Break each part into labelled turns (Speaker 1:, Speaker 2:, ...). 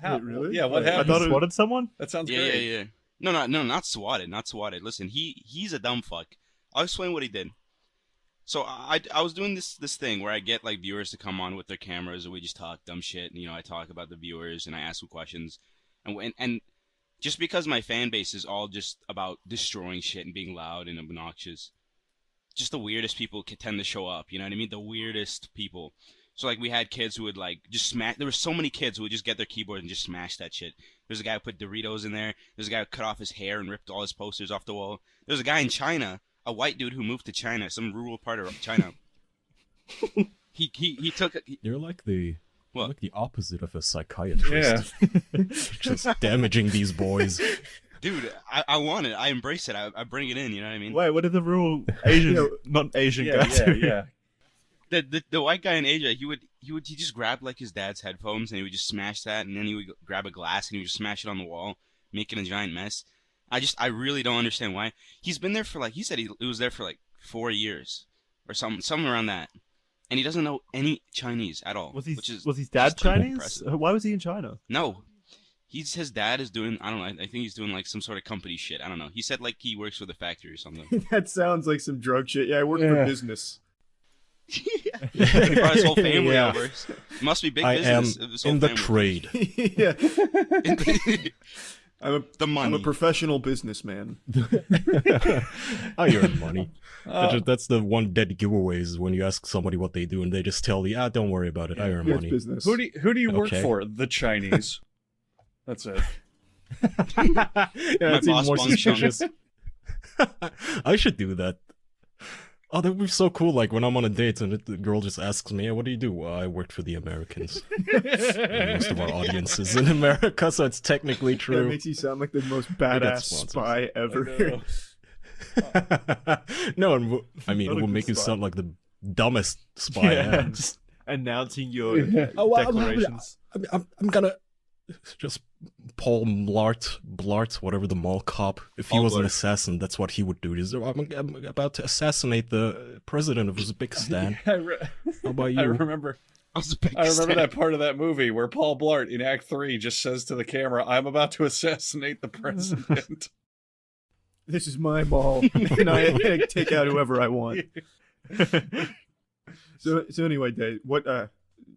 Speaker 1: How?
Speaker 2: Wait, really?
Speaker 1: Yeah, what
Speaker 2: I
Speaker 1: happened?
Speaker 2: thought
Speaker 3: He
Speaker 2: it
Speaker 3: swatted someone?
Speaker 1: That sounds
Speaker 4: Yeah,
Speaker 1: great.
Speaker 4: yeah, yeah. No, not swatted, not swatted. Listen, he's a dumb fuck. I'll explain what he did. So I was doing this thing where I get like viewers to come on with their cameras and we just talk dumb shit. And, I talk about the viewers and I ask them questions. And just because my fan base is all just about destroying shit and being loud and obnoxious, just the weirdest people tend to show up. You know what I mean? The weirdest people. So like we had kids who would like just smash. There were so many kids who would just get their keyboard and just smash that shit. There's a guy who put Doritos in there. There's a guy who cut off his hair and ripped all his posters off the wall. There's a guy in China, a white dude who moved to China, some rural part of China. he took.
Speaker 5: You're like the
Speaker 4: What?
Speaker 5: you're like the opposite of a psychiatrist. Just damaging these boys.
Speaker 4: Dude, I want it. I embrace it. I bring it in. You know what I mean?
Speaker 3: Wait, what did the rural Asian, not Asian
Speaker 1: Yeah,
Speaker 3: guy do?
Speaker 1: yeah.
Speaker 4: The white guy in Asia, he just grabbed like his dad's headphones and he would just smash that, and then he would grab a glass and he would just smash it on the wall, making a giant mess. I really don't understand why. He's been there for like, he said he was there for like 4 years or something around that, and he doesn't know any Chinese at all.
Speaker 3: Was his dad
Speaker 4: just
Speaker 3: Chinese?
Speaker 4: impressive.
Speaker 3: Why was he in China?
Speaker 4: No. His dad is doing, I don't know, I think he's doing like some sort of company shit. I don't know. He said like he works for the factory or something.
Speaker 2: That sounds like some drug shit. Yeah, I work for business.
Speaker 4: He brought his whole family
Speaker 5: Yeah.
Speaker 4: over. It must be big
Speaker 5: I am
Speaker 4: business. This whole
Speaker 5: in the
Speaker 4: family.
Speaker 5: trade.
Speaker 2: Yeah,
Speaker 4: The money.
Speaker 2: I'm a professional businessman.
Speaker 5: I earn money. That's the one dead giveaway is when you ask somebody what they do and they just tell you, don't worry about it, I earn
Speaker 2: It's
Speaker 5: money.
Speaker 2: business.
Speaker 1: Who do you work
Speaker 5: Okay.
Speaker 1: for? The Chinese. That's it.
Speaker 5: Yeah,
Speaker 4: My
Speaker 5: it's even
Speaker 4: boss
Speaker 5: more
Speaker 4: wants some.
Speaker 5: suspicious. I should do that. Oh, that would be so cool. Like when I'm on a date and the girl just asks me, "What do you do?" Well, I worked for the Americans. And most of our audience is in America, so it's technically
Speaker 2: That
Speaker 5: true.
Speaker 2: makes you sound like the most
Speaker 5: get
Speaker 2: badass
Speaker 5: sponsors.
Speaker 2: spy ever.
Speaker 5: No, and I mean,
Speaker 2: Not
Speaker 5: it
Speaker 2: a
Speaker 5: will
Speaker 2: good
Speaker 5: make you
Speaker 2: spy.
Speaker 5: sound like the dumbest spy ever.
Speaker 3: just announcing your
Speaker 5: Oh, well,
Speaker 3: declarations.
Speaker 5: I'm gonna just Paul Blart, whatever the mall cop. If he
Speaker 4: Paul
Speaker 5: was an
Speaker 4: Blart.
Speaker 5: assassin, that's what he would do. I'm about to assassinate the president of Uzbekistan. How about you?
Speaker 1: I remember that part of that movie where Paul Blart in Act 3 just says to the camera, "I'm about to assassinate the president."
Speaker 2: This is my ball, and I take out whoever I want. So anyway, Dave, what a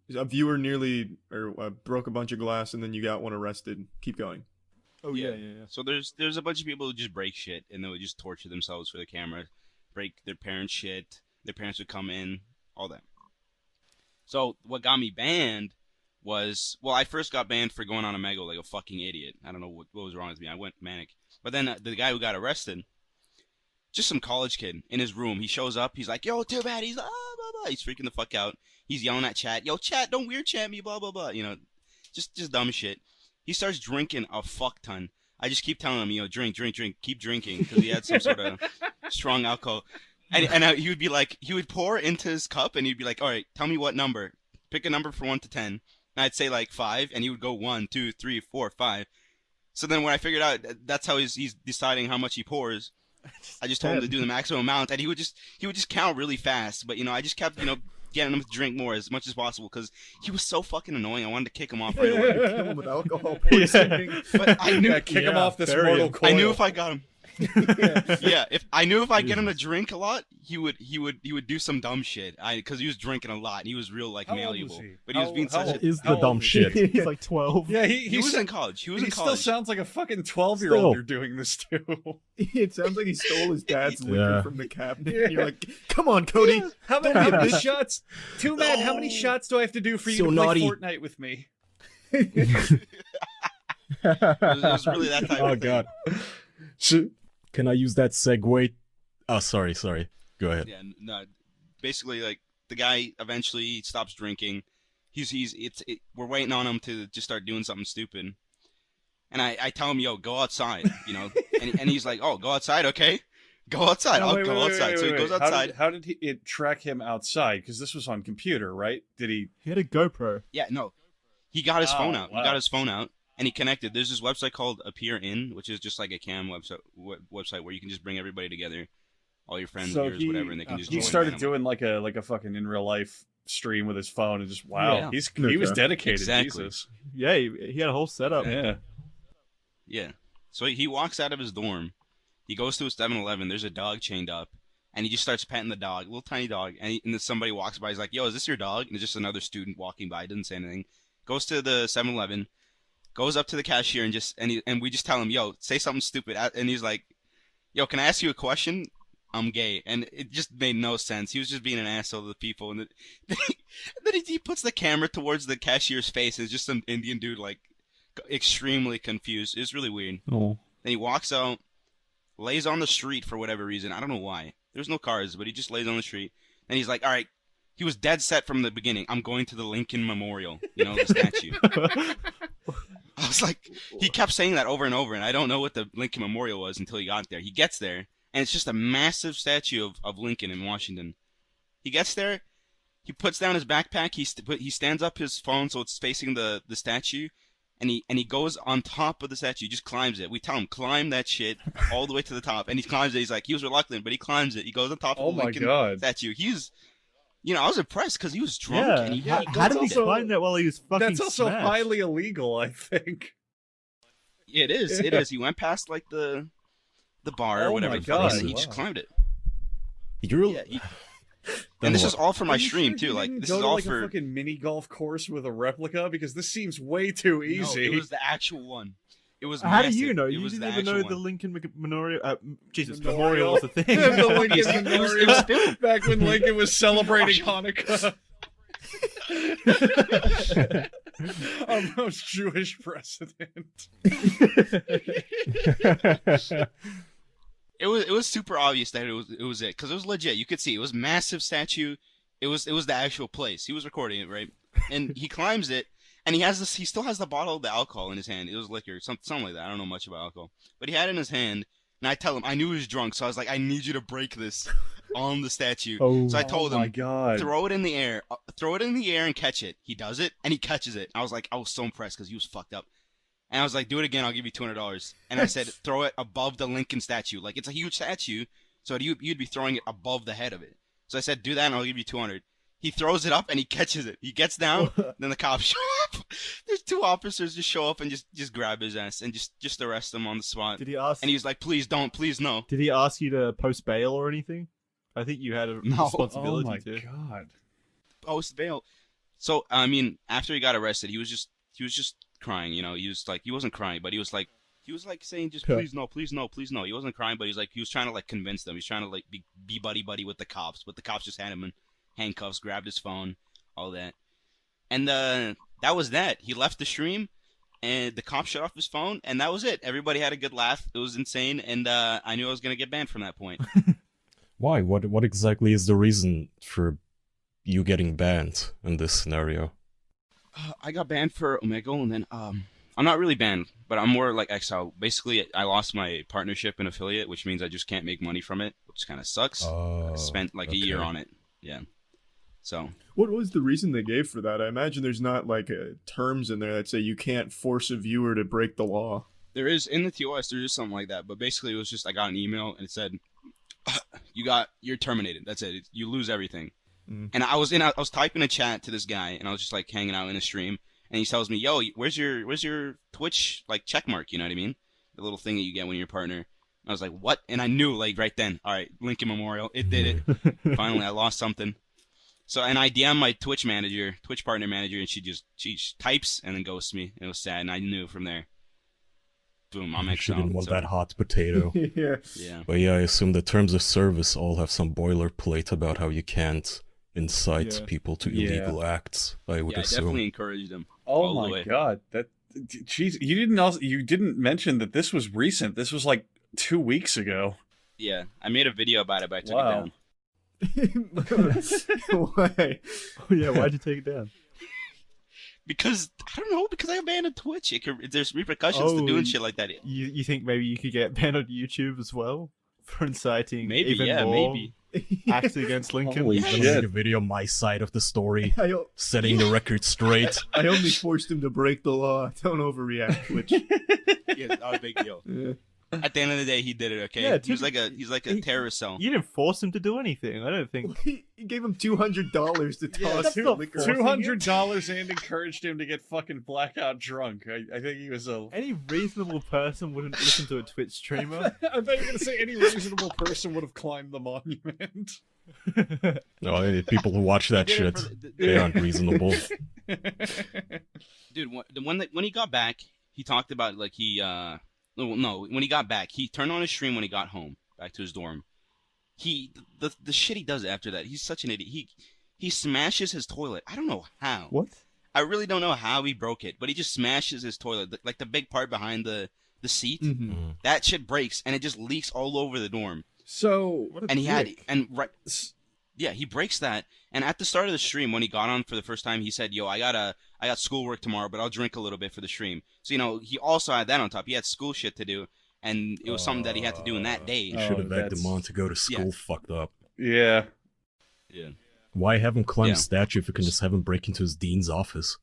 Speaker 2: viewer nearly broke a bunch of glass, and then you got one arrested. Keep going.
Speaker 3: Oh
Speaker 4: Yeah.
Speaker 3: yeah.
Speaker 4: So there's a bunch of people who just break shit and they would just torture themselves for the camera, break their parents' shit. Their parents would come in, all that. So what got me banned was, well, I first got banned for going on Omegle like a fucking idiot. I don't know what was wrong with me. I went manic. But then the guy who got arrested, just some college kid in his room, he shows up. He's like, "Yo, too bad." He's like, "Ah, blah, blah." He's freaking the fuck out. He's yelling at chat, "Yo, chat, don't weird chat me, blah, blah, blah." Just dumb shit. He starts drinking a fuck ton. I just keep telling him, drink, keep drinking, because he had some sort of strong alcohol. And he would be like, he would pour into his cup, and he'd be like, "All right, tell me what number. Pick a number from 1 to 10. And I'd say like 5, and he would go 1, 2, 3, 4, 5. So then when I figured out that's how he's deciding how much he pours, I just told him to do the maximum amount, and he would just count really fast. But I just kept getting him to drink more as much as possible because he was so fucking annoying. I wanted to kick him off right away.
Speaker 2: Kill him with alcohol poisoning.
Speaker 4: But I knew
Speaker 1: Kick him off this mortal coil.
Speaker 4: I knew if I got him. If I get him to drink a lot, he would do some dumb shit. Because he was drinking a lot and he was real like
Speaker 1: How old
Speaker 4: malleable.
Speaker 1: was he?
Speaker 4: But he was being such
Speaker 5: That
Speaker 4: a
Speaker 5: is
Speaker 1: how
Speaker 5: the dumb
Speaker 1: old is
Speaker 5: shit.
Speaker 3: He's like 12.
Speaker 1: Yeah,
Speaker 4: he was in college. He
Speaker 1: still
Speaker 4: college.
Speaker 1: sounds like a fucking 12-year-old
Speaker 5: Still.
Speaker 1: you're doing this to.
Speaker 2: It sounds like he stole his dad's liquor
Speaker 5: Yeah.
Speaker 2: from the cabinet. And you're like, "Come on, Cody."
Speaker 1: How
Speaker 2: Don't
Speaker 1: many,
Speaker 2: be a bitch.
Speaker 1: shots? Too bad. How many shots do I have to do for you
Speaker 5: So
Speaker 1: to play
Speaker 5: naughty.
Speaker 1: Fortnite with me?
Speaker 4: It was really that type
Speaker 5: Oh
Speaker 4: of thing.
Speaker 5: god. Can I use that segue? Oh, sorry. Go ahead.
Speaker 4: Yeah, no. Basically, like the guy eventually stops drinking. We're waiting on him to just start doing something stupid. And I tell him, "Yo, go outside," and he's like, "Oh, go outside, okay, go outside,
Speaker 1: No,
Speaker 4: I'll
Speaker 1: wait,
Speaker 4: go
Speaker 1: wait,
Speaker 4: outside."
Speaker 1: wait,
Speaker 4: So he
Speaker 1: wait,
Speaker 4: goes
Speaker 1: wait.
Speaker 4: outside.
Speaker 1: How did it track him outside? Because this was on computer, right? Did he?
Speaker 3: He had a GoPro.
Speaker 4: Yeah, no, he got his phone
Speaker 1: Oh,
Speaker 4: out.
Speaker 1: wow.
Speaker 4: He got his phone out, and he connected. There's this website called Appear In, which is just like a cam website where you can just bring everybody together, all your friends,
Speaker 1: So
Speaker 4: viewers, whatever, and they can just
Speaker 1: he
Speaker 4: join
Speaker 1: started
Speaker 4: randomly.
Speaker 1: doing like a fucking in real life stream with his phone and just wow,
Speaker 4: Yeah.
Speaker 1: he was
Speaker 2: Okay.
Speaker 1: dedicated.
Speaker 4: Exactly.
Speaker 1: Jesus.
Speaker 3: Yeah, he had a whole setup.
Speaker 1: Yeah.
Speaker 4: Yeah. So he walks out of his dorm. He goes to a 7-Eleven. There's a dog chained up. And he just starts petting the dog, little tiny dog. And then somebody walks by. He's like, yo, is this your dog? And it's just another student walking by. Doesn't say anything. Goes to the 7-Eleven. Goes up to the cashier and we just tell him, yo, say something stupid. And he's like, yo, can I ask you a question? I'm gay. And it just made no sense. He was just being an asshole to the people. And then he puts the camera towards the cashier's face. And it's just some Indian dude, like, extremely confused. It's really weird.
Speaker 3: Oh.
Speaker 4: Then he walks out, lays on the street for whatever reason. I don't know why. There's no cars, but he just lays on the street. And he's like, all right. He was dead set from the beginning. I'm going to the Lincoln Memorial, the statue. I was like, he kept saying that over and over, and I don't know what the Lincoln Memorial was until he got there. He gets there, and it's just a massive statue of Lincoln in Washington. He gets there, he puts down his backpack, he stands up his phone so it's facing the statue, and he goes on top of the statue, just climbs it. We tell him, climb that shit all the way to the top, and he climbs it. He's like, he was reluctant, but he climbs it. He goes on top of the Lincoln statue. He's, I was impressed because he was drunk.
Speaker 3: Yeah.
Speaker 4: And he
Speaker 3: How
Speaker 4: goes
Speaker 3: did he
Speaker 4: up there.
Speaker 3: climb that while he was fucking
Speaker 1: That's also
Speaker 3: smashed?
Speaker 1: highly illegal, I think.
Speaker 4: It is. It is. He went past like the bar or
Speaker 1: Oh
Speaker 4: whatever.
Speaker 1: my
Speaker 4: the fuck,
Speaker 1: God.
Speaker 4: and he just
Speaker 1: Wow.
Speaker 4: climbed it.
Speaker 5: You're.
Speaker 4: Yeah.
Speaker 5: Then
Speaker 4: And this
Speaker 5: what?
Speaker 4: is all for my
Speaker 1: Are you
Speaker 4: stream
Speaker 1: sure
Speaker 4: too.
Speaker 1: you
Speaker 4: Like
Speaker 1: didn't
Speaker 4: this
Speaker 1: go
Speaker 4: is
Speaker 1: to
Speaker 4: all
Speaker 1: like
Speaker 4: for.
Speaker 1: a fucking mini golf course with a replica because this seems way too easy.
Speaker 4: No, it was the actual one. It was.
Speaker 3: How do
Speaker 4: massive.
Speaker 3: you know?
Speaker 4: It
Speaker 3: You
Speaker 4: was
Speaker 3: didn't
Speaker 4: the
Speaker 3: even know
Speaker 4: actual
Speaker 3: the
Speaker 4: one.
Speaker 3: Lincoln Memorial. Jesus,
Speaker 1: Memorial.
Speaker 3: Memorial was a thing.
Speaker 1: The Lincoln
Speaker 4: It was
Speaker 1: Memorial.
Speaker 4: filmed.
Speaker 1: Back when Lincoln was celebrating Hanukkah. Our most Jewish president.
Speaker 4: It was super obvious that it was it because it was legit. You could see it was massive statue. It was the actual place. He was recording it, right? And he climbs it, and he still has the bottle of the alcohol in his hand. It was liquor, something like that. I don't know much about alcohol, but he had it in his hand. And I tell him, I knew he was drunk, so I was like, I need you to break this on the statue.
Speaker 3: Oh.
Speaker 4: So I told
Speaker 1: Oh my
Speaker 4: him,
Speaker 1: god.
Speaker 4: throw it in the air, and catch it. He does it, and he catches it. I was so impressed because he was fucked up. And I was like, do it again, I'll give you $200. And I said, throw it above the Lincoln statue. Like, it's a huge statue, so you'd be throwing it above the head of it. So I said, do that, and I'll give you $200. He throws it up, and he catches it. He gets down, then the cops show up. There's two officers just show up and just grab his ass and just arrest him on the spot.
Speaker 3: Did he ask?
Speaker 4: And he was like, please don't, please no.
Speaker 3: Did he ask you to post bail or anything? I think you had a
Speaker 4: No.
Speaker 3: responsibility
Speaker 1: Oh my
Speaker 3: to.
Speaker 1: god.
Speaker 4: Post bail. So I mean, after he got arrested, he was just crying. He wasn't crying, but he was like saying just
Speaker 3: Yeah.
Speaker 4: please no, please no, please no. He wasn't crying, but he was trying to like convince them. He was trying to like be buddy with the cops, but the cops just had him in handcuffs, grabbed his phone, all that. And that was that. He left the stream, and the cops shut off his phone, and that was it. Everybody had a good laugh. It was insane, and I knew I was gonna get banned from that point.
Speaker 5: Why? What exactly is the reason for you getting banned in this scenario?
Speaker 4: I got banned for Omegle, and then I'm not really banned, but I'm more like exile. Basically, I lost my partnership and affiliate, which means I just can't make money from it, which kind of sucks.
Speaker 5: Oh,
Speaker 4: I spent like a year on it. Yeah. So
Speaker 2: What was the reason they gave for that? I imagine there's not like terms in there that say you can't force a viewer to break the law.
Speaker 4: there is in the TOS, there is something like that, but basically it was just I got an email and it said you're terminated. That's it. You lose everything.
Speaker 2: Mm.
Speaker 4: And I was typing a chat to this guy, and I was just like hanging out in a stream, and he tells me, "Yo, where's your Twitch like check mark? You know what I mean? The little thing that you get when you're a partner." And I was like, "What?" And I knew like right then. All right, Lincoln Memorial, it did it. Finally, I lost something. So, and I DM my Twitch partner manager, and she types and then ghosts me. It was sad, and I knew from there. Boom, I'm
Speaker 5: You shouldn't
Speaker 4: exiled.
Speaker 5: want
Speaker 4: So,
Speaker 5: that hot potato.
Speaker 2: Yeah.
Speaker 4: yeah.
Speaker 5: But yeah, I assume the terms of service all have some boilerplate about how you can't incite
Speaker 3: Yeah.
Speaker 5: people to
Speaker 1: Yeah.
Speaker 5: illegal acts. I would
Speaker 4: Yeah, I
Speaker 5: assume.
Speaker 4: definitely encouraged him.
Speaker 1: Oh
Speaker 4: all the
Speaker 1: my
Speaker 4: way.
Speaker 1: god. That jeez, you didn't mention that this was recent. This was like 2 weeks ago.
Speaker 4: Yeah, I made a video about it, but I took
Speaker 1: Wow.
Speaker 4: it down.
Speaker 2: Why?
Speaker 3: Oh, yeah, why'd you take it down?
Speaker 4: Because I don't know. Because I abandoned Twitch. There's repercussions to
Speaker 3: Oh,
Speaker 4: doing shit like that.
Speaker 3: You think maybe you could get banned on YouTube as well for inciting
Speaker 4: Maybe,
Speaker 3: even
Speaker 4: yeah,
Speaker 3: more
Speaker 4: maybe.
Speaker 3: acts against Lincoln?
Speaker 1: Holy
Speaker 5: I'm gonna
Speaker 1: shit.
Speaker 5: make a video on my side of the story,
Speaker 2: I,
Speaker 5: setting the record straight.
Speaker 2: I only forced him to break the law. Don't overreact, Twitch.
Speaker 4: Yeah, not a big deal.
Speaker 2: Yeah.
Speaker 4: At the end of the day, he did it. Okay,
Speaker 3: Yeah,
Speaker 4: he's like a terrorist cell.
Speaker 3: You didn't force him to do anything. I don't think.
Speaker 2: He gave him $200 to toss
Speaker 3: that's not
Speaker 2: liquor.
Speaker 3: forcing
Speaker 1: $200 and encouraged him to get fucking blackout drunk. I think he was a.
Speaker 3: Any reasonable person wouldn't listen to a Twitch streamer.
Speaker 1: I thought you were gonna say any reasonable person would have climbed the monument.
Speaker 5: No, people who watch that
Speaker 4: He did it
Speaker 5: shit,
Speaker 4: for the-
Speaker 5: they aren't reasonable.
Speaker 4: Dude, when he got back, he talked about like when he got back, he turned on his stream when he got home back to his dorm. The shit he does after that, he's such an idiot. He smashes his toilet. I don't know how.
Speaker 3: What?
Speaker 4: I really don't know how he broke it, but he just smashes his toilet, like the big part behind the seat.
Speaker 2: Mm-hmm.
Speaker 4: That shit breaks and it just leaks all over the dorm.
Speaker 1: So
Speaker 3: What a
Speaker 4: And
Speaker 3: dick.
Speaker 4: he breaks that. And at the start of the stream, when he got on for the first time, he said, "Yo, I got schoolwork tomorrow, but I'll drink a little bit for the stream." So he also had that on top. He had school shit to do, and it was something that he had to do in that day.
Speaker 5: You should have egged him
Speaker 1: that's-
Speaker 5: on to go to school.
Speaker 4: Yeah.
Speaker 5: Fucked up.
Speaker 1: yeah.
Speaker 4: Yeah.
Speaker 5: Why have him climb
Speaker 4: Yeah.
Speaker 5: a statue if you can just have him break into his dean's office?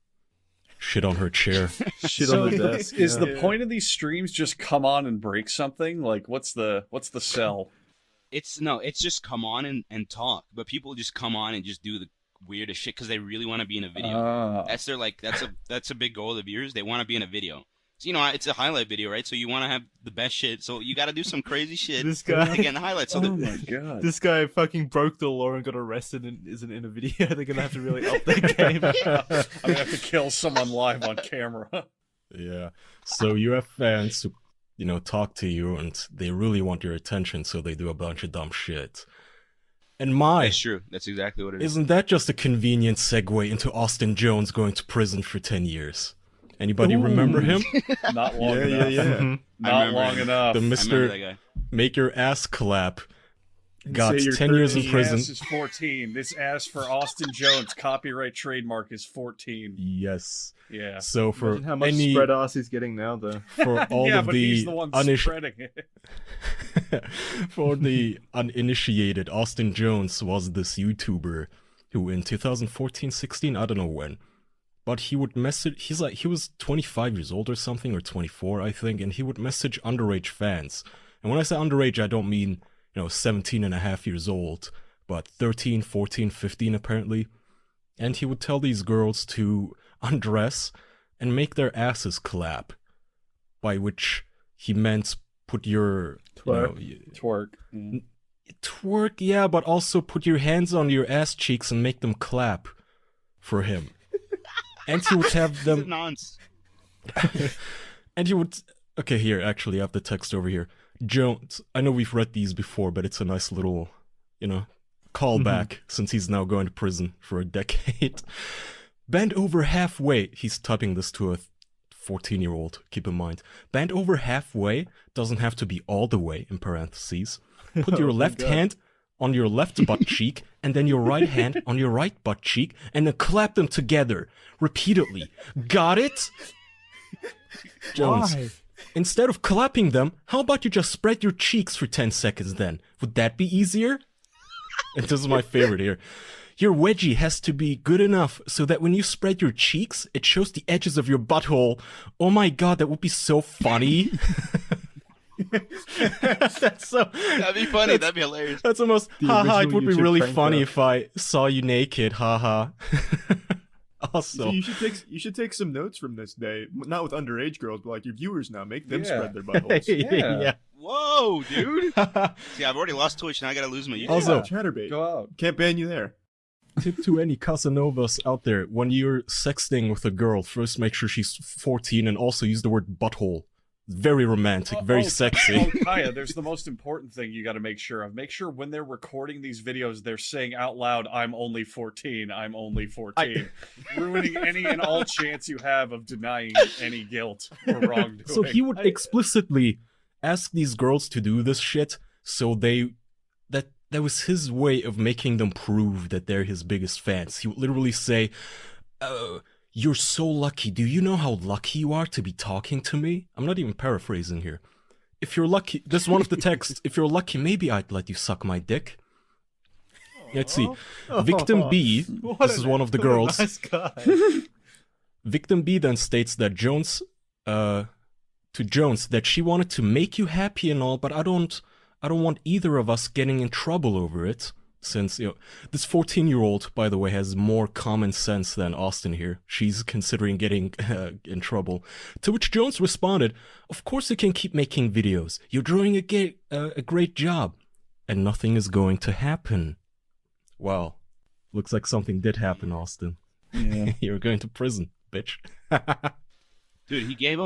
Speaker 5: Shit on her chair.
Speaker 3: Shit
Speaker 1: So
Speaker 3: on the desk.
Speaker 1: is
Speaker 3: yeah.
Speaker 1: the point of these streams just come on and break something? Like, what's the sell?
Speaker 4: It's just come on and talk, but people just come on and just do the weirdest shit because they really want to be in a video.
Speaker 1: Ah.
Speaker 4: That's their that's a big goal of the viewers. They want to be in a video. So, it's a highlight video, right? So you want to have the best shit. So you got to do some crazy shit
Speaker 3: This guy-
Speaker 4: to get in the highlights. So
Speaker 1: Oh my god.
Speaker 3: This guy fucking broke the law and got arrested and isn't in a video. They're gonna have to really up their game.
Speaker 1: I'm gonna have to kill someone live on camera.
Speaker 5: Yeah. So you have fans who, talk to you and they really want your attention, so they do a bunch of dumb shit. And
Speaker 4: that's true. That's exactly what it is.
Speaker 5: isn't that just a convenient segue into Austin Jones going to prison for 10 years? Anybody remember him?
Speaker 1: Not long
Speaker 2: Yeah,
Speaker 1: enough.
Speaker 2: yeah.
Speaker 3: Mhm.
Speaker 4: I
Speaker 1: Not
Speaker 4: remember
Speaker 1: long
Speaker 4: him.
Speaker 1: enough.
Speaker 5: The
Speaker 4: I remember
Speaker 5: Mr.
Speaker 4: that guy.
Speaker 5: Make Your Ass Clap
Speaker 2: And
Speaker 5: got
Speaker 2: say you're
Speaker 5: 10 years in
Speaker 2: 13.
Speaker 5: prison.
Speaker 1: Ass is 14. This ass for Austin Jones copyright trademark is 14.
Speaker 5: Yes.
Speaker 1: Yeah.
Speaker 5: So for
Speaker 3: Imagine how much
Speaker 5: any
Speaker 3: spread ass he's getting now, though.
Speaker 5: for all
Speaker 1: yeah,
Speaker 5: of
Speaker 1: but he's the one spreading it.
Speaker 5: for the uninitiated, Austin Jones was this YouTuber who in 2014-16, I don't know when, but he would message, he was 25 years old or something, or 24, I think, and he would message underage fans. And when I say underage, I don't mean, 17 and a half years old, but 13, 14, 15 apparently. And he would tell these girls to undress and make their asses clap, by which he meant put your
Speaker 1: Twerk.
Speaker 5: twerk, yeah, but also put your hands on your ass cheeks and make them clap for him. And he would have them.
Speaker 4: Nonsense.
Speaker 5: And he would. Okay, here, actually, I have the text over here. Jones, I know we've read these before, but it's a nice little, callback since he's now going to prison for a decade. Bend over halfway. He's typing this to a 14-year-old, keep in mind. Bend over halfway doesn't have to be all the way, in parentheses. Put your left hand on your left butt cheek, and then your right hand on your right butt cheek, and then clap them together repeatedly. Got it? Jones,
Speaker 3: Why?
Speaker 5: instead of clapping them, how about you just spread your cheeks for 10 seconds then? Would that be easier? And this is my favorite here. Your wedgie has to be good enough so that when you spread your cheeks, it shows the edges of your butthole. Oh my god, that would be so funny. That's so...
Speaker 4: That'd be funny. That'd be hilarious.
Speaker 5: That's almost,
Speaker 3: The
Speaker 5: haha, it
Speaker 3: original
Speaker 5: would be
Speaker 3: YouTube
Speaker 5: really
Speaker 3: prank
Speaker 5: funny
Speaker 3: app.
Speaker 5: if I saw you naked, haha.
Speaker 2: So
Speaker 5: Also,
Speaker 2: you should take some notes from this day. Not with underage girls, but like your viewers now. Make them
Speaker 1: Yeah.
Speaker 2: spread their buttholes.
Speaker 1: Yeah.
Speaker 4: Whoa, dude. See, I've already lost Twitch, now I gotta lose my YouTube.
Speaker 5: Also-
Speaker 2: Chatterbait.
Speaker 1: Go out.
Speaker 2: Can't ban you there.
Speaker 5: Tip to any Casanovas out there, when you're sexting with a girl, first make sure she's 14 and also use the word butthole. Very romantic, very sexy.
Speaker 1: Oh, Kaya, there's the most important thing you got to make sure of. Make sure when they're recording these videos, they're saying out loud, "I'm only 14. I'm only 14," ruining any and all chance you have of denying any guilt or wrongdoing.
Speaker 5: So he would explicitly ask these girls to do this shit, so that was his way of making them prove that they're his biggest fans. He would literally say, "You're so lucky. Do you know how lucky you are to be talking to me?" I'm not even paraphrasing here. If you're lucky, this is one of the texts. If you're lucky, maybe I'd let you suck my dick. Let's see. Victim B, this is one of the girls.
Speaker 3: Nice guy.
Speaker 5: Victim B then states that Jones to Jones that she wanted to make you happy and all, but I don't want either of us getting in trouble over it. Since, this 14-year-old, by the way, has more common sense than Austin here. She's considering getting in trouble. To which Jones responded, "Of course you can keep making videos. You're doing a great job. And nothing is going to happen." Well, looks like something did happen, Austin.
Speaker 3: Yeah.
Speaker 5: You're going to prison, bitch.
Speaker 4: Dude, he gave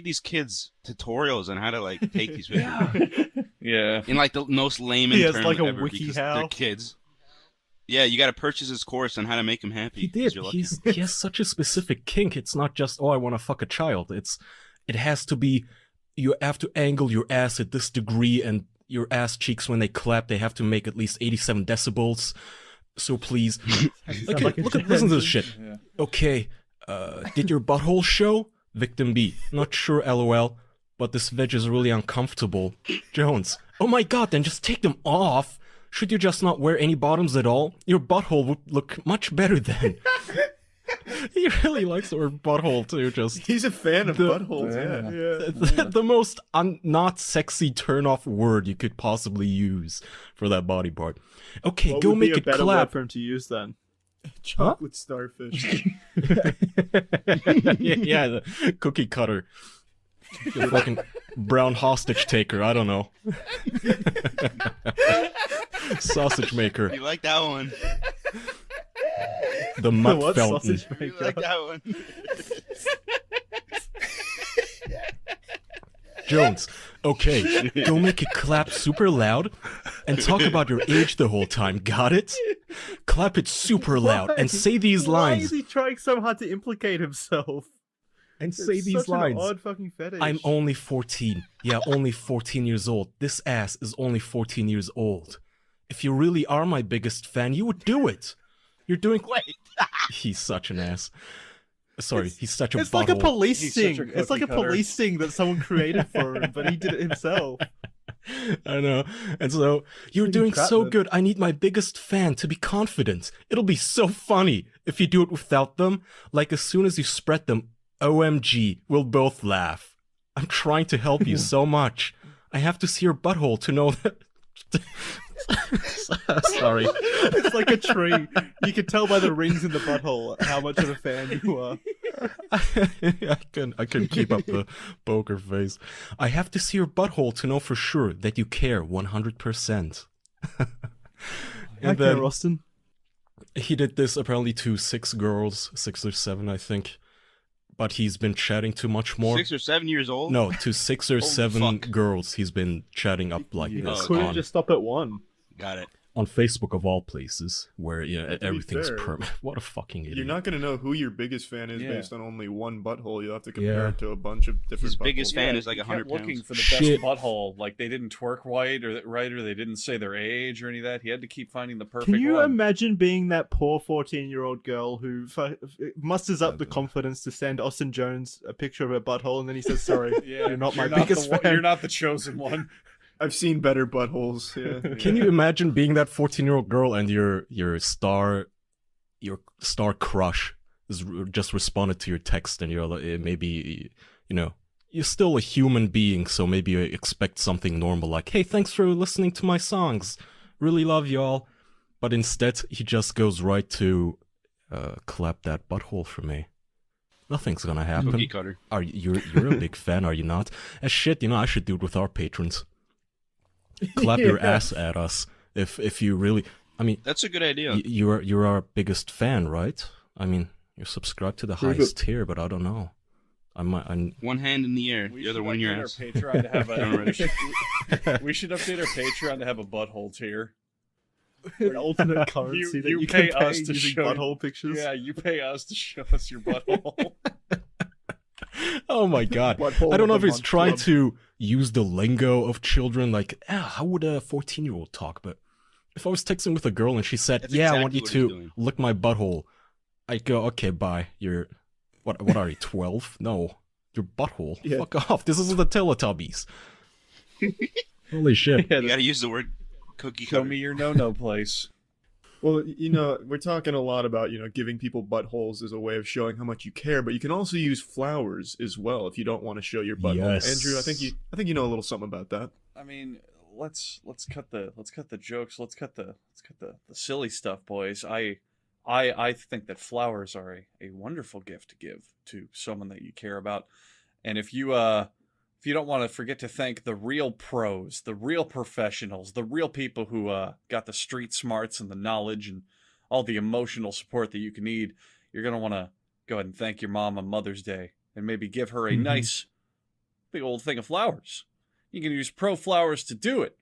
Speaker 4: these kids tutorials on how to like take these videos.
Speaker 1: Yeah.
Speaker 4: In like the most layman
Speaker 3: He has
Speaker 4: terms
Speaker 3: like a
Speaker 4: ever
Speaker 3: wiki
Speaker 4: because
Speaker 3: how.
Speaker 4: they're kids. Yeah, you got to purchase his course on how to make them happy.
Speaker 5: He
Speaker 4: 'cause
Speaker 5: did.
Speaker 4: you're lucky.
Speaker 5: He has such a specific kink. It's not just, oh, I want to fuck a child. It has to be, you have to angle your ass at this degree, and your ass cheeks, when they clap, they have to make at least 87 decibels. So please, okay, listen to this shit.
Speaker 1: Yeah.
Speaker 5: Okay, did your butthole show? Victim B. Not sure, lol, but this veg is really uncomfortable. Jones. Oh my god, then just take them off. Should you just not wear any bottoms at all? Your butthole would look much better then. He really likes the word butthole too, just...
Speaker 2: He's a fan of buttholes, yeah.
Speaker 5: the most not sexy turn-off word you could possibly use for that body part. Okay,
Speaker 3: What
Speaker 5: go
Speaker 3: would be
Speaker 5: make
Speaker 3: a
Speaker 5: it
Speaker 3: better
Speaker 5: clap.
Speaker 3: word for him to use then?
Speaker 2: Chocolate starfish.
Speaker 5: Yeah, the cookie cutter. The fucking brown hostage taker, I don't know. Sausage maker.
Speaker 4: You like that one?
Speaker 5: The mutt
Speaker 3: What
Speaker 5: fountain.
Speaker 3: sausage
Speaker 4: You
Speaker 3: maker?
Speaker 4: like that one?
Speaker 5: Jones, okay, go make it clap super loud and talk about your age the whole time, got it? Clap it super loud and say these
Speaker 3: Why
Speaker 5: lines.
Speaker 3: is he trying so hard to implicate himself?
Speaker 5: And
Speaker 3: It's
Speaker 5: say these
Speaker 3: such
Speaker 5: lines.
Speaker 3: An odd fucking fetish.
Speaker 5: I'm only 14. Yeah, only 14 years old. This ass is only 14 years old. If you really are my biggest fan, you would do it. You're doing...
Speaker 4: Wait.
Speaker 5: He's such an ass. Sorry, he's such a
Speaker 3: It's like a
Speaker 5: butthole.
Speaker 3: police
Speaker 1: He's
Speaker 3: sting.
Speaker 1: such a
Speaker 3: It's like a
Speaker 1: cookie cutter.
Speaker 3: police sting that someone created for him, but he did it himself.
Speaker 5: I know. And so, you're
Speaker 3: Pretty
Speaker 5: doing so
Speaker 3: crap,
Speaker 5: good. I need my biggest fan to be confident. It'll be so funny if you do it without them. Like, as soon as you spread them, OMG, we'll both laugh. I'm trying to help you so much. I have to see your butthole to know that... Sorry.
Speaker 3: It's like a tree. You can tell by the rings in the butthole how much of a fan you are.
Speaker 5: I couldn't keep up the poker face. I have to see your butthole to know for sure that you care 100%. And
Speaker 3: Okay,
Speaker 5: then
Speaker 3: Roston.
Speaker 5: he did this apparently to 6 girls, 6 or 7, I think. But he's been chatting too much more.
Speaker 4: 6 or 7 years old?
Speaker 5: No, to 6 or
Speaker 4: Holy
Speaker 5: 7
Speaker 4: fuck.
Speaker 5: girls he's been chatting up like
Speaker 3: You
Speaker 5: this
Speaker 3: couldn't
Speaker 5: on,
Speaker 3: just stop at one.
Speaker 4: Got it.
Speaker 5: on Facebook of all places, where
Speaker 2: be
Speaker 5: everything's
Speaker 2: fair,
Speaker 5: permanent. What a fucking idiot.
Speaker 2: You're not going to know who your biggest fan is
Speaker 1: Yeah.
Speaker 2: based on only one butthole. You'll have to compare
Speaker 5: Yeah.
Speaker 2: it to a bunch of different
Speaker 4: His
Speaker 2: buttholes.
Speaker 4: biggest fan
Speaker 1: Yeah,
Speaker 4: is like
Speaker 1: he
Speaker 4: 100
Speaker 1: kept looking
Speaker 4: pounds.
Speaker 1: for the
Speaker 5: Shit.
Speaker 1: best butthole. Like they didn't twerk right, or they didn't say their age or any of that. He had to keep finding the perfect
Speaker 3: Can you
Speaker 1: one.
Speaker 3: imagine being that poor 14-year-old girl who musters up the confidence to send Austin Jones a picture of her butthole, and then he says, "Sorry,
Speaker 1: Yeah,
Speaker 3: you're not my
Speaker 1: the
Speaker 3: biggest
Speaker 1: one-
Speaker 3: fan."
Speaker 1: You're not the chosen one.
Speaker 2: I've seen better buttholes. Yeah.
Speaker 5: Can you imagine being that 14-year-old girl and your star crush is just responded to your text, and you're like, maybe, you're still a human being, so maybe you expect something normal like, hey, thanks for listening to my songs, really love y'all. But instead, he just goes right to clap that butthole for me. Nothing's gonna happen.
Speaker 4: Cookie cutter.
Speaker 5: You're a big fan, are you not? As shit, I should do it with our patrons. Clap your ass at us if you really. I mean,
Speaker 4: That's a good idea.
Speaker 5: you're our biggest fan, right? I mean, you're subscribed to the highest tier, but I don't know. I'm
Speaker 4: One hand in the air,
Speaker 1: We
Speaker 4: the other
Speaker 1: should
Speaker 4: one in your
Speaker 1: update
Speaker 4: ass.
Speaker 1: our Patreon to have
Speaker 4: Don't
Speaker 1: a.
Speaker 4: rush.
Speaker 1: We should update our Patreon to have a butthole tier.
Speaker 3: An alternate currency that
Speaker 1: you
Speaker 3: you
Speaker 1: pay
Speaker 3: can pay
Speaker 1: us to
Speaker 3: using
Speaker 1: show-
Speaker 3: butthole pictures.
Speaker 1: Yeah, you pay us to show us your butthole.
Speaker 5: Oh my god.
Speaker 3: Butthole
Speaker 5: I don't know
Speaker 3: of
Speaker 5: if
Speaker 3: the
Speaker 5: he's
Speaker 3: month
Speaker 5: trying
Speaker 3: club.
Speaker 5: to use the lingo of children, like, how would a 14-year-old talk? But if I was texting with a girl and she said,
Speaker 4: That's
Speaker 5: yeah, I
Speaker 4: exactly
Speaker 5: want you
Speaker 4: what he's
Speaker 5: to
Speaker 4: doing.
Speaker 5: lick my butthole, I'd go, okay, bye. You're, what are you, 12? No. Your butthole.
Speaker 2: Yeah.
Speaker 5: Fuck off. This isn't the Teletubbies. Holy shit.
Speaker 3: Yeah,
Speaker 4: You gotta use the word cookie
Speaker 1: Show
Speaker 4: cutter.
Speaker 1: me your no-no place.
Speaker 2: Well, we're talking a lot about, giving people buttholes as a way of showing how much you care, but you can also use flowers as well if you don't want to show your butthole.
Speaker 5: Yes.
Speaker 2: Andrew, I think you know a little something about that.
Speaker 1: I mean, let's cut the jokes. Let's cut the silly stuff, boys. I think that flowers are a wonderful gift to give to someone that you care about. And if you don't want to forget to thank the real pros, the real professionals, the real people who got the street smarts and the knowledge and all the emotional support that you can need, you're going to want to go ahead and thank your mom on Mother's Day and maybe give her a nice big old thing of flowers. You can use Pro Flowers to do it.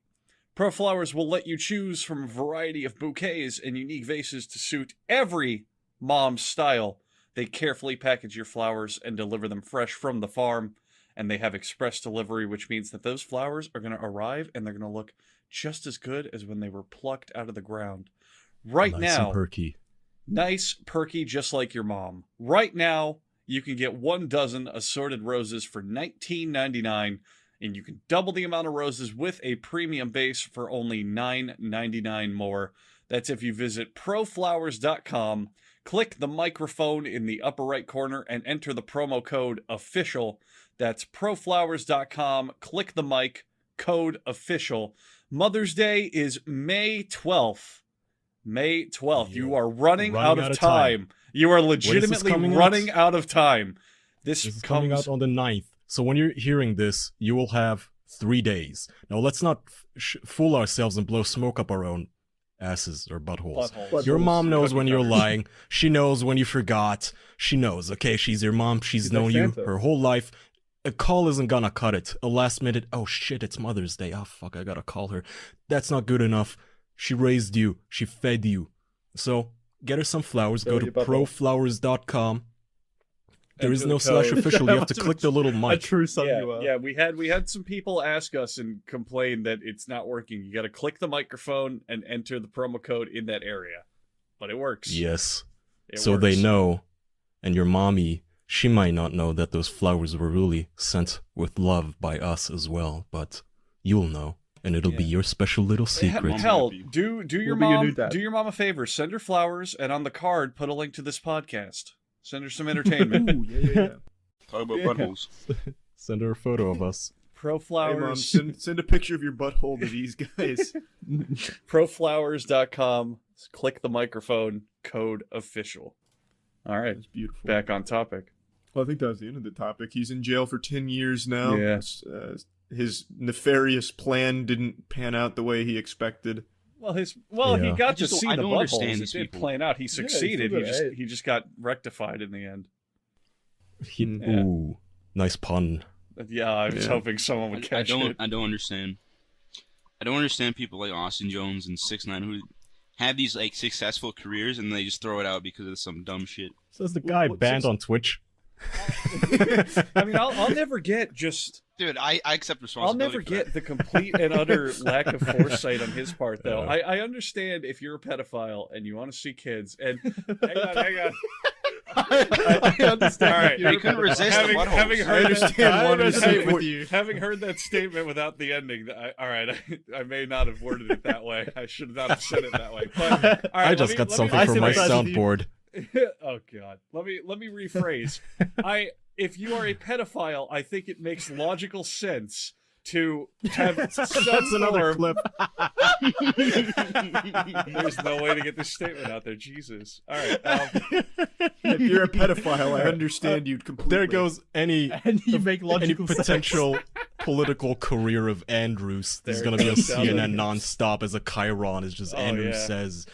Speaker 1: Pro Flowers will let you choose from a variety of bouquets and unique vases to suit every mom's style. They carefully package your flowers and deliver them fresh from the farm. And they have express delivery, which means that those flowers are going to arrive and they're going to look just as good as when they were plucked out of the ground. Right
Speaker 5: Nice
Speaker 1: now,
Speaker 5: and perky.
Speaker 1: nice, perky, just like your mom. Right now, you can get 1 dozen assorted roses for $19.99, and you can double the amount of roses with a premium base for only $9.99 more. That's if you visit proflowers.com, click the microphone in the upper right corner, and enter the promo code OFFICIAL. That's proflowers.com, click the mic, code OFFICIAL. Mother's Day is May 12th. May 12th.
Speaker 5: Yeah.
Speaker 1: You are running out of time. You are legitimately running out of time. This
Speaker 5: is coming out on the 9th. So when you're hearing this, you will have 3 days. Now, let's not fool ourselves and blow smoke up our own asses or buttholes. Your mom knows when you're lying. She knows when you forgot. She knows, okay? She's your mom. She's known you her whole life. A call isn't gonna cut it. A last minute, oh shit, it's Mother's Day. Oh fuck, I gotta call her. That's not good enough. She raised you. She fed you. So, get her some flowers. Go to proflowers.com. There is no /official. You have to click the little mic.
Speaker 3: A true son you are.
Speaker 1: Yeah, we had some people ask us and complain that it's not working. You got to click the microphone and enter the promo code in that area. But it works.
Speaker 5: Yes.
Speaker 1: It
Speaker 5: so
Speaker 1: works.
Speaker 5: they know, and your mommy, she might not know that those flowers were really sent with love by us as well, but you'll know, and it'll be your special little secret.
Speaker 1: Hell, do your
Speaker 3: We'll be your
Speaker 1: mom
Speaker 3: new dad.
Speaker 1: do your mom a favor. Send her flowers, and on the card, put a link to this podcast. Send her some entertainment.
Speaker 2: Ooh, yeah.
Speaker 4: Talk about buttholes.
Speaker 5: Send her a photo of us.
Speaker 1: Pro
Speaker 2: Hey,
Speaker 1: Flowers.
Speaker 2: Mom, send a picture of your butthole to these guys.
Speaker 1: Proflowers.com. Click the microphone. Code OFFICIAL. All right,
Speaker 2: That's beautiful.
Speaker 1: back on topic.
Speaker 2: Well, I think that was the end of the topic. He's in jail for 10 years now.
Speaker 1: Yeah.
Speaker 2: His nefarious plan didn't pan out the way he expected.
Speaker 1: Well, he
Speaker 5: Yeah.
Speaker 1: got
Speaker 4: I
Speaker 1: to
Speaker 4: just
Speaker 1: see
Speaker 4: don't- I
Speaker 1: the
Speaker 4: don't
Speaker 1: buttholes.
Speaker 4: understand
Speaker 1: It
Speaker 4: these
Speaker 1: did
Speaker 4: people.
Speaker 1: plan out. He succeeded.
Speaker 3: still got
Speaker 1: He just got rectified in the end.
Speaker 2: Yeah.
Speaker 5: Ooh, nice pun.
Speaker 1: Yeah, I was hoping someone would catch it.
Speaker 4: I don't understand. I don't understand people like Austin Jones and 6ix9ine who have these like successful careers and they just throw it out because of some dumb shit.
Speaker 5: Says the guy banned on Twitch.
Speaker 1: I mean, I'll never get just.
Speaker 4: Dude, I accept
Speaker 1: I'll
Speaker 4: responsibility.
Speaker 1: never
Speaker 4: for
Speaker 1: get
Speaker 4: that.
Speaker 1: the complete and utter lack of foresight on his part, though.
Speaker 5: Yeah.
Speaker 1: I understand if you're a pedophile and you want to see kids, and hang on.
Speaker 3: I understand.
Speaker 1: All right.
Speaker 4: You couldn't resist the buttholes.
Speaker 1: having
Speaker 2: I
Speaker 1: heard
Speaker 2: understand wanting to say
Speaker 3: with you.
Speaker 1: Having heard that statement without the ending, I may not have worded it that way. I should not have said it that way. But all right,
Speaker 5: I just got something from my soundboard.
Speaker 1: Oh God, let me rephrase. If you are a pedophile, I think it makes logical sense to have some
Speaker 3: That's another
Speaker 1: form-
Speaker 3: clip.
Speaker 1: There's no way to get this statement out there. Jesus. All right.
Speaker 2: If you're a pedophile, I understand you completely.
Speaker 5: There goes any
Speaker 3: And you make
Speaker 5: any
Speaker 3: logical sense.
Speaker 5: potential political career of Andrews. There's
Speaker 1: There
Speaker 5: gonna be a
Speaker 1: it goes.
Speaker 5: CNN nonstop as a Chiron is just
Speaker 1: Oh,
Speaker 5: Andrew
Speaker 1: yeah.
Speaker 5: says.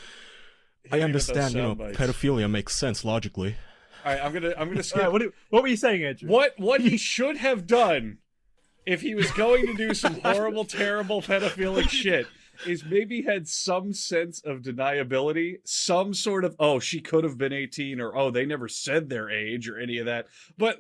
Speaker 1: Hit
Speaker 5: I
Speaker 1: me with those
Speaker 5: understand,
Speaker 1: sound bites.
Speaker 5: pedophilia makes sense logically.
Speaker 1: All right. I'm gonna skip.
Speaker 3: All right, what were you saying, Andrew?
Speaker 1: What he should have done if he was going to do some horrible, terrible pedophilic shit is maybe had some sense of deniability, some sort of, oh, she could have been 18, or oh, they never said their age or any of that. But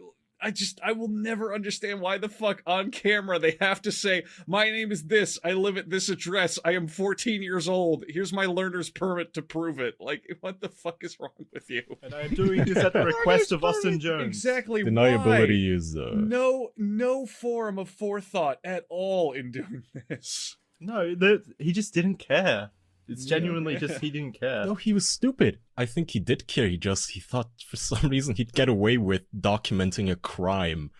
Speaker 1: I will never understand why the fuck on camera they have to say, my name is this, I live at this address, I am 14 years old, here's my learner's permit to prove it. Like, what the fuck is wrong with you?
Speaker 3: And I'm doing this at the request of Austin Jones.
Speaker 1: Exactly.
Speaker 5: Deniability
Speaker 1: why?
Speaker 5: is
Speaker 1: No form of forethought at all in doing this.
Speaker 3: No, he just didn't care. It's genuinely just he didn't care.
Speaker 5: No, he was stupid. I think he did care. He thought for some reason he'd get away with documenting a crime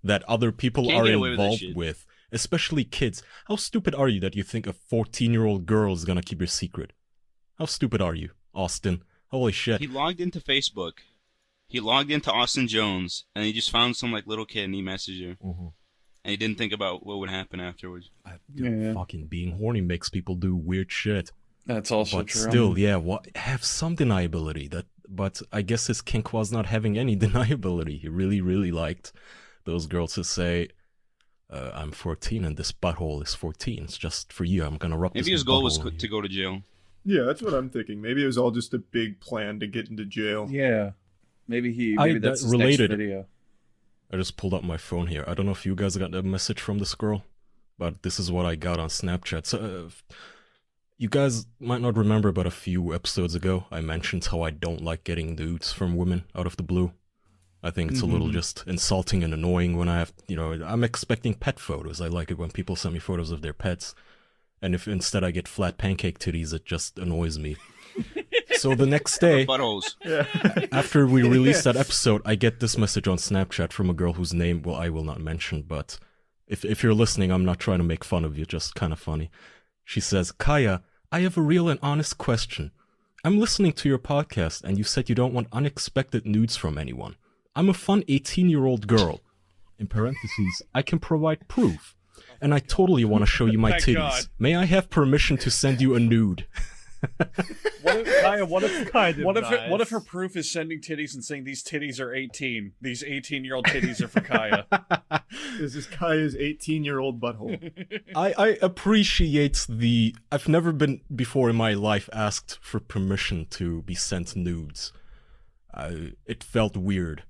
Speaker 5: that other people
Speaker 4: Can't
Speaker 5: are
Speaker 4: get away with that
Speaker 5: involved
Speaker 4: shit.
Speaker 5: with, especially kids. How stupid are you that you think a 14-year-old girl is gonna keep your secret? How stupid are you, Austin? Holy shit.
Speaker 4: He logged into Facebook. He logged into Austin Jones, and he just found some like little kid, and he messaged her.
Speaker 5: Mhm.
Speaker 4: And he didn't think about what would happen afterwards.
Speaker 1: Yeah.
Speaker 5: Fucking being horny makes people do weird shit.
Speaker 1: That's also
Speaker 5: But
Speaker 1: true.
Speaker 5: still, yeah, have some deniability. But I guess his kink was not having any deniability. He really, really liked those girls to say, I'm 14 and this butthole is 14. It's just for you. I'm gonna rub
Speaker 4: Maybe
Speaker 5: this
Speaker 4: his goal was
Speaker 5: butthole on
Speaker 4: to
Speaker 5: you."
Speaker 4: go to jail.
Speaker 2: Yeah, that's what I'm thinking. Maybe it was all just a big plan to get into jail.
Speaker 1: Yeah. Maybe
Speaker 5: that
Speaker 1: that's his
Speaker 5: related.
Speaker 1: next video.
Speaker 5: I just pulled up my phone here. I don't know if you guys got a message from this girl, but this is what I got on Snapchat. So, you guys might not remember, but a few episodes ago, I mentioned how I don't like getting nudes from women out of the blue. I think it's a little just insulting and annoying when I have, I'm expecting pet photos. I like it when people send me photos of their pets. And if instead I get flat pancake titties, it just annoys me. So the next day,
Speaker 4: Buttholes.
Speaker 5: after we released that episode, I get this message on Snapchat from a girl whose name, well, I will not mention, but if you're listening, I'm not trying to make fun of you, just kind of funny. She says, Kaya, I have a real and honest question. I'm listening to your podcast, and you said you don't want unexpected nudes from anyone. I'm a fun 18-year-old girl. In parentheses, I can provide proof. And I totally want to show you my
Speaker 1: Thank
Speaker 5: titties.
Speaker 1: God.
Speaker 5: May I have permission to send you a nude?
Speaker 1: What if, Kaya, what if,
Speaker 3: Kind of
Speaker 1: what if,
Speaker 3: nice.
Speaker 1: what if her proof is sending titties and saying these titties are 18? These 18-year-old titties are for Kaya.
Speaker 2: This is Kaya's 18-year-old butthole.
Speaker 5: I appreciate I've never been before in my life asked for permission to be sent nudes. It felt weird.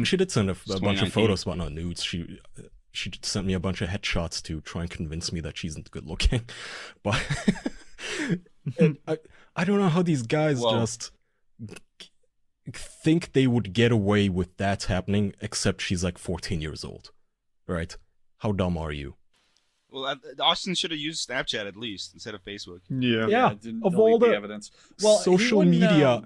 Speaker 5: She did send a bunch of
Speaker 4: 2019.
Speaker 5: photos, but not nudes. She sent me a bunch of headshots to try and convince me that she's good looking. But and I don't know how these guys
Speaker 4: Well-
Speaker 5: just think they would get away with that happening, except she's like 14 years old. Right? How dumb are you?
Speaker 4: Well, Austin should have used Snapchat at least instead of Facebook.
Speaker 2: Yeah.
Speaker 5: Yeah,
Speaker 1: Didn't
Speaker 5: of
Speaker 1: delete
Speaker 5: all the
Speaker 1: evidence. Well, he
Speaker 5: social
Speaker 1: wouldn't,
Speaker 5: media.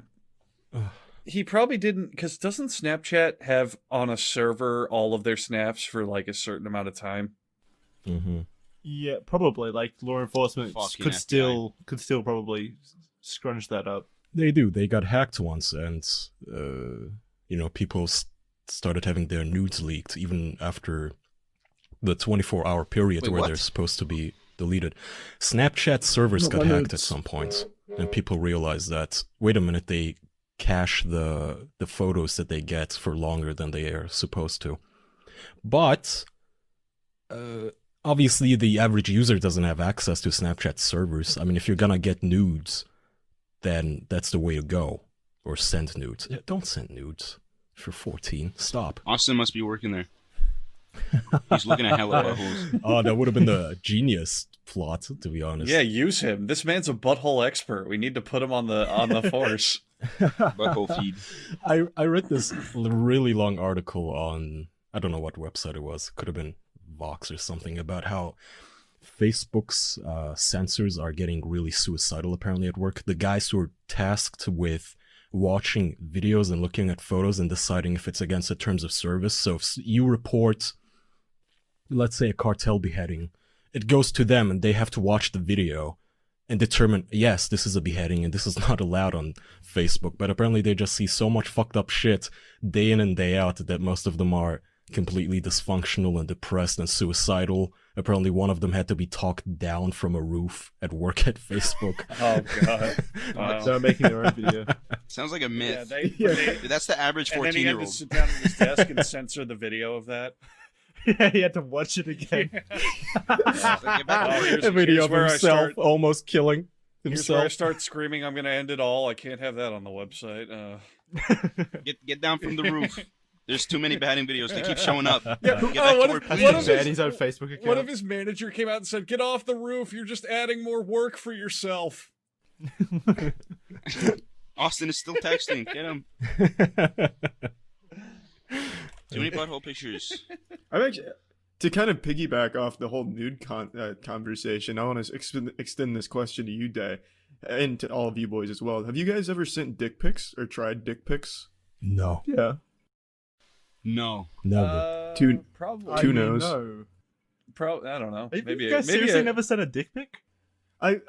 Speaker 1: He probably didn't, because doesn't Snapchat have on a server all of their snaps for like a certain amount of time?
Speaker 5: Mm-hmm.
Speaker 3: Yeah, probably. Like law enforcement
Speaker 4: Fucking
Speaker 3: could
Speaker 4: FBI.
Speaker 3: still probably scrunch that up.
Speaker 5: They do. They got hacked once, and people started having their nudes leaked even after the 24-hour period
Speaker 4: Wait,
Speaker 5: where
Speaker 4: what?
Speaker 5: they're supposed to be deleted. Snapchat servers
Speaker 2: Not
Speaker 5: got
Speaker 2: my
Speaker 5: hacked at
Speaker 2: nudes.
Speaker 5: some point, and people realized that, wait a minute, they cache the photos that they get for longer than they are supposed to. But obviously the average user doesn't have access to Snapchat servers. I mean, if you're gonna get nudes, then that's the way to go. Or send nudes. Yeah, don't send nudes. If you're 14, stop.
Speaker 4: Austin must be working there. He's looking at hella buttholes.
Speaker 5: Oh, that would have been the genius plot, to be honest.
Speaker 1: Yeah, use him. This man's a butthole expert. We need to put him on the force.
Speaker 4: Butthole feed.
Speaker 5: I read this really long article on, I don't know what website it was. Could have been Vox or something, about how Facebook's censors are getting really suicidal apparently at work. The guys who are tasked with watching videos and looking at photos and deciding if it's against the terms of service. So if you report, let's say, a cartel beheading, it goes to them and they have to watch the video and determine, yes, this is a beheading and this is not allowed on Facebook. But apparently they just see so much fucked up shit day in and day out that most of them are completely dysfunctional and depressed and suicidal. Apparently one of them had to be talked down from a roof at work at Facebook.
Speaker 1: Oh god. Wow.
Speaker 3: They're making their own video.
Speaker 4: Sounds like a
Speaker 1: Yeah,
Speaker 4: myth.
Speaker 1: they
Speaker 4: That's the average
Speaker 1: and then he had to
Speaker 4: 14-year-old.
Speaker 1: sit down at his desk and censor the video of that.
Speaker 3: Yeah, he had to watch it again.
Speaker 4: Get back to
Speaker 1: Oh,
Speaker 4: work.
Speaker 1: here's-
Speaker 5: A video
Speaker 1: here's
Speaker 5: of
Speaker 1: where I
Speaker 5: himself
Speaker 1: start-
Speaker 5: almost killing
Speaker 1: Here's where I
Speaker 5: himself.
Speaker 1: start screaming, I'm going to end it all. I can't have that on the website.
Speaker 4: Get down from the roof. There's too many beheading videos. They keep showing up.
Speaker 1: Yeah,
Speaker 4: Get back
Speaker 1: oh,
Speaker 4: to
Speaker 1: what
Speaker 4: work,
Speaker 1: if-
Speaker 4: please.
Speaker 1: what if
Speaker 3: Ban his own Facebook account.
Speaker 1: What if his manager came out and said, get off the roof, you're just adding more work for yourself?
Speaker 4: Austin is still texting. Get him. Too many butthole pictures.
Speaker 2: I'm actually To kind of piggyback off the whole nude conversation, I want to extend this question to you, Day, and to all of you boys as well. Have you guys ever sent dick pics or tried dick pics?
Speaker 5: No.
Speaker 2: Yeah.
Speaker 4: No.
Speaker 5: Never.
Speaker 1: Probably.
Speaker 2: Two no's.
Speaker 3: No.
Speaker 1: I don't know.
Speaker 3: Have
Speaker 1: Maybe
Speaker 3: you guys seriously never sent a dick pic?
Speaker 2: I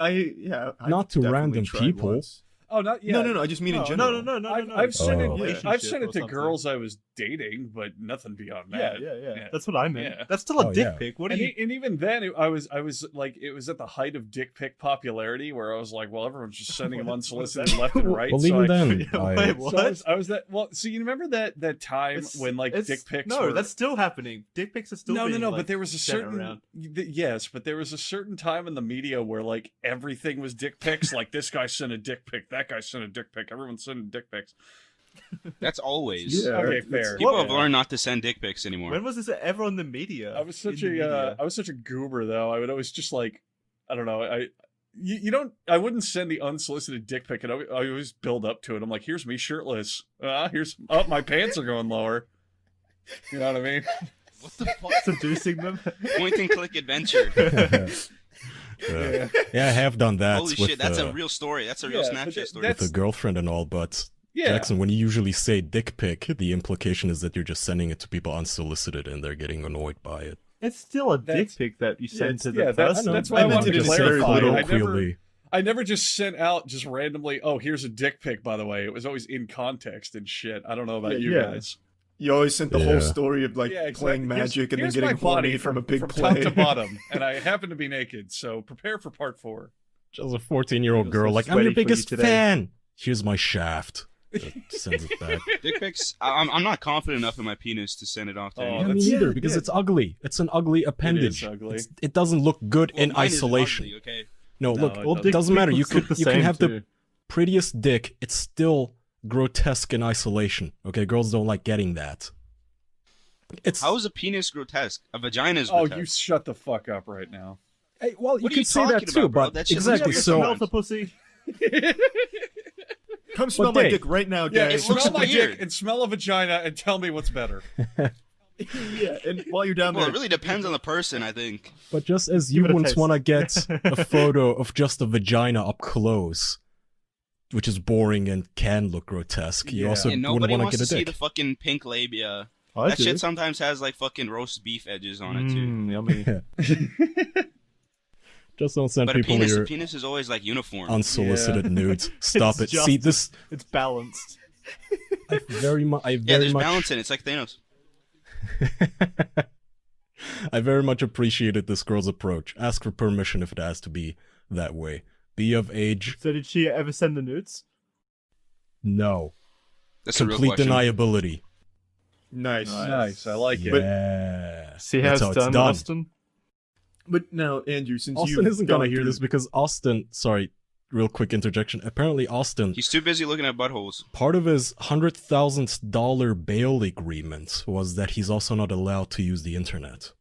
Speaker 5: Not to
Speaker 2: definitely
Speaker 5: random
Speaker 2: tried
Speaker 5: people.
Speaker 2: once.
Speaker 1: Oh, not yet.
Speaker 2: No. I just mean in general.
Speaker 3: No.
Speaker 1: I've sent
Speaker 5: Oh.
Speaker 1: it. I've sent it
Speaker 3: Relationship
Speaker 1: to
Speaker 3: or
Speaker 1: girls I was dating, but nothing beyond that.
Speaker 3: Yeah. That's what I meant.
Speaker 1: Yeah.
Speaker 3: That's still a
Speaker 5: Oh,
Speaker 3: dick
Speaker 5: yeah.
Speaker 3: pic. What do
Speaker 1: And,
Speaker 3: you?
Speaker 1: and even then, I was like, it was at the height of dick pic popularity, where I was like, well, everyone's just sending them unsolicited left and right.
Speaker 5: Well,
Speaker 1: so
Speaker 5: even
Speaker 1: I,
Speaker 5: then,
Speaker 3: Yeah,
Speaker 5: I,
Speaker 3: wait, what?
Speaker 1: So I was that. Well, so you remember that time when like dick pics?
Speaker 3: No,
Speaker 1: were,
Speaker 3: that's still happening. Dick pics are still.
Speaker 1: no.
Speaker 3: being,
Speaker 1: But
Speaker 3: like,
Speaker 1: there was a
Speaker 3: sent
Speaker 1: certain
Speaker 3: around.
Speaker 1: yes, but there was a certain time in the media where like everything was dick pics. Like this guy sent a dick pic, that guy sent a dick pic, everyone's sending dick pics.
Speaker 4: That's always.
Speaker 2: Yeah.
Speaker 1: Okay, fair.
Speaker 4: People have
Speaker 1: Yeah.
Speaker 4: learned not to send dick pics anymore.
Speaker 3: When was this ever on the media?
Speaker 1: I was such
Speaker 3: In the media?
Speaker 1: I was such a goober though. I would always just like, I don't know. You don't. I wouldn't send the unsolicited dick pic, and I always build up to it. I'm like, here's me shirtless. Here's my pants are going lower. You know what I mean?
Speaker 4: What the fuck?
Speaker 3: Seducing them.
Speaker 4: Point and click adventure.
Speaker 5: yeah, I have done that.
Speaker 4: Holy
Speaker 5: with,
Speaker 4: shit, that's a real story. That's a real
Speaker 1: Yeah, but
Speaker 4: Snapchat story.
Speaker 5: with
Speaker 1: that's-
Speaker 5: a girlfriend and all, but
Speaker 1: Yeah.
Speaker 5: Jackson, when you usually say dick pic, the implication is that you're just sending it to people unsolicited and they're getting annoyed by it.
Speaker 3: It's still a dick
Speaker 1: That's-
Speaker 3: pic that you send to the
Speaker 1: yeah, that's-
Speaker 3: person.
Speaker 1: that's why I
Speaker 2: meant
Speaker 1: wanted
Speaker 2: to
Speaker 1: to
Speaker 2: just very
Speaker 1: clarify.
Speaker 2: little
Speaker 1: I never just sent out just randomly. Oh, here's a dick pic. By the way, it was always in context and shit. I don't know about you
Speaker 2: Yeah.
Speaker 1: guys.
Speaker 2: You always sent the
Speaker 5: Yeah.
Speaker 2: whole story of like
Speaker 1: Yeah, exactly.
Speaker 2: playing magic and then
Speaker 1: Here's
Speaker 2: getting
Speaker 1: my body
Speaker 2: horny from a big
Speaker 1: from
Speaker 2: play.
Speaker 1: top to bottom, and I happen to be naked. So prepare for part 4.
Speaker 5: Just a 14-year-old
Speaker 3: Feels
Speaker 5: girl,
Speaker 3: so
Speaker 5: like, I'm your
Speaker 3: sweaty for you
Speaker 5: biggest
Speaker 3: today."
Speaker 5: fan. Here's my shaft. Sends it back.
Speaker 4: Dick pics. I'm not confident enough in my penis to send it off to
Speaker 1: Oh,
Speaker 5: Yeah,
Speaker 4: anyone.
Speaker 5: me
Speaker 1: that's-
Speaker 5: neither, because it's ugly. It's an ugly appendage.
Speaker 1: ugly.
Speaker 5: It doesn't look good
Speaker 4: Well,
Speaker 5: in
Speaker 4: mine isn't
Speaker 5: isolation.
Speaker 4: ugly, okay.
Speaker 5: No, look,
Speaker 1: it
Speaker 5: it doesn't matter. You
Speaker 3: pics look
Speaker 5: could
Speaker 3: the
Speaker 5: you can
Speaker 3: same,
Speaker 5: have
Speaker 3: too.
Speaker 5: the prettiest dick. It's still grotesque in isolation. Okay, girls don't like getting that. It's
Speaker 4: How is a penis grotesque? A vagina is
Speaker 1: Oh,
Speaker 4: grotesque.
Speaker 1: you shut the fuck up right now.
Speaker 5: Hey, well, you
Speaker 4: What are you
Speaker 5: could say that
Speaker 4: talking
Speaker 5: too,
Speaker 4: about, bro?
Speaker 5: but
Speaker 4: That shit looks
Speaker 5: exactly.
Speaker 4: weird
Speaker 5: So
Speaker 3: Smell the pussy.
Speaker 2: Come smell my
Speaker 5: Dave-
Speaker 2: dick right now,
Speaker 1: Yeah,
Speaker 2: guys.
Speaker 4: it looks
Speaker 1: smell my
Speaker 4: weird.
Speaker 1: dick and smell a vagina and tell me what's better.
Speaker 2: Yeah, and while you're down
Speaker 4: Well,
Speaker 2: there,
Speaker 4: it really depends on the person, I think.
Speaker 5: But just as
Speaker 3: Give
Speaker 5: you
Speaker 3: it a
Speaker 5: wouldn't
Speaker 3: taste.
Speaker 5: want to get a photo of just a vagina up close, which is boring and can look grotesque, you
Speaker 1: Yeah.
Speaker 5: also
Speaker 4: And
Speaker 5: wouldn't
Speaker 4: nobody
Speaker 5: want
Speaker 4: wants
Speaker 5: to
Speaker 4: to
Speaker 5: get a
Speaker 4: see
Speaker 5: dick.
Speaker 4: the fucking pink labia.
Speaker 3: I
Speaker 4: That
Speaker 3: do.
Speaker 4: shit sometimes has like fucking roast beef edges on it too.
Speaker 3: Yummy.
Speaker 5: Just don't send
Speaker 4: But a
Speaker 5: people
Speaker 4: penis,
Speaker 5: your
Speaker 4: is always like uniform.
Speaker 5: unsolicited nudes. Stop it.
Speaker 3: It's
Speaker 5: See
Speaker 3: just-
Speaker 5: this.
Speaker 3: It's balanced.
Speaker 5: I very much.
Speaker 4: Yeah, there's balance in it. It's like Thanos.
Speaker 5: I very much appreciated this girl's approach. Ask for permission if it has to be that way. Be of age.
Speaker 3: So did she ever send the nudes?
Speaker 5: No.
Speaker 4: That's a real
Speaker 5: Complete
Speaker 4: question.
Speaker 5: deniability.
Speaker 2: nice.
Speaker 1: Nice, I like it.
Speaker 5: Yeah.
Speaker 3: See how
Speaker 5: That's
Speaker 3: it's
Speaker 5: how it's
Speaker 3: done,
Speaker 5: done.
Speaker 3: Austin?
Speaker 2: But now, Andrew, since
Speaker 5: Austin
Speaker 2: you
Speaker 5: isn't gonna hear this because Austin. Sorry, real quick interjection. Apparently, Austin.
Speaker 4: He's too busy looking at buttholes.
Speaker 5: Part of his $100,000 bail agreement was that he's also not allowed to use the internet.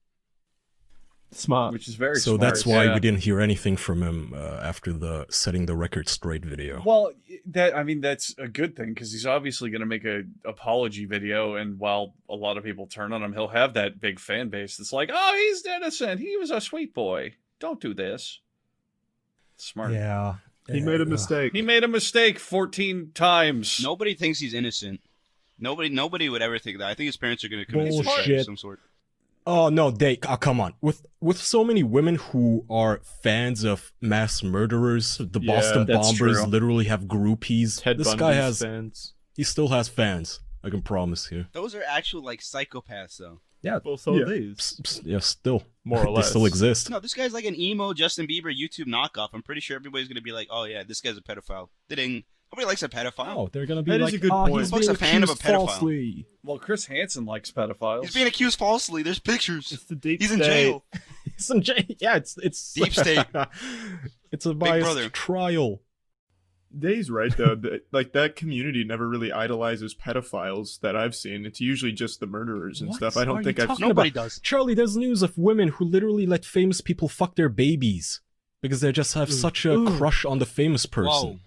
Speaker 3: Smart.
Speaker 1: Which is very
Speaker 5: So
Speaker 1: smart.
Speaker 5: that's why
Speaker 1: yeah.
Speaker 5: we didn't hear anything from him after the setting the record straight video.
Speaker 1: Well, that's a good thing because he's obviously going to make a apology video, and while a lot of people turn on him, he'll have that big fan base that's like, "Oh, he's innocent. He was a sweet boy. Don't do this." Smart.
Speaker 5: Yeah.
Speaker 3: He made a mistake.
Speaker 1: He made a mistake 14 times.
Speaker 4: Nobody thinks he's innocent. Nobody would ever think that. I think his parents are going to commit suicide of
Speaker 5: Bullshit.
Speaker 4: some sort.
Speaker 5: Oh no, come on. With so many women who are fans of mass murderers, the
Speaker 3: Yeah,
Speaker 5: Boston
Speaker 1: that's
Speaker 5: Bombers
Speaker 1: true.
Speaker 5: literally have groupies.
Speaker 3: Ted
Speaker 5: This
Speaker 3: Bundy's
Speaker 5: guy has
Speaker 3: fans.
Speaker 5: he still has fans. I can promise you.
Speaker 4: Those are actual like psychopaths, though.
Speaker 5: Yeah.
Speaker 3: Well, so
Speaker 2: Yeah.
Speaker 3: are these.
Speaker 5: Yeah, still.
Speaker 3: More or
Speaker 5: they
Speaker 3: less.
Speaker 5: still exist.
Speaker 4: No, this guy's like an emo Justin Bieber YouTube knockoff. I'm pretty sure everybody's going to be like, "Oh yeah, this guy's a pedophile." Ding. Nobody likes a pedophile.
Speaker 5: Oh, they're gonna be
Speaker 2: That is
Speaker 5: like,
Speaker 2: a good
Speaker 5: oh,
Speaker 2: point.
Speaker 5: he's
Speaker 4: Fuck's
Speaker 5: being
Speaker 4: a fan of a
Speaker 5: accused
Speaker 4: pedophile."
Speaker 5: falsely.
Speaker 1: Well, Chris Hansen likes pedophiles.
Speaker 4: He's being accused falsely. There's pictures.
Speaker 3: It's the deep
Speaker 4: He's in
Speaker 3: state.
Speaker 4: jail.
Speaker 5: He's in jail. Yeah, it's
Speaker 4: Deep state.
Speaker 5: It's a
Speaker 4: Brother.
Speaker 5: biased trial.
Speaker 2: Dave's right though. Like that community never really idolizes pedophiles that I've seen. It's usually just the murderers and
Speaker 5: What
Speaker 2: stuff. I
Speaker 5: are
Speaker 2: don't
Speaker 5: you
Speaker 2: think I've.
Speaker 5: talking
Speaker 4: Nobody
Speaker 5: about?
Speaker 4: does.
Speaker 5: Charlie, there's news of women who literally let famous people fuck their babies because they just have such a crush on the famous person.
Speaker 4: Whoa.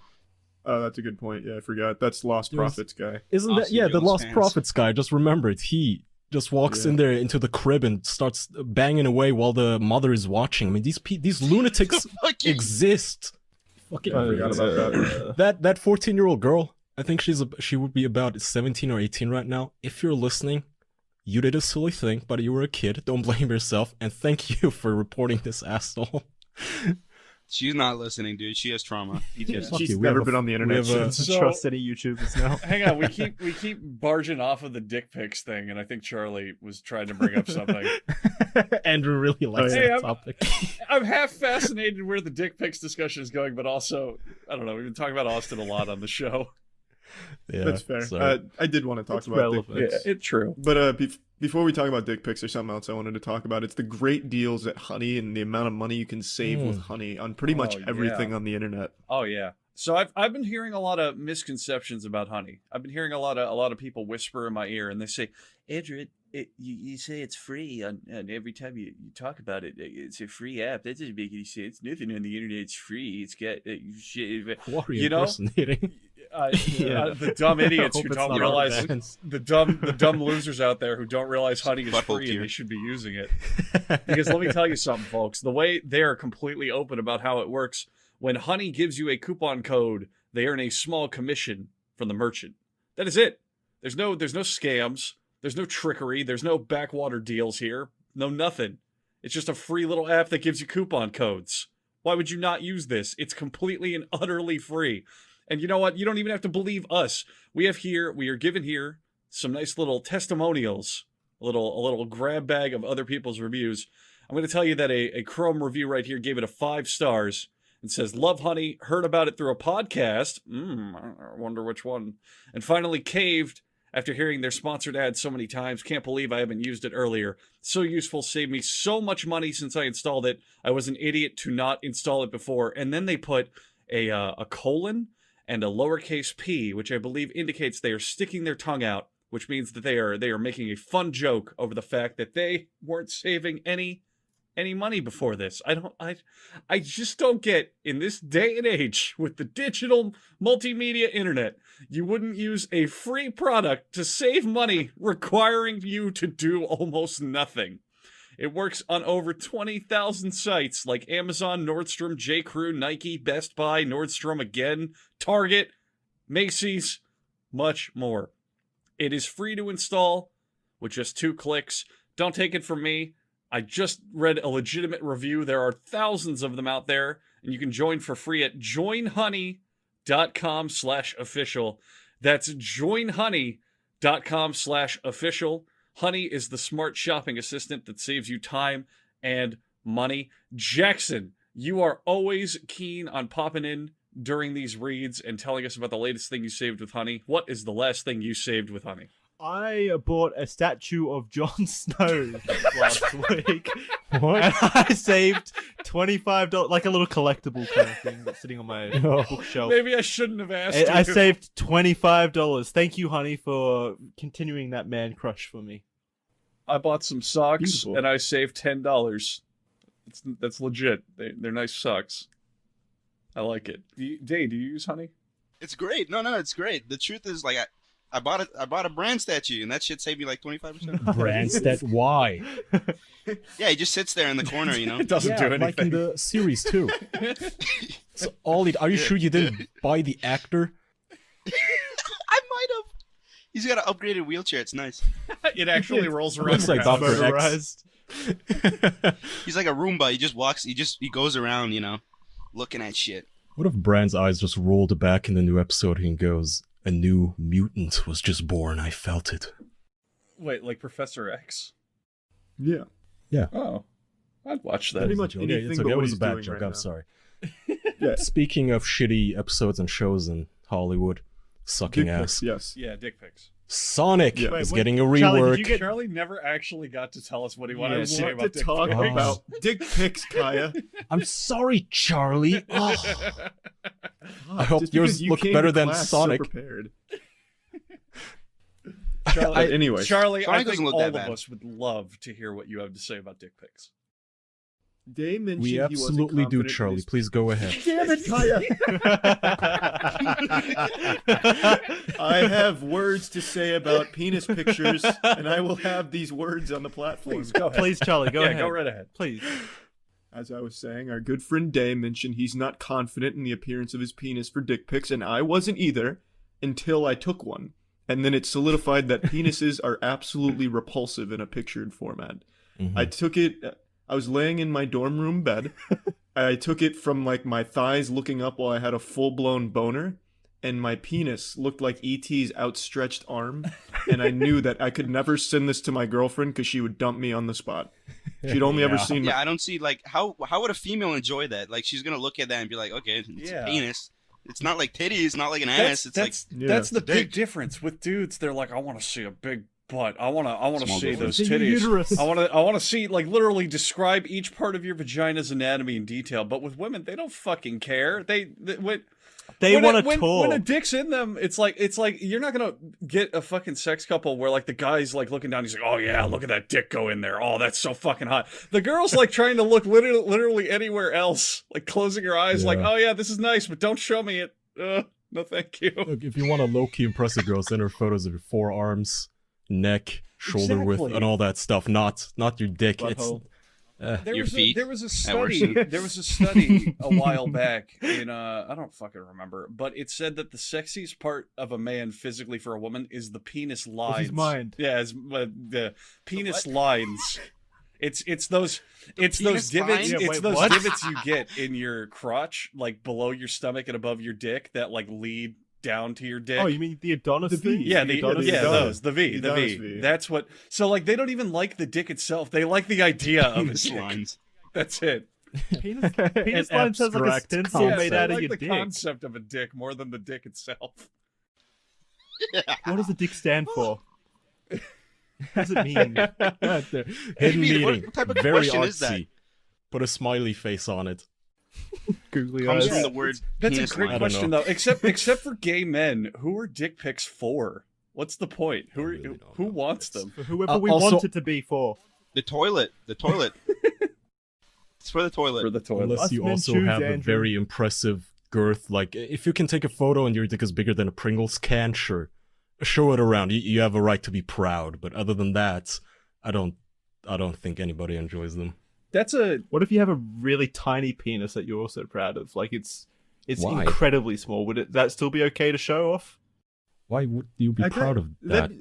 Speaker 2: Oh, that's a good point. Yeah, I forgot. That's Lost
Speaker 5: There's-
Speaker 2: Prophets guy.
Speaker 5: Isn't
Speaker 4: Austin
Speaker 5: that the
Speaker 4: Jones
Speaker 5: Lost
Speaker 4: fans.
Speaker 5: Prophets guy? I just remembered he just walks in there into the crib and starts banging away while the mother is watching. I mean, these lunatics exist. Fucking
Speaker 2: I forgot about that.
Speaker 5: that 14-year-old girl. I think she would be about 17 or 18 right now. If you're listening, you did a silly thing, but you were a kid. Don't blame yourself, and thank you for reporting this asshole.
Speaker 4: She's not listening, dude. She has trauma.
Speaker 2: She's never been on the internet.
Speaker 3: Doesn't trust any YouTubers now.
Speaker 1: Hang on, we keep barging off of the dick pics thing, and I think Charlie was trying to bring up something.
Speaker 5: Andrew really likes that topic.
Speaker 1: I'm half fascinated where the dick pics discussion is going, but also, I don't know, we've been talking about Austin a lot on the show.
Speaker 5: Yeah,
Speaker 2: that's fair. I did want to talk about
Speaker 3: relevant.
Speaker 2: dick pics.
Speaker 1: Yeah, it's true.
Speaker 2: But before we talk about dick pics, there's something else I wanted to talk about. It's the great deals at Honey and the amount of money you can save with Honey on pretty much everything on the internet.
Speaker 1: Oh yeah. So I've been hearing a lot of misconceptions about Honey. I've been hearing a lot of people whisper in my ear, and they say, Andrew, you say it's free, and every time you talk about it, it's a free app. That doesn't make any sense. Nothing on the internet is free. It's got
Speaker 5: what are you impersonating?
Speaker 1: The dumb idiots who don't realize the dumb losers out there who don't realize Honey is free and they should be using it. Because let me tell you something, folks. The way they're completely open about how it works, when Honey gives you a coupon code, they earn a small commission from the merchant. That is it. There's no scams. There's no trickery. There's no backwater deals here. No nothing. It's just a free little app that gives you coupon codes. Why would you not use this? It's completely and utterly free. And you know what? You don't even have to believe us. We are given here some nice little testimonials, a little grab bag of other people's reviews. I'm going to tell you that a Chrome review right here gave it a 5 stars and says, love Honey, heard about it through a podcast. I wonder which one. And finally caved after hearing their sponsored ad so many times. Can't believe I haven't used it earlier. So useful, saved me so much money since I installed it. I was an idiot to not install it before. And then they put a colon and a lowercase p, which I believe indicates they are sticking their tongue out, which means that they are making a fun joke over the fact that they weren't saving any money before this. I just don't get, in this day and age with the digital multimedia internet, you wouldn't use a free product to save money requiring you to do almost nothing. It works on over 20,000 sites like Amazon, Nordstrom, J.Crew, Nike, Best Buy, Nordstrom again, Target, Macy's, much more. It is free to install with just 2 clicks. Don't take it from me. I just read a legitimate review. There are thousands of them out there, and you can join for free at joinhoney.com/official. That's joinhoney.com/official. Honey is the smart shopping assistant that saves you time and money. Jackson, you are always keen on popping in during these reads and telling us about the latest thing you saved with Honey. What is the last thing you saved with Honey?
Speaker 3: I bought a statue of Jon Snow last week.
Speaker 5: What?
Speaker 3: And I saved $25, like a little collectible kind of thing that's sitting on my bookshelf.
Speaker 1: Maybe I shouldn't have asked you.
Speaker 3: I saved $25. Thank you, Honey, for continuing that man crush for me.
Speaker 1: I bought some socks,
Speaker 2: Beautiful.
Speaker 1: and I saved $10. That's legit. They're nice socks. I like it. Dave, do you use Honey?
Speaker 4: It's great. No, it's great. The truth is, like, I bought a brand statue, and that shit saved me like 25%.
Speaker 5: Brand stat? Why?
Speaker 4: Yeah, he just sits there in the corner, you know.
Speaker 1: It doesn't do anything.
Speaker 5: Like in the series too. So are you sure you didn't buy the actor?
Speaker 4: I might have. He's got an upgraded wheelchair. It's nice.
Speaker 1: It actually rolls around.
Speaker 5: Looks like
Speaker 1: around.
Speaker 5: Dr. X.
Speaker 3: Motorized.
Speaker 4: He's like a Roomba. He just walks. He goes around, you know, looking at shit.
Speaker 5: What if Brand's eyes just rolled back in the new episode and he goes, "A new mutant was just born. I felt it."
Speaker 1: Wait, like Professor X?
Speaker 2: Yeah.
Speaker 1: Oh, I'd watch that.
Speaker 2: Pretty much
Speaker 5: Okay,
Speaker 2: anything
Speaker 5: it's
Speaker 2: but
Speaker 5: okay. It
Speaker 2: what
Speaker 5: was a
Speaker 2: he's
Speaker 5: bad
Speaker 2: doing
Speaker 5: joke.
Speaker 2: right
Speaker 5: I'm
Speaker 2: now.
Speaker 5: sorry.
Speaker 2: Yeah.
Speaker 5: Speaking of shitty episodes and shows in Hollywood, sucking
Speaker 2: Dick
Speaker 5: ass.
Speaker 2: pics, yes.
Speaker 1: Yeah, dick pics.
Speaker 5: Sonic
Speaker 2: Yeah.
Speaker 5: is
Speaker 3: Wait,
Speaker 5: getting a
Speaker 3: Charlie,
Speaker 5: rework.
Speaker 3: did you get-
Speaker 1: Charlie never actually got to tell us what he wanted
Speaker 2: I
Speaker 1: to say
Speaker 2: want
Speaker 1: about
Speaker 2: to
Speaker 1: dick
Speaker 2: talk
Speaker 1: pics.
Speaker 2: about dick pics, Kaya.
Speaker 5: I'm sorry, Charlie. Oh. I hope
Speaker 2: Just
Speaker 5: yours
Speaker 2: because you
Speaker 5: look
Speaker 2: came
Speaker 5: better
Speaker 2: to
Speaker 5: than
Speaker 2: class so
Speaker 5: Sonic.
Speaker 2: prepared.
Speaker 1: Charlie,
Speaker 2: Anyway,
Speaker 1: Charlie, I
Speaker 4: Sonic
Speaker 1: think
Speaker 4: doesn't look
Speaker 1: all
Speaker 4: that
Speaker 1: of
Speaker 4: bad.
Speaker 1: us would love to hear what you have to say about dick pics.
Speaker 2: Day mentioned
Speaker 5: We
Speaker 2: he wasn't
Speaker 5: absolutely do,
Speaker 2: confident in
Speaker 5: Charlie.
Speaker 2: his-
Speaker 5: Please go ahead.
Speaker 2: Damn it, Kaya! I have words to say about penis pictures, and I will have these words on the platform.
Speaker 1: Please go ahead.
Speaker 3: Please, Charlie, go
Speaker 1: yeah,
Speaker 3: ahead.
Speaker 1: go right ahead.
Speaker 3: Please.
Speaker 2: As I was saying, our good friend Day mentioned he's not confident in the appearance of his penis for dick pics, and I wasn't either until I took one. And then it solidified that penises are absolutely repulsive in a pictured format.
Speaker 5: Mhm.
Speaker 2: I took it, I was laying in my dorm room bed. I took it from like my thighs looking up while I had a full-blown boner, and my penis looked like E.T.'s outstretched arm, and I knew that I could never send this to my girlfriend because she would dump me on the spot. She'd only ever seen
Speaker 4: Yeah, I don't see like how would a female enjoy that? Like she's gonna look at that and be like, okay, it's
Speaker 1: Yeah.
Speaker 4: a penis. It's not like titties, not like an ass. It's
Speaker 1: That's the
Speaker 4: dick.
Speaker 1: big difference with dudes. They're like, I want to see a big butt. I want to
Speaker 4: Small
Speaker 1: see
Speaker 4: butt.
Speaker 1: those
Speaker 3: It's in your
Speaker 1: titties.
Speaker 3: uterus.
Speaker 1: I want to see, like, literally describe each part of your vagina's anatomy in detail. But with women, they don't fucking care. They want
Speaker 3: to talk.
Speaker 1: When a dick's in them, it's like you're not gonna get a fucking sex couple where like the guy's like looking down, he's like, oh yeah, look at that dick go in there. Oh, that's so fucking hot. The girl's like trying to look literally anywhere else, like closing her eyes, like,
Speaker 5: Yeah.
Speaker 1: oh yeah, this is nice, but don't show me it. No, thank you.
Speaker 5: Look, if you want to low-key impress a girl, send her photos of your forearms, neck, shoulder width,
Speaker 1: Exactly.
Speaker 5: and all that stuff. Not your dick.
Speaker 3: Butthole.
Speaker 1: There
Speaker 4: Your
Speaker 1: was
Speaker 4: feet
Speaker 1: there was a
Speaker 4: at worst.
Speaker 1: study. There was a study a while back in I don't fucking remember, but it said that the sexiest part of a man physically for a woman is the penis lines.
Speaker 3: his mind.
Speaker 1: Yeah, the penis lines. It's those
Speaker 4: penis
Speaker 1: divots.
Speaker 4: lines?
Speaker 3: Yeah,
Speaker 1: It's
Speaker 3: wait,
Speaker 1: those
Speaker 3: what?
Speaker 1: divots you get in your crotch, like below your stomach and above your dick, that like lead down to your dick.
Speaker 3: Oh, you mean the Adonis
Speaker 2: The V.
Speaker 3: thing?
Speaker 1: Yeah,
Speaker 3: Adonis
Speaker 2: the
Speaker 1: yeah,
Speaker 2: Adonis.
Speaker 1: those, the V,
Speaker 2: The
Speaker 1: the
Speaker 2: Adonis
Speaker 1: V.
Speaker 2: V.
Speaker 1: That's what. So like, they don't even like the dick itself. They like the idea of a
Speaker 4: Penis
Speaker 1: dick.
Speaker 4: lines.
Speaker 1: That's it.
Speaker 3: Penis
Speaker 5: An
Speaker 3: line sounds like a
Speaker 5: abstract
Speaker 3: stencil
Speaker 1: Yes,
Speaker 3: made
Speaker 1: I
Speaker 3: out of
Speaker 1: like
Speaker 3: your
Speaker 1: the
Speaker 3: dick.
Speaker 1: concept of a dick more than the dick itself.
Speaker 3: What does the dick stand for? What does it mean?
Speaker 5: Hidden
Speaker 4: mean, what
Speaker 5: meaning.
Speaker 4: type of
Speaker 5: Very
Speaker 4: question
Speaker 5: artsy.
Speaker 4: is that?
Speaker 5: Put a smiley face on it.
Speaker 3: Googly
Speaker 4: Comes
Speaker 3: eyes.
Speaker 4: from the word
Speaker 1: That's
Speaker 4: penis
Speaker 1: a great
Speaker 4: line.
Speaker 5: I don't
Speaker 1: question,
Speaker 5: know.
Speaker 1: though. Except for gay men, who are dick pics for? What's the point?
Speaker 5: I really don't
Speaker 1: Who
Speaker 5: know.
Speaker 1: wants them?
Speaker 3: For whoever we
Speaker 5: Also-
Speaker 3: want it to be for.
Speaker 4: The toilet. It's for the toilet.
Speaker 1: For the toilet.
Speaker 5: Unless
Speaker 3: Us
Speaker 5: you
Speaker 3: men
Speaker 5: also
Speaker 3: choose,
Speaker 5: have a
Speaker 3: Andrew.
Speaker 5: very impressive girth. Like, if you can take a photo and your dick is bigger than a Pringles can, sure. Show it around. You have a right to be proud. But other than that, I don't think anybody enjoys them.
Speaker 1: That's a
Speaker 3: What if you have a really tiny penis that you're also proud of? Like it's
Speaker 5: Why?
Speaker 3: incredibly small. Would that still be okay to show off?
Speaker 5: Why would you be
Speaker 2: I
Speaker 5: proud of that?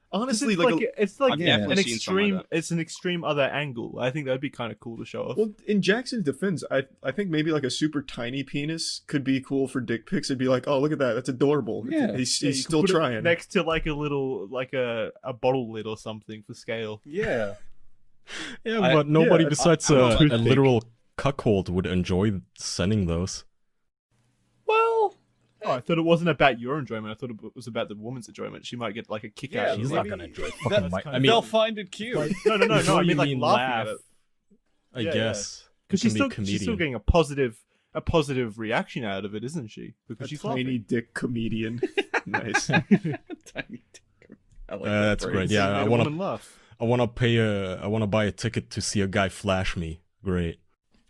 Speaker 2: Honestly,
Speaker 3: it's
Speaker 2: like,
Speaker 3: like, it's like
Speaker 4: I've
Speaker 3: an
Speaker 4: definitely seen something
Speaker 3: extreme.
Speaker 4: like that.
Speaker 3: It's an extreme other angle. I think that'd be kind of cool to show off.
Speaker 2: well, in Jackson's defense, I think maybe like a super tiny penis could be cool for dick pics. It'd be like, oh, look at that, that's adorable.
Speaker 1: Yeah.
Speaker 2: he's
Speaker 3: Yeah, you could
Speaker 2: still
Speaker 3: put it
Speaker 2: trying.
Speaker 3: next to like a little like a bottle lid or something for scale.
Speaker 1: yeah.
Speaker 5: Yeah,
Speaker 1: I-
Speaker 5: but nobody
Speaker 2: yeah,
Speaker 5: besides
Speaker 3: I'm
Speaker 5: a
Speaker 3: toothpick.
Speaker 5: literal cuckold would enjoy sending those.
Speaker 1: Well,
Speaker 3: Oh, I thought it wasn't about your enjoyment. I thought it was about the woman's enjoyment. She might get like a kick
Speaker 1: Yeah,
Speaker 3: out.
Speaker 5: She's
Speaker 3: of it.
Speaker 5: not
Speaker 1: maybe-
Speaker 5: gonna enjoy
Speaker 1: that-
Speaker 5: fucking my.
Speaker 3: kind
Speaker 5: I
Speaker 3: of-
Speaker 5: mean,
Speaker 1: they'll find it cute.
Speaker 3: No, no.
Speaker 5: before
Speaker 3: I mean
Speaker 5: you
Speaker 3: like laughing
Speaker 5: laugh,
Speaker 3: at it
Speaker 5: I
Speaker 3: Yeah,
Speaker 5: guess.
Speaker 3: because
Speaker 5: You
Speaker 3: she's
Speaker 5: can be
Speaker 3: still
Speaker 5: comedian.
Speaker 3: getting a positive reaction out of it, isn't she? Because
Speaker 2: A
Speaker 3: she's
Speaker 2: tiny
Speaker 3: laughing.
Speaker 2: dick comedian. Nice.
Speaker 1: Tiny dick. I like that
Speaker 5: That's
Speaker 1: phrase.
Speaker 5: great. Yeah,
Speaker 3: Made
Speaker 5: I
Speaker 3: a
Speaker 5: wanna-
Speaker 3: woman laugh.
Speaker 5: I want to buy a ticket to see a guy flash me. Great.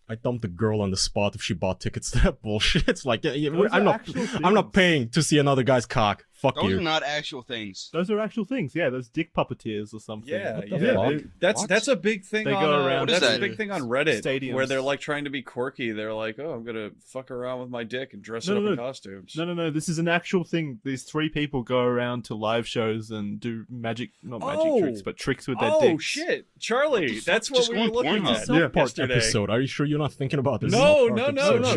Speaker 5: I dumped the girl on the spot if she bought tickets to that bullshit. It's like, yeah,
Speaker 3: Those
Speaker 5: I'm
Speaker 3: are
Speaker 5: not
Speaker 3: actual
Speaker 5: I'm not
Speaker 3: things.
Speaker 5: paying to see another guy's cock. Fuck
Speaker 4: Those
Speaker 5: you.
Speaker 4: are not actual things.
Speaker 3: Those are actual things. Yeah, those dick puppeteers or something.
Speaker 1: Yeah,
Speaker 3: What the
Speaker 1: yeah.
Speaker 3: fuck?
Speaker 2: they-
Speaker 1: That's
Speaker 5: What?
Speaker 1: a big thing.
Speaker 3: They
Speaker 1: on,
Speaker 3: go around
Speaker 1: that's
Speaker 4: to
Speaker 1: a big thing on Reddit,
Speaker 3: stadiums.
Speaker 1: where they're like trying to be quirky. They're like, "Oh, I'm gonna fuck around with my dick and dress
Speaker 3: No,
Speaker 1: it up
Speaker 3: no,
Speaker 1: in
Speaker 3: no.
Speaker 1: costumes."
Speaker 3: No. This is an actual thing. These three people go around to live shows and do not magic tricks, but tricks with their
Speaker 1: Oh
Speaker 3: dicks.
Speaker 1: shit, Charlie!
Speaker 4: fuck?
Speaker 1: That's what
Speaker 4: Just
Speaker 1: we
Speaker 4: go
Speaker 1: were
Speaker 4: on
Speaker 1: looking
Speaker 4: Pornhub.
Speaker 1: at
Speaker 5: South Park
Speaker 1: yesterday.
Speaker 5: episode. Are you sure you're not thinking about this?
Speaker 1: No,
Speaker 5: South
Speaker 1: no,
Speaker 5: Park
Speaker 1: no.
Speaker 5: episode?
Speaker 3: It's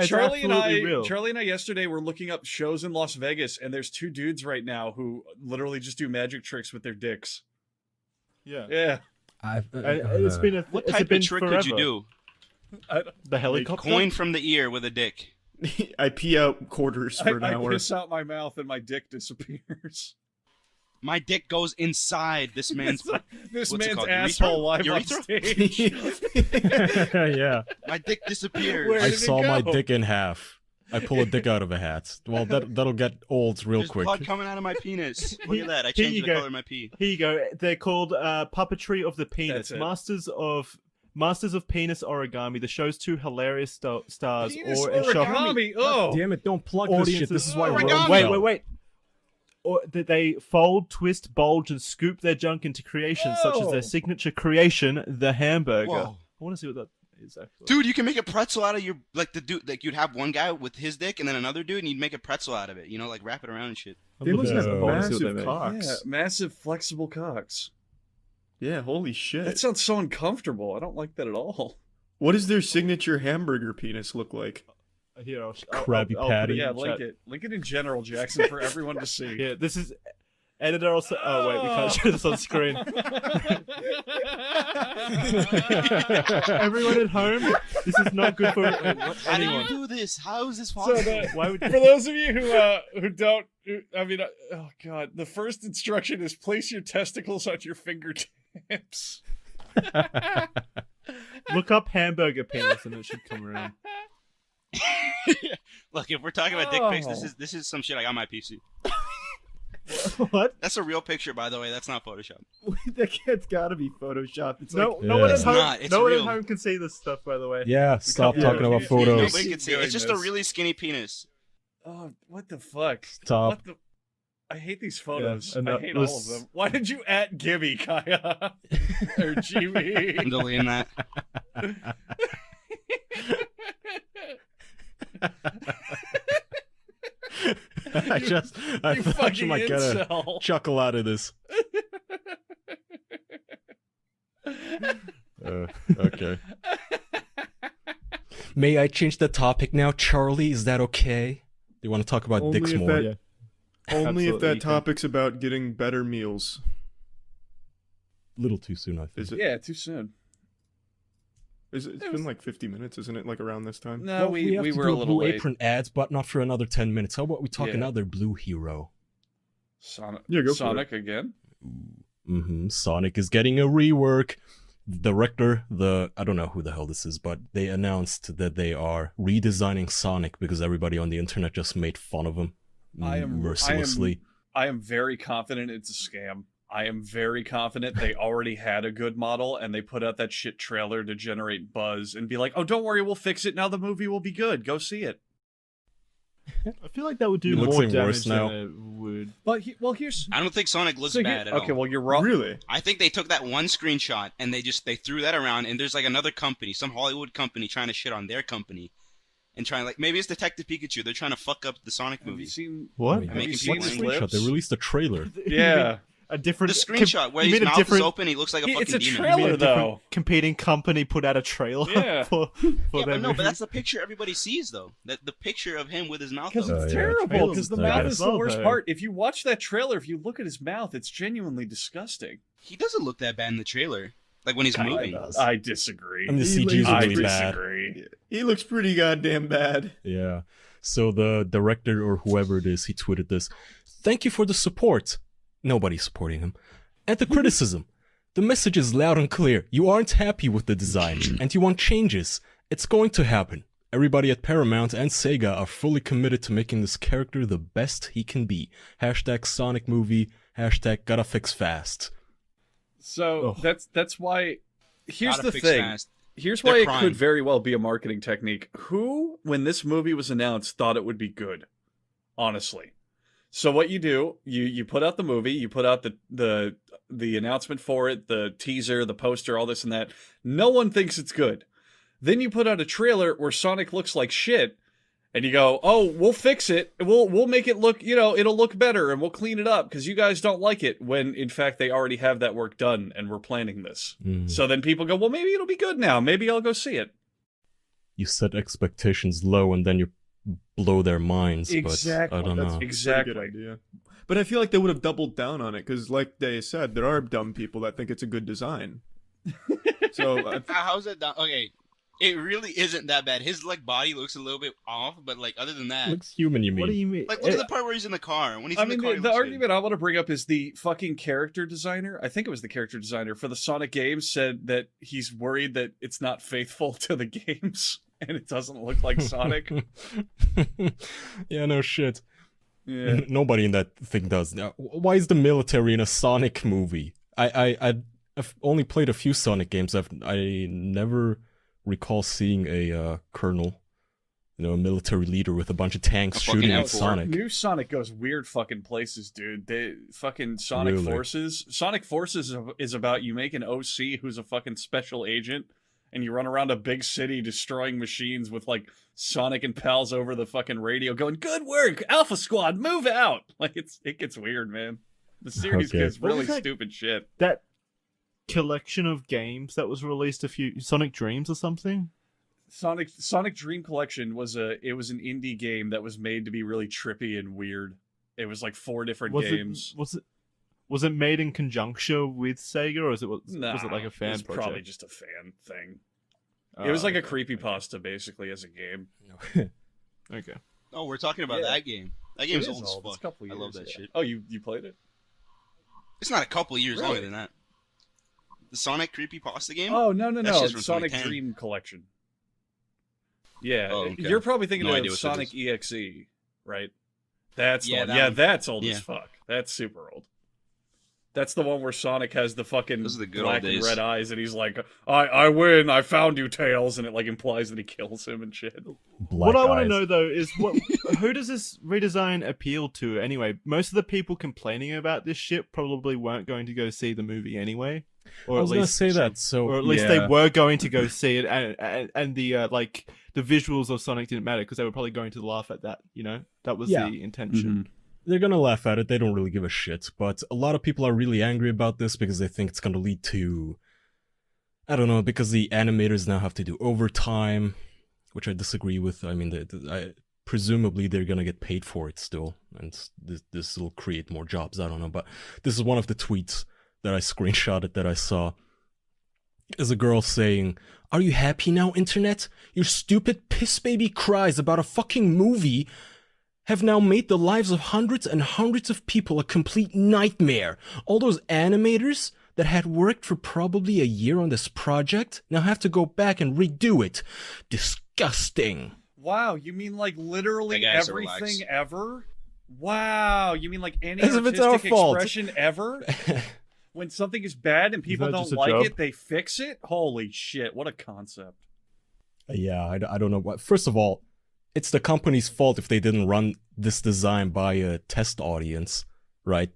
Speaker 1: Charlie and I,
Speaker 3: absolutely real.
Speaker 1: Charlie and I yesterday were looking up shows in Las Vegas, and there's two dudes right now who literally just do magic tricks with their dicks.
Speaker 3: Yeah.
Speaker 1: Yeah,
Speaker 3: It's been a
Speaker 4: What
Speaker 3: it's
Speaker 4: type
Speaker 3: been
Speaker 4: of trick
Speaker 3: forever.
Speaker 4: could you do?
Speaker 3: The helicopter.
Speaker 4: Coin from the ear with a dick.
Speaker 2: I pee out quarters for an
Speaker 1: I
Speaker 2: hour.
Speaker 1: piss out my mouth and my dick disappears.
Speaker 4: My dick goes inside this man's.
Speaker 1: This
Speaker 4: What's it
Speaker 1: man's
Speaker 4: called?
Speaker 1: asshole live on
Speaker 4: Urethra?
Speaker 1: stage.
Speaker 5: Yeah.
Speaker 4: My dick disappears.
Speaker 1: Where
Speaker 5: I
Speaker 1: did it
Speaker 5: saw my
Speaker 1: go?
Speaker 5: dick in half. I pull a dick out of a hat. Well, that'll get old real
Speaker 4: There's
Speaker 5: quick.
Speaker 4: blood coming out of my penis. Look at that. I
Speaker 3: Here
Speaker 4: changed
Speaker 3: you
Speaker 4: the
Speaker 3: go.
Speaker 4: color of my pee.
Speaker 3: Here you go. They're called puppetry of the penis.
Speaker 1: That's it.
Speaker 3: Masters of Masters of Penis Origami. The show's two hilarious stars.
Speaker 1: Penis
Speaker 3: and
Speaker 1: origami. Oh,
Speaker 5: Damn it! Don't plug this shit. This is why
Speaker 4: Origami.
Speaker 5: Rome
Speaker 3: Wait. Or they fold, twist, bulge, and scoop their junk into creations, such as
Speaker 1: Oh.
Speaker 3: their signature creation, the hamburger.
Speaker 4: Whoa.
Speaker 3: I want to see what that is actually.
Speaker 4: Dude, you can make a pretzel out of your like the dude. Like you'd have one guy with his dick and then another dude, and you'd make a pretzel out of it. You know, like wrap it around and shit.
Speaker 2: They must have
Speaker 3: I wanna see what they
Speaker 2: massive
Speaker 3: make.
Speaker 2: cocks.
Speaker 1: yeah, massive flexible cocks.
Speaker 2: Yeah, holy shit.
Speaker 1: That sounds so uncomfortable. I don't like that at all.
Speaker 2: What does their signature hamburger penis look like?
Speaker 3: Here,
Speaker 5: Krabby
Speaker 3: I'll
Speaker 5: Patty.
Speaker 3: put
Speaker 1: Yeah,
Speaker 3: in
Speaker 1: link
Speaker 3: chat.
Speaker 1: it. Link it in general, Jackson, for everyone to see.
Speaker 3: Yeah, this is editor. Also, oh wait, we can't show this on screen. Everyone at home, this is not good for
Speaker 4: How do you
Speaker 3: anyone.
Speaker 4: do this? How is this
Speaker 1: So
Speaker 4: possible?
Speaker 3: Why would
Speaker 1: for those of you who don't, oh god, the first instruction is place your testicles on your fingertips.
Speaker 3: look up hamburger penis and it should come around.
Speaker 4: Look, if we're talking about dick pics,
Speaker 1: Oh.
Speaker 4: this is some shit I got on my PC.
Speaker 3: What?
Speaker 4: That's a real picture, by the way. That's not Photoshop.
Speaker 2: That kid's gotta be photoshopped. It's
Speaker 3: No,
Speaker 2: like,
Speaker 3: no one
Speaker 5: Yeah.
Speaker 3: at home.
Speaker 4: It's not, it's
Speaker 3: no one at
Speaker 4: real.
Speaker 3: home can see this stuff, by the way.
Speaker 5: Yeah, stop
Speaker 3: can't-
Speaker 5: talking
Speaker 3: yeah,
Speaker 5: about
Speaker 3: yeah,
Speaker 5: photos.
Speaker 4: Nobody can see.
Speaker 1: doing
Speaker 4: It's just a
Speaker 1: this.
Speaker 4: really skinny penis.
Speaker 1: Oh, what the fuck?
Speaker 5: Stop.
Speaker 1: What the? I hate these photos.
Speaker 3: and
Speaker 1: I
Speaker 3: that
Speaker 1: hate
Speaker 3: was-
Speaker 1: all of them. Why did you at Gibby, Kaya? Or
Speaker 4: I'm
Speaker 1: Jimmy?
Speaker 4: deleting that.
Speaker 5: I
Speaker 1: You
Speaker 5: thought you
Speaker 1: fucking
Speaker 5: might get a
Speaker 1: incel.
Speaker 5: chuckle out of this. Okay. May I change the topic now, Charlie? Is that okay? Do you want to talk about
Speaker 2: Only
Speaker 5: dicks
Speaker 2: if
Speaker 5: more?
Speaker 2: that-
Speaker 3: Yeah.
Speaker 2: only if
Speaker 3: Absolutely,
Speaker 2: that
Speaker 3: you can.
Speaker 2: topic's about getting better meals.
Speaker 5: Little too soon, I think.
Speaker 2: Is it?
Speaker 1: Yeah, too soon.
Speaker 2: It's been like 50 minutes, isn't it? Like around this time.
Speaker 1: No,
Speaker 5: Well,
Speaker 1: we
Speaker 5: have to
Speaker 1: were
Speaker 5: do
Speaker 1: a little
Speaker 5: Blue
Speaker 1: late.
Speaker 5: Apron ads, but not for another 10 minutes. How about we talk
Speaker 1: Yeah.
Speaker 5: another Blue hero?
Speaker 1: Sonic,
Speaker 2: Yeah, go for
Speaker 1: Sonic again.
Speaker 5: Sonic is getting a rework. The director, I don't know who the hell this is, but they announced that they are redesigning Sonic because everybody on the internet just made fun of him mercilessly.
Speaker 1: I am very confident it's a scam. I am very confident they already had a good model and they put out that shit trailer to generate buzz and be like, "Oh, don't worry, we'll fix it. Now the movie will be good. Go see it."
Speaker 3: I feel like that would do
Speaker 5: It looks
Speaker 3: more
Speaker 5: even
Speaker 3: damage
Speaker 5: worse
Speaker 3: than
Speaker 5: now.
Speaker 3: it would.
Speaker 1: But here's
Speaker 4: I don't think Sonic looks
Speaker 1: so
Speaker 4: bad at
Speaker 1: okay.
Speaker 4: all.
Speaker 1: Well, you're wrong.
Speaker 2: Really?
Speaker 4: I think they took that one screenshot and they threw that around, and there's like another company, some Hollywood company, trying to shit on their company, and trying like maybe it's Detective Pikachu. They're trying to fuck up the Sonic
Speaker 1: Have you
Speaker 4: movie.
Speaker 1: seen?
Speaker 3: What?
Speaker 5: Wait,
Speaker 1: Have you
Speaker 4: making
Speaker 1: seen
Speaker 4: people
Speaker 1: the
Speaker 4: angry.
Speaker 1: clips?
Speaker 5: They released a trailer.
Speaker 1: Yeah.
Speaker 3: A different
Speaker 4: The screenshot where
Speaker 3: you
Speaker 4: his
Speaker 3: mean a
Speaker 4: mouth
Speaker 3: different,
Speaker 4: is open, he looks like a fucking
Speaker 1: It's a
Speaker 4: demon.
Speaker 1: trailer.
Speaker 3: you mean a different
Speaker 1: though.
Speaker 3: competing company put out a trailer
Speaker 1: Yeah.
Speaker 3: for
Speaker 4: Yeah,
Speaker 3: their
Speaker 4: but no,
Speaker 3: movie.
Speaker 4: but that's the picture everybody sees though. That the picture of him with his mouth
Speaker 1: Because
Speaker 4: open.
Speaker 1: it's
Speaker 5: yeah,
Speaker 1: terrible.
Speaker 3: trailer
Speaker 1: Because the
Speaker 3: was
Speaker 1: mouth
Speaker 5: bad.
Speaker 1: is the
Speaker 3: Well,
Speaker 1: worst
Speaker 3: though.
Speaker 1: part. If you watch that trailer, if you look at his mouth, it's genuinely disgusting.
Speaker 4: He doesn't look that bad in the trailer. Like when he's moving.
Speaker 1: I disagree.
Speaker 5: I mean, the
Speaker 2: He
Speaker 5: CG is
Speaker 1: I
Speaker 5: really bad.
Speaker 1: disagree.
Speaker 2: He looks pretty goddamn bad.
Speaker 5: Yeah. So the director or whoever it is, he tweeted this. Thank you for the support. Nobody's supporting him. And the criticism. The message is loud and clear. You aren't happy with the design, and you want changes. It's going to happen. Everybody at Paramount and Sega are fully committed to making this character the best he can be. Hashtag Sonic movie. Hashtag gotta fix fast.
Speaker 1: So that's why. Here's
Speaker 4: Gotta
Speaker 1: the
Speaker 4: fix
Speaker 1: thing.
Speaker 4: fast.
Speaker 1: Here's
Speaker 4: They're
Speaker 1: why it
Speaker 4: crying.
Speaker 1: could very well be a marketing technique. Who, when this movie was announced, thought it would be good? Honestly. So what you do, you put out the movie, you put out the announcement for it, the teaser, the poster, all this and that. No one thinks it's good. Then you put out a trailer where Sonic looks like shit, and you go, "Oh, we'll fix it. We'll make it look, it'll look better, and we'll clean it up because you guys don't like it." When in fact they already have that work done, and we're planning this. So then people go, "Well, maybe it'll be good now. Maybe I'll go see it."
Speaker 5: You set expectations low and then you blow their minds.
Speaker 1: Exactly.
Speaker 5: But I don't
Speaker 2: That's
Speaker 5: know.
Speaker 1: Exactly.
Speaker 2: Pretty good idea. But I feel like they would have doubled down on it because, like they said, there are dumb people that think it's a good design. So
Speaker 4: How's that done? Okay. It really isn't that bad. His like body looks a little bit off, but like other than that,
Speaker 5: Looks human, you mean?
Speaker 3: What do you mean?
Speaker 4: like look at the part where he's in the car. When he's
Speaker 1: I
Speaker 4: in
Speaker 1: mean,
Speaker 4: the car, he
Speaker 1: the
Speaker 4: looks good.
Speaker 1: argument I want to bring up is the fucking character designer. I think it was the character designer for the Sonic games said that he's worried that it's not faithful to the games and it doesn't look like Sonic.
Speaker 5: Yeah, no shit.
Speaker 1: Yeah.
Speaker 5: Nobody in that thing does. Now, why is the military in a Sonic movie? I I've only played a few Sonic games. I never recall seeing a colonel, a military leader with a bunch of tanks
Speaker 4: A fucking
Speaker 5: shooting at
Speaker 4: M4.
Speaker 5: Sonic.
Speaker 1: New Sonic goes weird fucking places, dude. They fucking Sonic
Speaker 5: Really?
Speaker 1: Forces. Sonic Forces is about you make an OC who's a fucking special agent, and you run around a big city destroying machines with like Sonic and pals over the fucking radio, going, "Good work, Alpha Squad, move out!" Like it gets weird, man. The series
Speaker 5: Okay.
Speaker 1: gets
Speaker 3: What
Speaker 1: really
Speaker 3: was that?
Speaker 1: stupid shit.
Speaker 3: That collection of games that was released, a few Sonic Dreams or something.
Speaker 1: Sonic Dream Collection was an indie game that was made to be really trippy and weird. It was like 4 different games.
Speaker 3: Was it made in conjunction with Sega, or was it like a fan
Speaker 1: it was
Speaker 3: project?
Speaker 1: probably just a fan thing. It was like a
Speaker 3: okay.
Speaker 1: creepypasta, basically, as a game.
Speaker 3: Okay.
Speaker 4: Oh, we're talking about
Speaker 1: Yeah.
Speaker 4: that game. That game's
Speaker 1: It
Speaker 4: old
Speaker 1: is
Speaker 4: as
Speaker 1: old. It's
Speaker 4: fuck.
Speaker 1: a couple
Speaker 4: I love
Speaker 1: years,
Speaker 4: that
Speaker 1: yeah.
Speaker 4: shit.
Speaker 1: Oh, you played it?
Speaker 4: It's not a couple of years
Speaker 1: Really?
Speaker 4: longer than that. The Sonic creepypasta game?
Speaker 1: Oh, no.
Speaker 4: That shit's
Speaker 1: It's
Speaker 4: from
Speaker 1: Sonic
Speaker 4: 2010.
Speaker 1: Dream Collection. Yeah,
Speaker 4: Oh, okay.
Speaker 1: you're probably thinking
Speaker 4: No
Speaker 1: of
Speaker 4: idea what that
Speaker 1: Sonic EXE, right? That's the
Speaker 4: Yeah,
Speaker 1: one.
Speaker 4: that
Speaker 1: Yeah,
Speaker 4: one.
Speaker 1: that's old
Speaker 4: Yeah.
Speaker 1: as fuck. That's super old. That's the one where Sonic has the fucking
Speaker 4: Those are the good
Speaker 1: black
Speaker 4: old
Speaker 1: and
Speaker 4: days.
Speaker 1: red eyes, and he's like, I win, I found you, Tails," and it like implies that he kills him and shit.
Speaker 3: What I want to
Speaker 5: eyes.
Speaker 3: know though is who does this redesign appeal to anyway? Most of the people complaining about this shit probably weren't going to go see the movie anyway, or
Speaker 5: I was
Speaker 3: at
Speaker 5: gonna
Speaker 3: least
Speaker 5: say that. So
Speaker 3: or at least
Speaker 1: Yeah.
Speaker 3: they were going to go see it, and the like the visuals of Sonic didn't matter because they were probably going to laugh at that. That was
Speaker 5: Yeah.
Speaker 3: the intention.
Speaker 5: they're gonna laugh at it. They don't really give a shit. But a lot of people are really angry about this because they think it's gonna lead to, I don't know, because the animators now have to do overtime, which I disagree with. I mean, presumably they're gonna get paid for it still, and this will create more jobs. I don't know, but this is one of the tweets that I screenshotted that I saw. Is a girl saying, "Are you happy now, internet? Your stupid piss baby cries about a fucking movie have now made the lives of hundreds and hundreds of people a complete nightmare. All those animators that had worked for probably a year on this project now have to go back and redo it. Disgusting."
Speaker 1: Wow, you mean like literally
Speaker 4: Hey, guys,
Speaker 1: everything
Speaker 4: relax.
Speaker 1: ever? Wow, you mean like any
Speaker 5: As if it's our
Speaker 1: artistic
Speaker 5: fault.
Speaker 1: expression ever? When something is bad and people
Speaker 3: that
Speaker 1: don't
Speaker 3: just a
Speaker 1: like
Speaker 3: joke?
Speaker 1: it, they fix it? Holy shit, what a concept.
Speaker 5: Yeah, I don't know what. First of all, it's the company's fault if they didn't run this design by a test audience, right?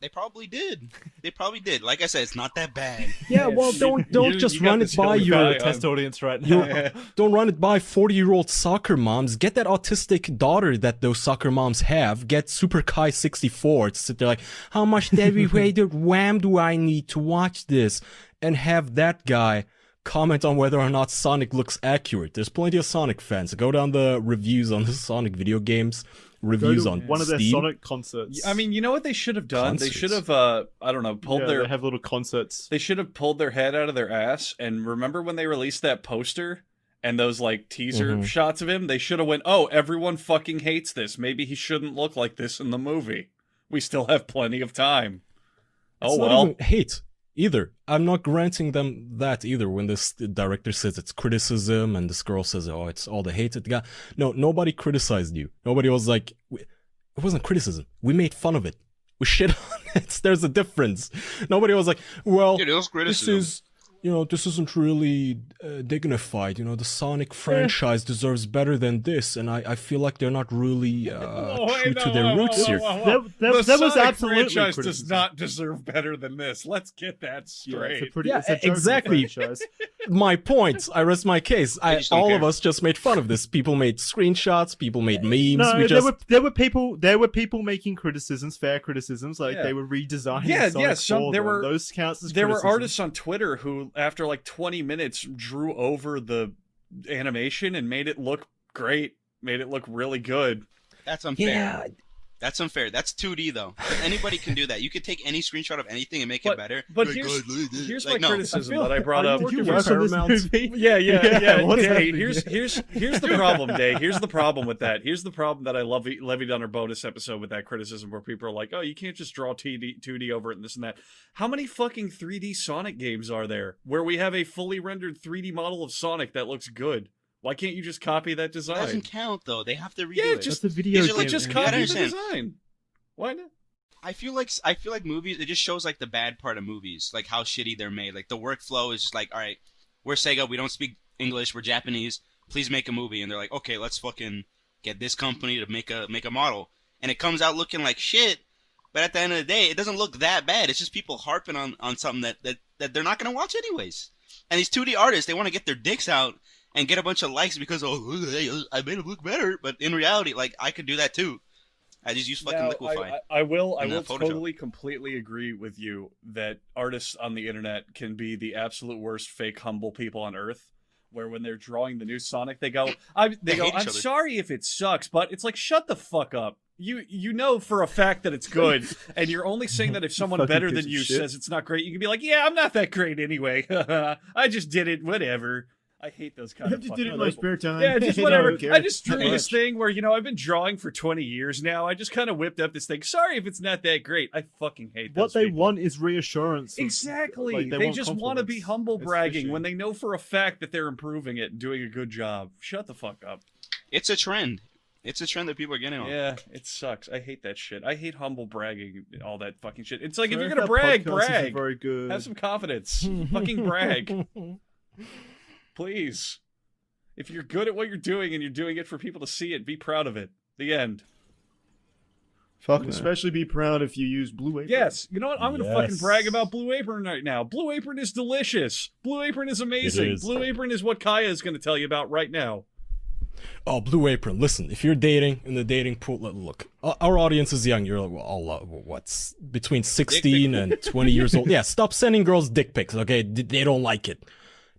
Speaker 4: They probably did. They probably did. Like I said, it's not that bad.
Speaker 5: Yeah, well, don't
Speaker 1: you
Speaker 5: just
Speaker 1: got
Speaker 5: run
Speaker 1: this
Speaker 5: it by
Speaker 1: hill
Speaker 5: your
Speaker 1: guy
Speaker 3: The test audience right now.
Speaker 5: You're- Don't run it by 40-year-old soccer moms. Get that autistic daughter that those soccer moms have. Get Super Kai 64 to sit there like, how much dedicated wham do I need to watch this? And have that guy comment on whether or not Sonic looks accurate. There's plenty of Sonic fans. Go down the reviews on the Sonic video games.
Speaker 3: Go
Speaker 5: Reviews
Speaker 3: to
Speaker 5: on
Speaker 3: one of their
Speaker 5: Steam.
Speaker 3: Sonic concerts.
Speaker 1: I mean, you know what they should have done? They
Speaker 5: Concerts.
Speaker 1: should have, I don't know, pulled
Speaker 3: yeah,
Speaker 1: their...
Speaker 3: they have little concerts.
Speaker 1: They should have pulled their head out of their ass, and remember when they released that poster and those like teaser
Speaker 5: Mhm.
Speaker 1: shots of him? They should have went, "Oh, everyone fucking hates this. Maybe he shouldn't look like this in the movie. We still have plenty of time."
Speaker 5: It's
Speaker 1: Oh
Speaker 5: not
Speaker 1: well.
Speaker 5: even hate either. I'm not granting them that either. When this director says it's criticism and this girl says, "Oh, it's all the hate it got." No, nobody criticized you. Nobody was like, it wasn't criticism. We made fun of it. We shit on it. There's a difference. Nobody was like, well,
Speaker 4: Dude, it was
Speaker 5: this
Speaker 4: criticism.
Speaker 5: is, this isn't really dignified. The Sonic franchise deserves better than this, and I feel like they're not really true to their roots here.
Speaker 3: There
Speaker 1: The
Speaker 3: was
Speaker 1: Sonic
Speaker 3: absolutely
Speaker 1: franchise does
Speaker 3: criticism.
Speaker 1: not deserve better than this. Let's get that
Speaker 3: Yeah, it's
Speaker 1: straight.
Speaker 3: a pretty,
Speaker 5: Yeah,
Speaker 3: it's a joke
Speaker 5: exactly.
Speaker 3: franchise.
Speaker 5: My point. I rest my case.
Speaker 4: just don't
Speaker 5: All
Speaker 4: care.
Speaker 5: of us just made fun of this. People made screenshots. People made memes.
Speaker 3: No,
Speaker 5: we just
Speaker 3: there were people making criticisms, fair criticisms, like
Speaker 1: Yeah.
Speaker 3: they were redesigning.
Speaker 1: Yeah,
Speaker 3: Sonic
Speaker 1: yeah, some-
Speaker 3: 4,
Speaker 1: there
Speaker 3: though.
Speaker 1: were-
Speaker 3: those counts as
Speaker 1: There were
Speaker 3: criticism.
Speaker 1: artists on Twitter who, after like 20 minutes, drew over the animation and made it look great, made it look really good.
Speaker 4: That's unfair.
Speaker 5: yeah.
Speaker 4: That's unfair. That's 2D though. Anybody can do that. You could take any screenshot of anything and make
Speaker 1: But-
Speaker 4: it better.
Speaker 1: But
Speaker 4: Like,
Speaker 1: here's,
Speaker 4: "God, look at this."
Speaker 1: here's
Speaker 4: Like,
Speaker 1: my
Speaker 4: no.
Speaker 1: criticism that I brought up.
Speaker 3: Did you
Speaker 5: Working
Speaker 3: work
Speaker 5: for
Speaker 3: on this
Speaker 5: Paramount.
Speaker 3: movie?
Speaker 1: Yeah, yeah.
Speaker 3: what's
Speaker 1: Day,
Speaker 3: happening?
Speaker 1: here's the problem, Day. Here's the problem with that. Here's the problem that I levied on our bonus episode with that criticism where people are like, "Oh, you can't just draw 2D over it and this and that." How many fucking 3D Sonic games are there where we have a fully rendered 3D model of Sonic that looks good? Why can't you just copy that
Speaker 4: It
Speaker 1: design?
Speaker 4: doesn't count though. They have to redo
Speaker 1: Yeah,
Speaker 4: it.
Speaker 1: just
Speaker 3: That's a video
Speaker 4: These are
Speaker 3: game.
Speaker 4: like
Speaker 1: just
Speaker 4: You
Speaker 1: copy
Speaker 4: gotta
Speaker 1: the
Speaker 4: understand.
Speaker 1: design. Why not?
Speaker 4: I feel like movies. It just shows like the bad part of movies, like how shitty they're made. Like the workflow is just like, all right, we're Sega, we don't speak English, we're Japanese. Please make a movie, and they're like, okay, let's fucking get this company to make a model, and it comes out looking like shit. But at the end of the day, it doesn't look that bad. It's just people harping on something that they're not gonna watch anyways. And these 2D artists, they want to get their dicks out and get a bunch of likes because I made it look better. But in reality, like I could do that too. I just use fucking Liquify.
Speaker 1: I will
Speaker 4: Photoshop.
Speaker 1: totally, completely agree with you that artists on the internet can be the absolute worst fake humble people on earth. Where when they're drawing the new Sonic, they go, I'm sorry if it sucks, but it's like, shut the fuck up. You know for a fact that it's good, and you're only saying that if someone better than you says it's not great, you can be like, yeah, I'm not that great anyway. I just did it, whatever. I hate those kind of fucking
Speaker 2: did it in my spare time.
Speaker 1: Yeah, just whatever.
Speaker 2: I don't care.
Speaker 1: I just drew this thing where, I've been drawing for 20 years now. I just kind of whipped up this thing. Sorry if it's not that great. I fucking hate those
Speaker 3: What they
Speaker 1: people.
Speaker 3: want is reassurance.
Speaker 1: Exactly.
Speaker 3: Like,
Speaker 1: they just want to be
Speaker 3: compliments.
Speaker 1: humble
Speaker 3: It's
Speaker 1: bragging
Speaker 3: fishy.
Speaker 1: when they know for a fact that they're improving it and doing a good job. Shut the fuck up.
Speaker 4: It's a trend. It's a trend that people are getting on.
Speaker 1: Yeah, it sucks. I hate that shit. I hate humble bragging and all that fucking shit. It's like, if
Speaker 3: Sorry
Speaker 1: you're gonna
Speaker 3: that
Speaker 1: brag,
Speaker 3: podcast isn't
Speaker 1: brag.
Speaker 3: very good.
Speaker 1: Have some confidence. Fucking brag. Please. If you're good at what you're doing and you're doing it for people to see it, be proud of it. The end.
Speaker 3: Fuck
Speaker 2: And
Speaker 3: that.
Speaker 2: especially be proud if you use Blue Apron.
Speaker 1: Yes. You know what? I'm going to fucking
Speaker 5: Yes.
Speaker 1: brag about Blue Apron right now. Blue Apron is delicious. Blue Apron is amazing.
Speaker 5: It is.
Speaker 1: Blue Apron is what Kaya is going to tell you about right now.
Speaker 5: Oh, Blue Apron. Listen, if you're dating in the dating pool, look, our audience is young. You're all what's between 16 and 20 years old. Yeah, stop sending girls dick pics. Okay, they don't like it.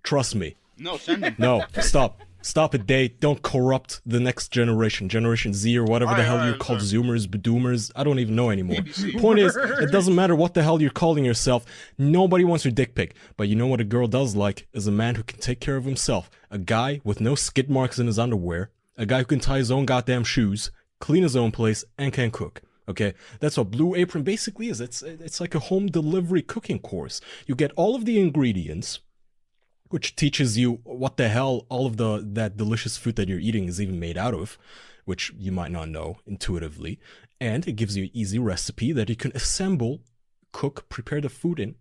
Speaker 5: Trust me.
Speaker 4: No, send them.
Speaker 5: No, stop it. Don't corrupt the next generation, Generation Z or whatever the hell you're called, Zoomers, Bedoomers. I don't even know anymore. Point is, it doesn't matter what the hell you're calling yourself. Nobody wants your dick pic. But you know what a girl does like is a man who can take care of himself. A guy with no skid marks in his underwear. A guy who can tie his own goddamn shoes, clean his own place, and can cook. Okay, that's what Blue Apron basically is. It's like a home delivery cooking course. You get all of the ingredients, which teaches you what the hell all of that delicious food that you're eating is even made out of, which you might not know intuitively. And it gives you an easy recipe that you can assemble, cook, prepare the food in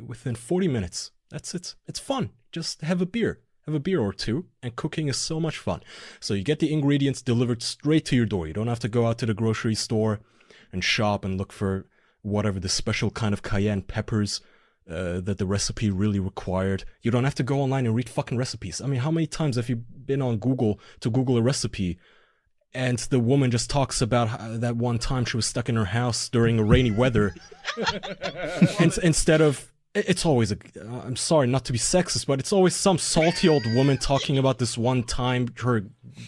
Speaker 5: within 40 minutes. That's it. It's fun. Just have a beer or two, and cooking is so much fun. So you get the ingredients delivered straight to your door. You don't have to go out to the grocery store and shop and look for whatever the special kind of cayenne peppers that the recipe really required. You don't have to go online and read fucking recipes. I mean, how many times have you been on Google to Google a recipe and the woman just talks about that one time she was stuck in her house during a rainy weather and instead of, it's always I'm sorry not to be sexist, but it's always some salty old woman talking about this one time her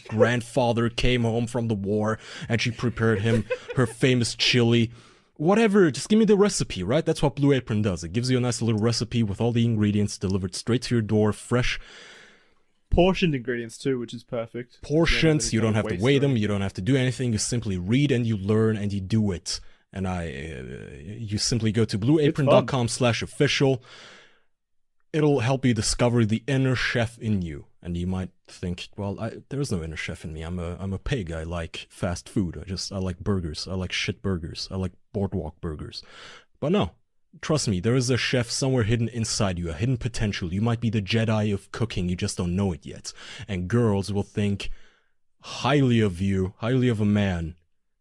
Speaker 5: grandfather came home from the war and she prepared him her famous chili. Whatever, just give me the recipe, right? That's what Blue Apron does. It gives you a nice little recipe with all the ingredients delivered straight to your door, fresh.
Speaker 3: Portioned ingredients too, which is perfect.
Speaker 5: Portions, you don't have to weigh them,
Speaker 3: You
Speaker 5: you don't have to do anything. You simply read and you learn and you do it. And you simply go to blueapron.com/official. It'll help you discover the inner chef in you. And you might think, well, there's no inner chef in me. I'm a pig. I like fast food. I like burgers. I like shit burgers. I like boardwalk burgers. But no, trust me, there is a chef somewhere hidden inside you, a hidden potential. You might be the Jedi of cooking. You just don't know it yet. And girls will think highly of you, highly of a man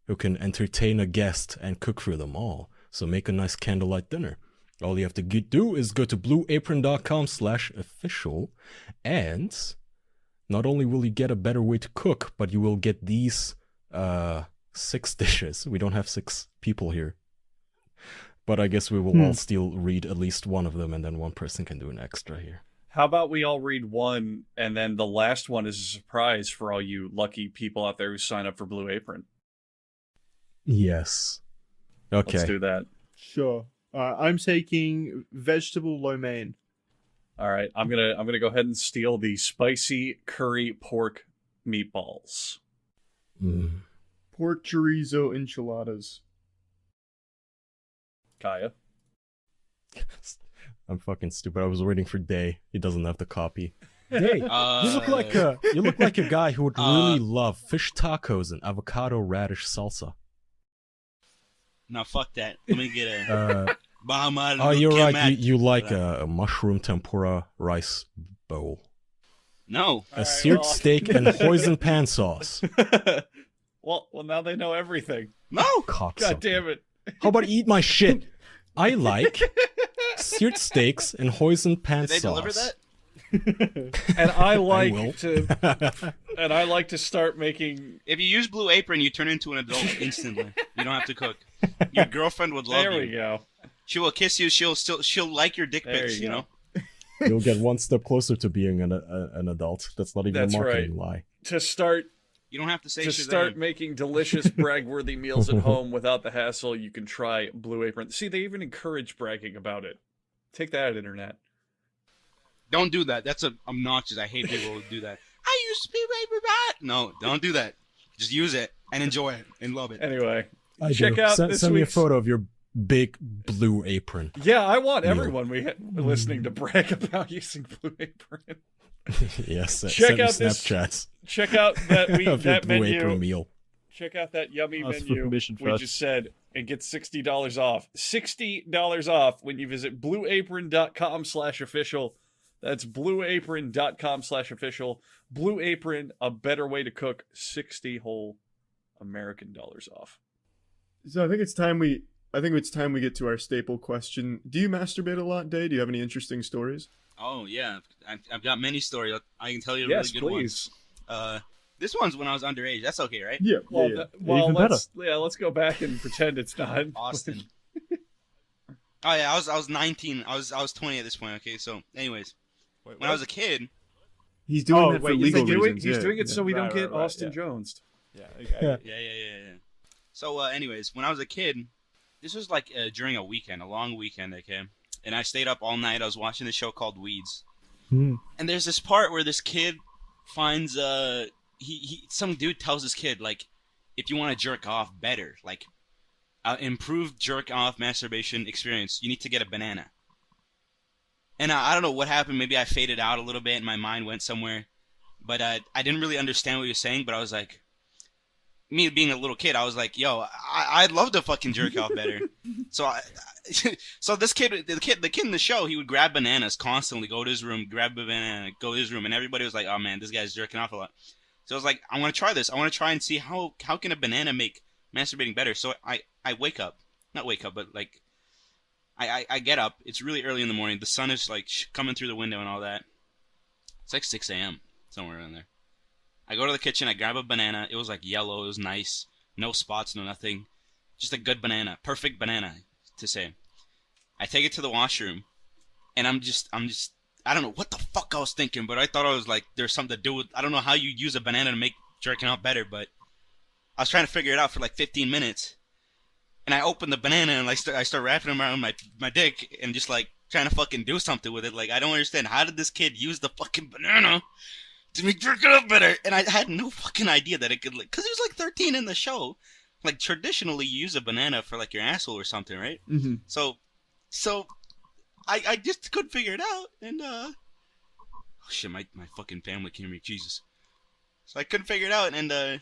Speaker 5: who can entertain a guest and cook for them all. So make a nice candlelight dinner. All you have to do is go to blueapron.com/official, and not only will you get a better way to cook, but you will get these 6 dishes. We don't have 6 people here, but I guess we will all still read at least one of them, and then one person can do an extra here.
Speaker 1: How about we all read one, and then the last one is a surprise for all you lucky people out there who sign up for Blue Apron?
Speaker 5: Yes. Okay.
Speaker 1: Let's do that.
Speaker 3: Sure. I'm taking vegetable lo mein.
Speaker 1: All right, I'm gonna go ahead and steal the spicy curry pork meatballs.
Speaker 5: Mm.
Speaker 2: Pork chorizo enchiladas.
Speaker 1: Kaya.
Speaker 5: I'm fucking stupid. I was waiting for Day. He doesn't have the copy. Day, you look like a guy who would really love fish tacos and avocado radish salsa.
Speaker 4: No, fuck that. Let me get a Bahama.
Speaker 5: Oh, you're right. You like a mushroom tempura rice bowl.
Speaker 4: No.
Speaker 5: A seared steak and hoisin pan sauce.
Speaker 1: Well, now they know everything.
Speaker 4: No.
Speaker 1: God damn it.
Speaker 5: How about eat my shit? I like seared steaks and hoisin pan
Speaker 4: Did they
Speaker 5: sauce.
Speaker 4: deliver that?
Speaker 1: And I like
Speaker 5: will.
Speaker 1: and I like to start making.
Speaker 4: If you use Blue Apron, you turn into an adult instantly. You don't have to cook. Your girlfriend would love
Speaker 1: There
Speaker 4: you.
Speaker 1: we go.
Speaker 4: She will kiss you. She'll like your dick
Speaker 1: There
Speaker 4: pics.
Speaker 1: you
Speaker 4: You
Speaker 1: go.
Speaker 4: know.
Speaker 5: You'll get one step closer to being an adult. That's not even
Speaker 1: That's
Speaker 5: a marketing lie.
Speaker 1: To start
Speaker 4: You don't have to say
Speaker 1: to
Speaker 4: Shazam.
Speaker 1: start making delicious brag-worthy meals at home without the hassle, you can try Blue Apron. See, they even encourage bragging about it. Take that, internet.
Speaker 4: Don't do that. That's obnoxious. I hate people who do that. I used to be baby bat. No, don't do that. Just use it and enjoy it and love it.
Speaker 1: Anyway,
Speaker 5: I
Speaker 1: check
Speaker 5: do.
Speaker 1: out
Speaker 5: Send
Speaker 1: this
Speaker 5: me a
Speaker 1: week's.
Speaker 5: photo of your big blue apron.
Speaker 1: Yeah, I want
Speaker 5: Meal.
Speaker 1: everyone listening to brag about using Blue Apron.
Speaker 5: Yes.
Speaker 1: Check
Speaker 5: Send me
Speaker 1: out this
Speaker 5: Snapchats
Speaker 1: Check out that
Speaker 5: of your
Speaker 1: that
Speaker 5: blue
Speaker 1: menu.
Speaker 5: apron meal.
Speaker 1: Check out that yummy
Speaker 3: Ask for
Speaker 1: menu
Speaker 3: permission
Speaker 1: we
Speaker 3: first.
Speaker 1: just said and get $60 off. $60 off when you visit blueapron.com/official. That's blueapron.com/official. Blue Apron, a better way to cook. 60 whole American dollars off.
Speaker 2: So I think it's time we get to our staple question. Do you masturbate a lot, Day? Do you have any interesting stories?
Speaker 4: Oh yeah, I've got many stories. I can tell you a
Speaker 1: Yes,
Speaker 4: really good
Speaker 1: please.
Speaker 4: one. This one's when I was underage. That's okay, right?
Speaker 2: Yeah.
Speaker 1: Well,
Speaker 2: yeah.
Speaker 3: Even
Speaker 1: let's go back and pretend it's not.
Speaker 4: Austin. Oh yeah, I was 19. I was 20 at this point. Okay, so anyways, when I was a kid,
Speaker 2: He's doing
Speaker 3: Oh,
Speaker 2: that for
Speaker 3: wait,
Speaker 2: legal
Speaker 1: He's
Speaker 2: reasons.
Speaker 1: doing it
Speaker 2: yeah.
Speaker 1: so we don't
Speaker 3: Right,
Speaker 1: get
Speaker 3: right,
Speaker 1: Austin
Speaker 3: yeah.
Speaker 1: Jones.
Speaker 3: Yeah.
Speaker 4: yeah. So anyways, when I was a kid, this was like during a weekend, a long weekend, okay, and I stayed up all night. I was watching this show called Weeds, and there's this part where this kid finds some dude tells this kid, like, if you want to jerk off better, like improved jerk off masturbation experience, you need to get a banana. And I don't know what happened. Maybe I faded out a little bit and my mind went somewhere. But I didn't really understand what he was saying. But I was like, me being a little kid, I was like, yo, I'd love to fucking jerk off better. So this kid, the kid in the show, he would grab bananas constantly, go to his room, grab a banana, go to his room. And everybody was like, oh man, this guy's jerking off a lot. So I was like, I want to try this. I want to try and see how can a banana make masturbating better. So I wake up. Not wake up, but like, I get up. It's really early in the morning. The sun is like coming through the window and all that. It's like 6 a.m. somewhere around there. I go to the kitchen. I grab a banana. It was like yellow. It was nice. No spots, no nothing. Just a good banana. Perfect banana, to say. I take it to the washroom, and I'm just I don't know what the fuck I was thinking, but I thought I was like, there's something to do with, I don't know how you use a banana to make jerking out better, but I was trying to figure it out for like 15 minutes. And I open the banana and like I start wrapping it around my dick and just like trying to fucking do something with it. Like, I don't understand. How did this kid use the fucking banana to make jerking out better? And I had no fucking idea that it could, like, because he was like 13 in the show. Like, traditionally you use a banana for like your asshole or something, right?
Speaker 2: Mm-hmm.
Speaker 4: So I just couldn't figure it out. And oh shit, my fucking family came here, Jesus. So I couldn't figure it out, and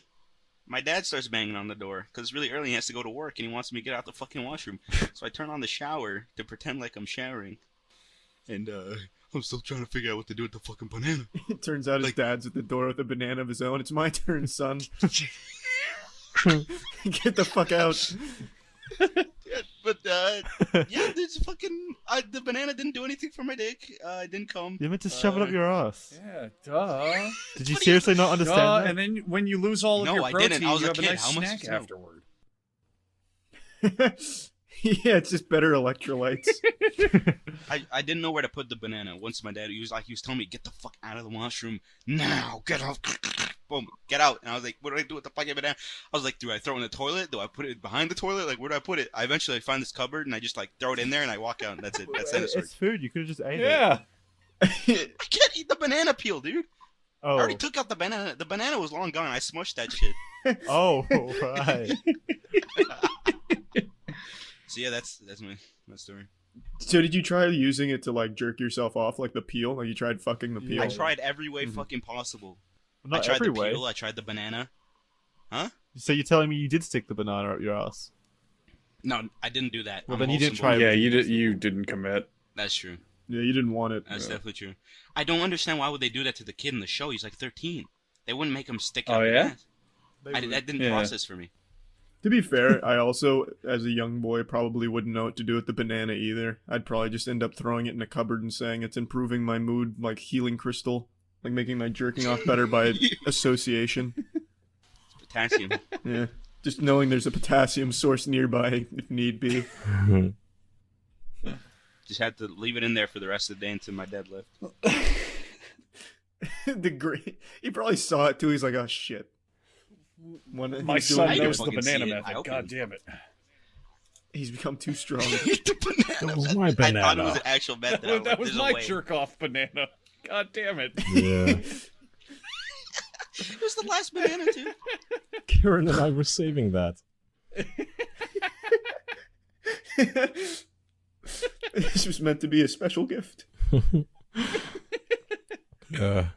Speaker 4: my dad starts banging on the door because it's really early. He has to go to work, and he wants me to get out the fucking washroom. So I turn on the shower to pretend like I'm showering, and I'm still trying to figure out what to do with the fucking banana.
Speaker 2: It turns out his dad's at the door with a banana of his own. It's my turn, son. Get the fuck out.
Speaker 4: But yeah, this fucking the banana didn't do anything for my dick. It didn't come.
Speaker 3: You meant to shove it up your ass.
Speaker 1: Yeah, duh.
Speaker 3: Did you seriously not understand
Speaker 1: Duh,
Speaker 3: that?
Speaker 1: and then when you lose all of
Speaker 4: No,
Speaker 1: your
Speaker 4: I
Speaker 1: protein,
Speaker 4: didn't. I was
Speaker 1: you
Speaker 4: a
Speaker 1: have a
Speaker 4: kid.
Speaker 1: nice
Speaker 4: How much
Speaker 1: snack
Speaker 4: did you know?
Speaker 1: afterward.
Speaker 2: Yeah, it's just better electrolytes.
Speaker 4: I didn't know where to put the banana. Once my dad, he was telling me, get the fuck out of the washroom now, get out, boom, get out. And I was like, what do I do with the fucking banana? I was like, do I throw it in the toilet? Do I put it behind the toilet? Like, where do I put it? I eventually find this cupboard and I just like throw it in there and I walk out and that's it. That's the end of the story.
Speaker 3: It's food. You could have just ate it.
Speaker 1: Yeah.
Speaker 4: I can't eat the banana peel, dude. I
Speaker 3: Oh.
Speaker 4: already took out the banana. The banana was long gone. I smushed that shit.
Speaker 3: Oh, right.
Speaker 4: So yeah, that's my story.
Speaker 2: So did you try using it to like jerk yourself off, like the peel? Like you tried fucking the peel?
Speaker 4: I tried every way fucking possible.
Speaker 3: Not
Speaker 4: I tried
Speaker 3: every
Speaker 4: the
Speaker 3: way.
Speaker 4: peel. I tried the banana. Huh?
Speaker 3: So you're telling me you did stick the banana up your ass?
Speaker 4: No, I didn't do that.
Speaker 3: Well,
Speaker 4: I'm
Speaker 3: then you didn't
Speaker 4: wholesome
Speaker 3: try
Speaker 4: boy.
Speaker 1: Yeah, you didn't commit.
Speaker 4: That's true.
Speaker 2: Yeah, you didn't want it.
Speaker 4: That's
Speaker 2: Yeah.
Speaker 4: definitely true. I don't understand why would they do that to the kid in the show. He's like 13. They wouldn't make him stick out
Speaker 1: Oh,
Speaker 4: his
Speaker 1: yeah?
Speaker 4: ass. That didn't
Speaker 1: Yeah.
Speaker 4: process for me.
Speaker 2: To be fair, I also, as a young boy, probably wouldn't know what to do with the banana either. I'd probably just end up throwing it in a cupboard and saying it's improving my mood, like healing crystal, like making my jerking off better by association.
Speaker 4: Potassium.
Speaker 2: Yeah, just knowing there's a potassium source nearby if need be.
Speaker 4: Just had to leave it in there for the rest of the day until my dad left.
Speaker 2: He probably saw it too. He's like, oh shit.
Speaker 1: My
Speaker 2: He's
Speaker 1: son
Speaker 2: doing-
Speaker 1: knows the
Speaker 4: fucking
Speaker 1: banana
Speaker 4: see it. I
Speaker 1: method.
Speaker 4: hope
Speaker 1: God
Speaker 4: he-
Speaker 1: damn it.
Speaker 2: He's become too strong.
Speaker 4: The banana.
Speaker 5: That was my
Speaker 4: I thought it
Speaker 5: banana.
Speaker 4: was an actual method. I
Speaker 1: That was
Speaker 4: "There's a
Speaker 1: my
Speaker 4: way."
Speaker 1: jerk off banana. God damn it.
Speaker 5: Yeah.
Speaker 4: It was the last banana too.
Speaker 5: Karen and I were saving that.
Speaker 2: This was meant to be a special gift.
Speaker 5: Yeah.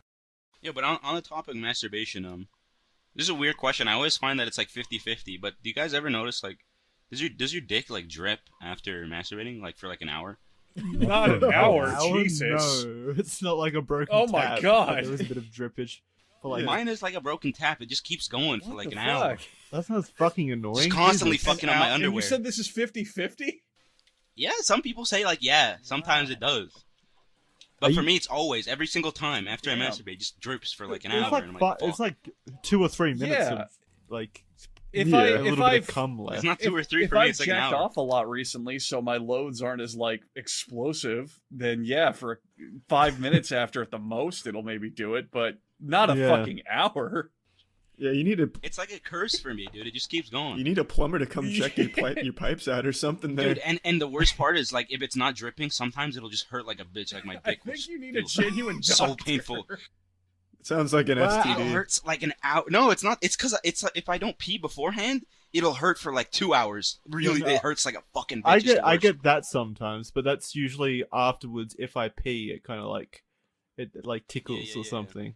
Speaker 4: Yeah, but on the topic of masturbation, this is a weird question. I always find that it's like 50-50, but do you guys ever notice, like, does your dick, like, drip after masturbating, like, for, like, an hour?
Speaker 1: Not an hour, Jesus.
Speaker 3: No, it's not like a broken
Speaker 1: Oh my
Speaker 3: tap.
Speaker 1: God.
Speaker 3: There is a bit of drippage. For like,
Speaker 4: Mine is like a broken tap. It just keeps going for,
Speaker 1: What
Speaker 4: like,
Speaker 1: the
Speaker 4: an hour.
Speaker 1: fuck?
Speaker 3: that sounds fucking annoying.
Speaker 4: Just constantly
Speaker 3: Jesus.
Speaker 4: fucking on my
Speaker 1: And you
Speaker 4: underwear.
Speaker 1: said this is 50-50?
Speaker 4: Yeah, some people say, like, yeah, sometimes it does. But
Speaker 3: Are
Speaker 4: for
Speaker 3: you-
Speaker 4: me, it's always, every single time after I
Speaker 1: Yeah.
Speaker 4: masturbate, it just drips for, like, an
Speaker 3: It's
Speaker 4: hour.
Speaker 3: like,
Speaker 4: and I'm
Speaker 3: fi-
Speaker 4: like,
Speaker 3: it's
Speaker 4: fuck.
Speaker 3: like 2 or 3 minutes
Speaker 1: Yeah.
Speaker 3: of like
Speaker 1: If
Speaker 2: Yeah,
Speaker 1: I
Speaker 3: a
Speaker 1: if
Speaker 3: little bit
Speaker 1: I've
Speaker 3: of cum
Speaker 4: It's
Speaker 3: left.
Speaker 4: not 2 or 3
Speaker 1: if
Speaker 4: for me,
Speaker 1: I've
Speaker 4: it's like an
Speaker 1: jacked
Speaker 4: hour.
Speaker 1: off a lot recently, so my loads aren't as like explosive, then yeah, for 5 minutes after at the most, it'll maybe do it, but not a
Speaker 3: Yeah.
Speaker 1: fucking hour.
Speaker 2: Yeah, you need
Speaker 4: It's like a curse for me, dude. It just keeps going.
Speaker 2: a plumber to come check your pipes out or something there.
Speaker 4: Dude, and the worst part is, like, if it's not dripping, sometimes it'll just hurt like a bitch, like my
Speaker 1: I
Speaker 4: dick.
Speaker 1: think you need a
Speaker 4: feels
Speaker 1: genuine
Speaker 4: so
Speaker 1: doctor.
Speaker 4: painful.
Speaker 2: It sounds like an
Speaker 4: It
Speaker 2: STD.
Speaker 4: hurts like an hour. No, it's not. It's because if I don't pee beforehand, it'll hurt for like 2 hours. Really,
Speaker 3: No,
Speaker 4: it hurts like a fucking bitch.
Speaker 3: I
Speaker 4: It's the
Speaker 3: I
Speaker 4: worst.
Speaker 3: get that sometimes, but that's usually afterwards. If I pee, it kind of like it like tickles
Speaker 4: yeah,
Speaker 3: or
Speaker 4: yeah.
Speaker 3: something.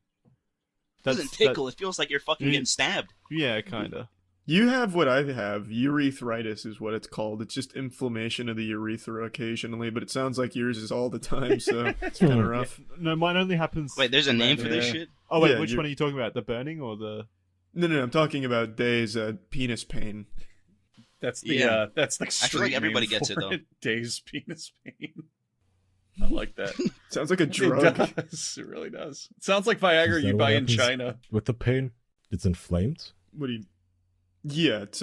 Speaker 4: It doesn't tickle. It feels like you're fucking getting stabbed.
Speaker 3: Yeah, kind of.
Speaker 2: You have what I have. Urethritis is what it's called. It's just inflammation of the urethra occasionally, but it sounds like yours is all the time, so it's kind of rough.
Speaker 3: No, mine only happens.
Speaker 4: Wait, there's a name for this
Speaker 1: Yeah.
Speaker 4: shit?
Speaker 3: Oh wait,
Speaker 2: Yeah,
Speaker 3: which
Speaker 2: you're-
Speaker 3: one are you talking about? The burning or the?
Speaker 2: No, I'm talking about Days penis pain.
Speaker 1: That's the
Speaker 4: Yeah.
Speaker 1: that's the
Speaker 4: I feel like
Speaker 1: street
Speaker 4: everybody
Speaker 1: name
Speaker 4: gets it,
Speaker 1: for
Speaker 4: though.
Speaker 1: Days penis pain. I like that.
Speaker 2: Sounds like a
Speaker 1: It
Speaker 2: drug.
Speaker 1: does. It really does. It sounds like Viagra
Speaker 5: Is
Speaker 1: you
Speaker 5: that
Speaker 1: buy
Speaker 5: what
Speaker 1: in
Speaker 5: happens?
Speaker 1: China.
Speaker 5: With the pain, it's inflamed.
Speaker 2: What do you? Yeah, it's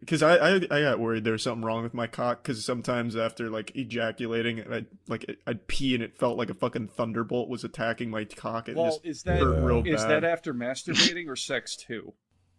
Speaker 2: because I got worried there was something wrong with my cock because sometimes after like ejaculating, I'd pee and it felt like a fucking thunderbolt was attacking my cock. It
Speaker 1: Well,
Speaker 2: just
Speaker 1: is that
Speaker 2: hurt real
Speaker 1: is
Speaker 2: bad.
Speaker 1: that after masturbating or sex too?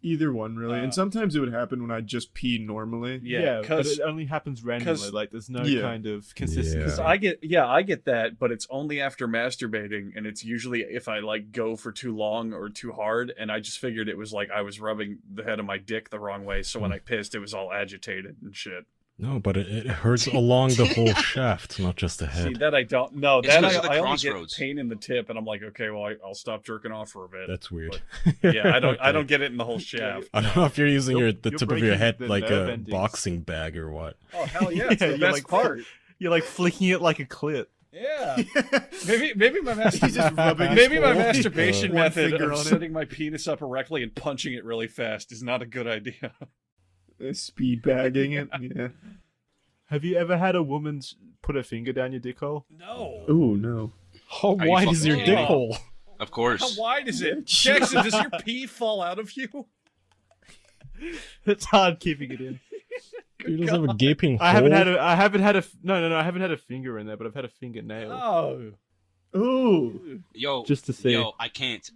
Speaker 2: Either one really, and
Speaker 1: Uh,
Speaker 2: sometimes it would happen when I just pee normally.
Speaker 1: Yeah,
Speaker 3: but
Speaker 1: because
Speaker 3: it only happens randomly.
Speaker 1: 'cause-
Speaker 3: Like there's no
Speaker 2: Yeah.
Speaker 3: kind of consistency.
Speaker 5: Yeah.
Speaker 1: I get that, but it's only after masturbating, and it's usually if I like go for too long or too hard, and I just figured it was like I was rubbing the head of my dick the wrong way, so when I pissed, it was all agitated and shit.
Speaker 5: No, but it hurts along the whole shaft, not just the
Speaker 1: See,
Speaker 5: head.
Speaker 1: that I don't know.
Speaker 4: It's
Speaker 1: That
Speaker 4: because of the
Speaker 1: I only get
Speaker 4: crossroads.
Speaker 1: pain in the tip, and I'm like, okay, well, I'll stop jerking off for a bit.
Speaker 5: That's weird.
Speaker 1: Yeah, I don't get it in the whole shaft.
Speaker 5: I don't know if you're using
Speaker 3: You're-
Speaker 5: the
Speaker 3: you're
Speaker 5: tip of your
Speaker 3: breaking
Speaker 5: head
Speaker 3: the
Speaker 5: like
Speaker 3: nerve
Speaker 5: a
Speaker 3: endings.
Speaker 5: boxing bag or what.
Speaker 1: Oh hell yeah, it's
Speaker 3: Yeah,
Speaker 1: the
Speaker 3: you're
Speaker 1: best
Speaker 3: like-
Speaker 1: part.
Speaker 3: You're like flicking it like a clit.
Speaker 1: Yeah, maybe my
Speaker 2: He's just rubbing his
Speaker 1: maybe my
Speaker 2: whole-
Speaker 1: masturbation
Speaker 2: one
Speaker 1: method
Speaker 2: finger
Speaker 1: of
Speaker 2: on it.
Speaker 1: setting my penis up erectly and punching it really fast is not a good idea.
Speaker 2: Speed bagging it. Yeah.
Speaker 3: Have you ever had a woman put a finger down your dick hole?
Speaker 1: No.
Speaker 2: Oh no.
Speaker 5: How
Speaker 4: Are you
Speaker 5: wide is your
Speaker 1: fucking
Speaker 5: dick
Speaker 1: kidding?
Speaker 5: hole?
Speaker 4: Of
Speaker 1: How
Speaker 4: course.
Speaker 1: wide is it? Jackson, does your pee fall out of you?
Speaker 3: It's hard keeping it in.
Speaker 5: You just have a gaping hole.
Speaker 3: I haven't had a no, I haven't had a finger in there, but I've had a fingernail
Speaker 1: Oh.
Speaker 2: Ooh.
Speaker 4: Yo,
Speaker 3: just to see.
Speaker 4: yo, I can't.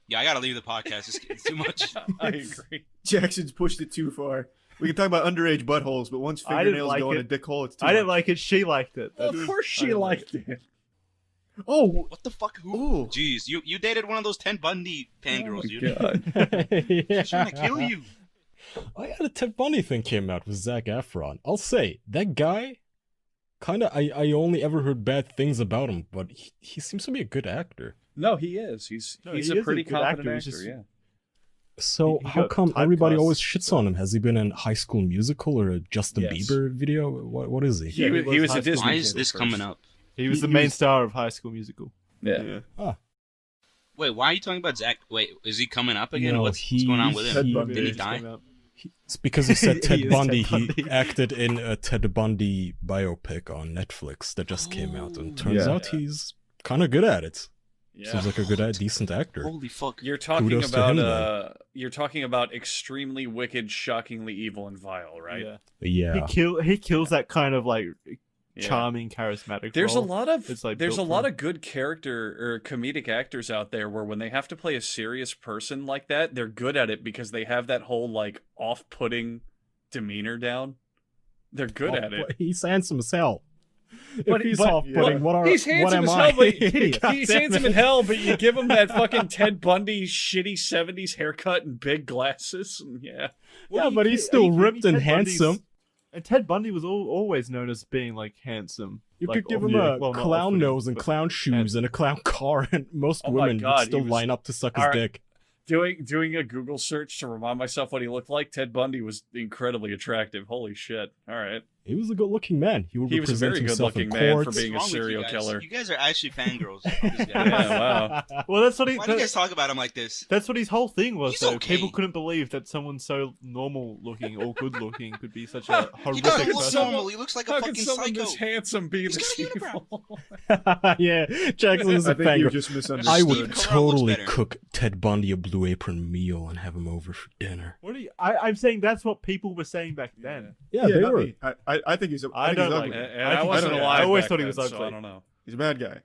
Speaker 4: Yeah, I gotta leave the podcast. It's too much.
Speaker 1: I agree.
Speaker 2: Jackson's pushed it too far. We can talk about underage buttholes, but once
Speaker 3: I didn't
Speaker 2: fingernails
Speaker 3: like
Speaker 2: go in
Speaker 3: it.
Speaker 2: a dick hole, it's too
Speaker 3: I didn't
Speaker 2: much.
Speaker 3: like it. She liked it.
Speaker 1: Well, of
Speaker 3: That's-
Speaker 1: course
Speaker 3: I
Speaker 1: she
Speaker 3: didn't like
Speaker 1: liked it.
Speaker 2: Oh,
Speaker 4: What the fuck? Who?
Speaker 2: ooh.
Speaker 4: Jeez, you dated one of those Ted Bundy fangirls, dude.
Speaker 3: it.
Speaker 5: Yeah.
Speaker 4: She's trying to kill you.
Speaker 5: I had a Ted Bundy thing came out with Zac Efron. I'll say that guy, kind of. I only ever heard bad things about him, but he seems to be a good actor.
Speaker 1: No, he is. He's
Speaker 3: No,
Speaker 1: he's
Speaker 3: he
Speaker 1: a
Speaker 3: is a
Speaker 1: pretty
Speaker 3: good
Speaker 1: competent
Speaker 3: actor,
Speaker 1: actor.
Speaker 3: he's just-
Speaker 1: Yeah.
Speaker 5: So
Speaker 3: He
Speaker 5: how
Speaker 3: got
Speaker 5: come everybody
Speaker 3: typecast.
Speaker 5: always shits on him? Has he been in High School Musical or a Justin
Speaker 2: Yes.
Speaker 5: Bieber video? What is he?
Speaker 1: He,
Speaker 2: Yeah,
Speaker 1: was, he was
Speaker 3: High
Speaker 1: a
Speaker 3: School
Speaker 1: Disney
Speaker 4: Why
Speaker 1: kid
Speaker 4: is
Speaker 1: at
Speaker 4: this
Speaker 1: first.
Speaker 4: coming up?
Speaker 3: He was
Speaker 2: He
Speaker 3: the main
Speaker 2: was-
Speaker 3: star of High School Musical.
Speaker 1: Yeah.
Speaker 4: Wait, why are you talking about Zach? Wait, is he coming up again?
Speaker 5: No,
Speaker 4: What's going on with
Speaker 2: Ted
Speaker 4: him?
Speaker 2: Bundy.
Speaker 4: Did he
Speaker 3: Just
Speaker 4: die?
Speaker 3: came out.
Speaker 5: It's because you said Ted
Speaker 3: He is
Speaker 5: Bundy.
Speaker 3: Ted
Speaker 5: He
Speaker 3: Bundy.
Speaker 5: acted in a Ted Bundy biopic on Netflix that just came out, and turns
Speaker 2: Yeah.
Speaker 5: out he's kind of good at it.
Speaker 1: Yeah.
Speaker 5: Seems like a good, decent actor.
Speaker 4: Holy fuck!
Speaker 1: You're talking
Speaker 5: Kudos to him,
Speaker 1: about you're talking about extremely wicked, shockingly evil and vile, right?
Speaker 3: Yeah.
Speaker 5: Yeah.
Speaker 3: He kills that kind of like
Speaker 1: Yeah.
Speaker 3: charming, charismatic.
Speaker 1: There's a
Speaker 3: role.
Speaker 1: lot of
Speaker 3: It's, like,
Speaker 1: there's a
Speaker 3: built
Speaker 1: lot
Speaker 3: for-
Speaker 1: of good character or comedic actors out there where when they have to play a serious person like that, they're good at it because they have that whole like off-putting demeanor down. They're good at it.
Speaker 5: He's handsome as hell.
Speaker 1: But-
Speaker 5: if he's
Speaker 1: but-
Speaker 5: off-putting,
Speaker 1: He's
Speaker 5: what
Speaker 1: handsome
Speaker 5: am
Speaker 1: as
Speaker 5: I?
Speaker 1: hell, but
Speaker 5: God
Speaker 1: he's
Speaker 5: damn
Speaker 1: handsome
Speaker 5: it.
Speaker 1: in hell, but you give him that fucking Ted Bundy shitty 70s haircut and big glasses. And yeah.
Speaker 5: Yeah,
Speaker 3: Are
Speaker 5: but
Speaker 3: you
Speaker 5: he's
Speaker 3: kid-
Speaker 5: still
Speaker 3: are you kidding
Speaker 5: ripped
Speaker 3: me?
Speaker 5: and
Speaker 3: Ted Bundy's-
Speaker 5: handsome.
Speaker 3: And Ted Bundy was always known as being like handsome.
Speaker 5: You
Speaker 3: Like,
Speaker 5: could give him
Speaker 3: yeah,
Speaker 5: a
Speaker 3: well, not
Speaker 5: clown
Speaker 3: off-putting,
Speaker 5: nose and
Speaker 3: but-
Speaker 5: clown shoes and a clown car, and most
Speaker 1: Oh my
Speaker 5: women
Speaker 1: God,
Speaker 5: would still
Speaker 1: he was-
Speaker 5: line up to suck his
Speaker 1: Alright.
Speaker 5: dick.
Speaker 1: Doing a Google search to remind myself what he looked like, Ted Bundy was incredibly attractive. Holy shit. All right.
Speaker 5: He was a good-looking man. He would
Speaker 1: He was a
Speaker 5: represent
Speaker 1: very
Speaker 5: himself in
Speaker 1: good-looking man for
Speaker 5: court.
Speaker 1: being a
Speaker 4: What's wrong with
Speaker 1: serial
Speaker 4: you guys?
Speaker 1: killer.
Speaker 4: You guys are actually fangirls. of this guy.
Speaker 1: Yeah, wow.
Speaker 3: Well, that's what he.
Speaker 4: Why do you guys talk about him like this?
Speaker 3: That's what his whole thing was.
Speaker 4: He's
Speaker 3: Though
Speaker 4: okay.
Speaker 3: people couldn't believe that someone so normal looking or good looking could be such a
Speaker 4: He
Speaker 3: horrific
Speaker 4: doesn't look
Speaker 3: person.
Speaker 4: normal. He looks like a
Speaker 1: How can
Speaker 4: fucking
Speaker 1: someone
Speaker 4: psycho.
Speaker 1: this handsome be
Speaker 4: He's
Speaker 1: this
Speaker 4: got a
Speaker 1: evil?
Speaker 5: Yeah, Jackson is
Speaker 2: I
Speaker 5: a
Speaker 2: think you
Speaker 5: fangirl.
Speaker 2: just misunderstood.
Speaker 5: I
Speaker 4: Steve
Speaker 5: would
Speaker 4: Carell looks
Speaker 5: totally
Speaker 4: better.
Speaker 5: cook Ted Bundy a Blue Apron meal and have him over for dinner.
Speaker 3: What are you? I'm saying that's what people were saying back then.
Speaker 5: Yeah,
Speaker 2: Yeah,
Speaker 5: they
Speaker 2: not
Speaker 5: were.
Speaker 2: me. I think he's.
Speaker 3: I
Speaker 2: think
Speaker 3: don't
Speaker 2: he's
Speaker 3: like
Speaker 2: ugly.
Speaker 3: it.
Speaker 1: And I
Speaker 3: think
Speaker 1: wasn't
Speaker 3: so.
Speaker 1: alive.
Speaker 3: I always
Speaker 1: back
Speaker 3: thought he
Speaker 1: then,
Speaker 3: was
Speaker 1: so
Speaker 3: ugly.
Speaker 1: I don't know.
Speaker 2: He's a bad guy.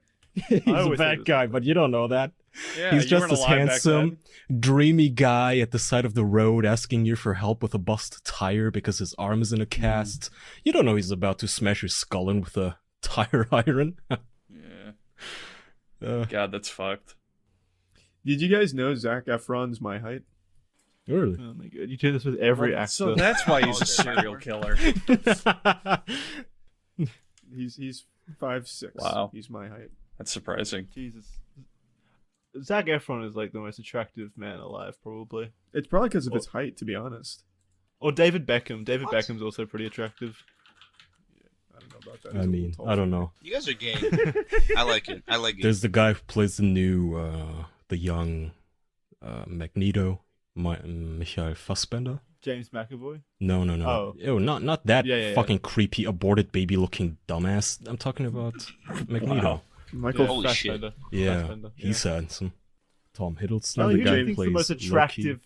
Speaker 5: He's a
Speaker 3: always
Speaker 5: bad
Speaker 3: said
Speaker 5: guy, but you don't know that.
Speaker 1: Yeah,
Speaker 5: He's
Speaker 1: you
Speaker 5: just
Speaker 1: weren't
Speaker 5: this
Speaker 1: alive back
Speaker 5: handsome, dreamy guy at the side of the road asking you for help with a bust tire because his arm is in a cast. You don't know he's about to smash your skull in with a tire iron.
Speaker 1: then. Yeah.
Speaker 5: Uh,
Speaker 1: God, that's fucked.
Speaker 2: Did you guys know Zac Efron's my height?
Speaker 5: really?
Speaker 3: Oh my god, you do this with every
Speaker 1: Well,
Speaker 3: actor.
Speaker 1: So that's why he's
Speaker 4: Oh,
Speaker 1: a serial killer.
Speaker 2: He's 5'6".
Speaker 1: Wow.
Speaker 2: He's my height.
Speaker 1: That's surprising.
Speaker 3: Jesus. Zac Efron is like the most attractive man alive, probably.
Speaker 2: It's probably because of his height, to be honest.
Speaker 3: Or David Beckham. David
Speaker 4: What?
Speaker 3: Beckham's also pretty attractive.
Speaker 2: I don't know about that.
Speaker 5: I
Speaker 2: He's a
Speaker 5: mean,
Speaker 2: little tall
Speaker 5: I
Speaker 2: for
Speaker 5: don't
Speaker 2: me.
Speaker 5: know.
Speaker 4: You guys are gay. I like it. I like it.
Speaker 5: There's the guy who plays the new, the young Magneto, Michael Fassbender.
Speaker 3: James McAvoy.
Speaker 5: No.
Speaker 3: Oh.
Speaker 5: Ew, not that
Speaker 3: Yeah.
Speaker 5: fucking creepy aborted baby looking dumbass. I'm talking about Magneto.
Speaker 1: Wow.
Speaker 2: Michael.
Speaker 3: Yeah,
Speaker 4: Holy shit.
Speaker 3: Fassbender.
Speaker 5: Yeah,
Speaker 3: Fassbender,
Speaker 5: he's handsome. Tom Hiddleston,
Speaker 3: Charlie,
Speaker 5: the
Speaker 3: who
Speaker 5: guy
Speaker 3: do you
Speaker 5: who
Speaker 3: think's
Speaker 5: plays
Speaker 3: the most
Speaker 5: Loki.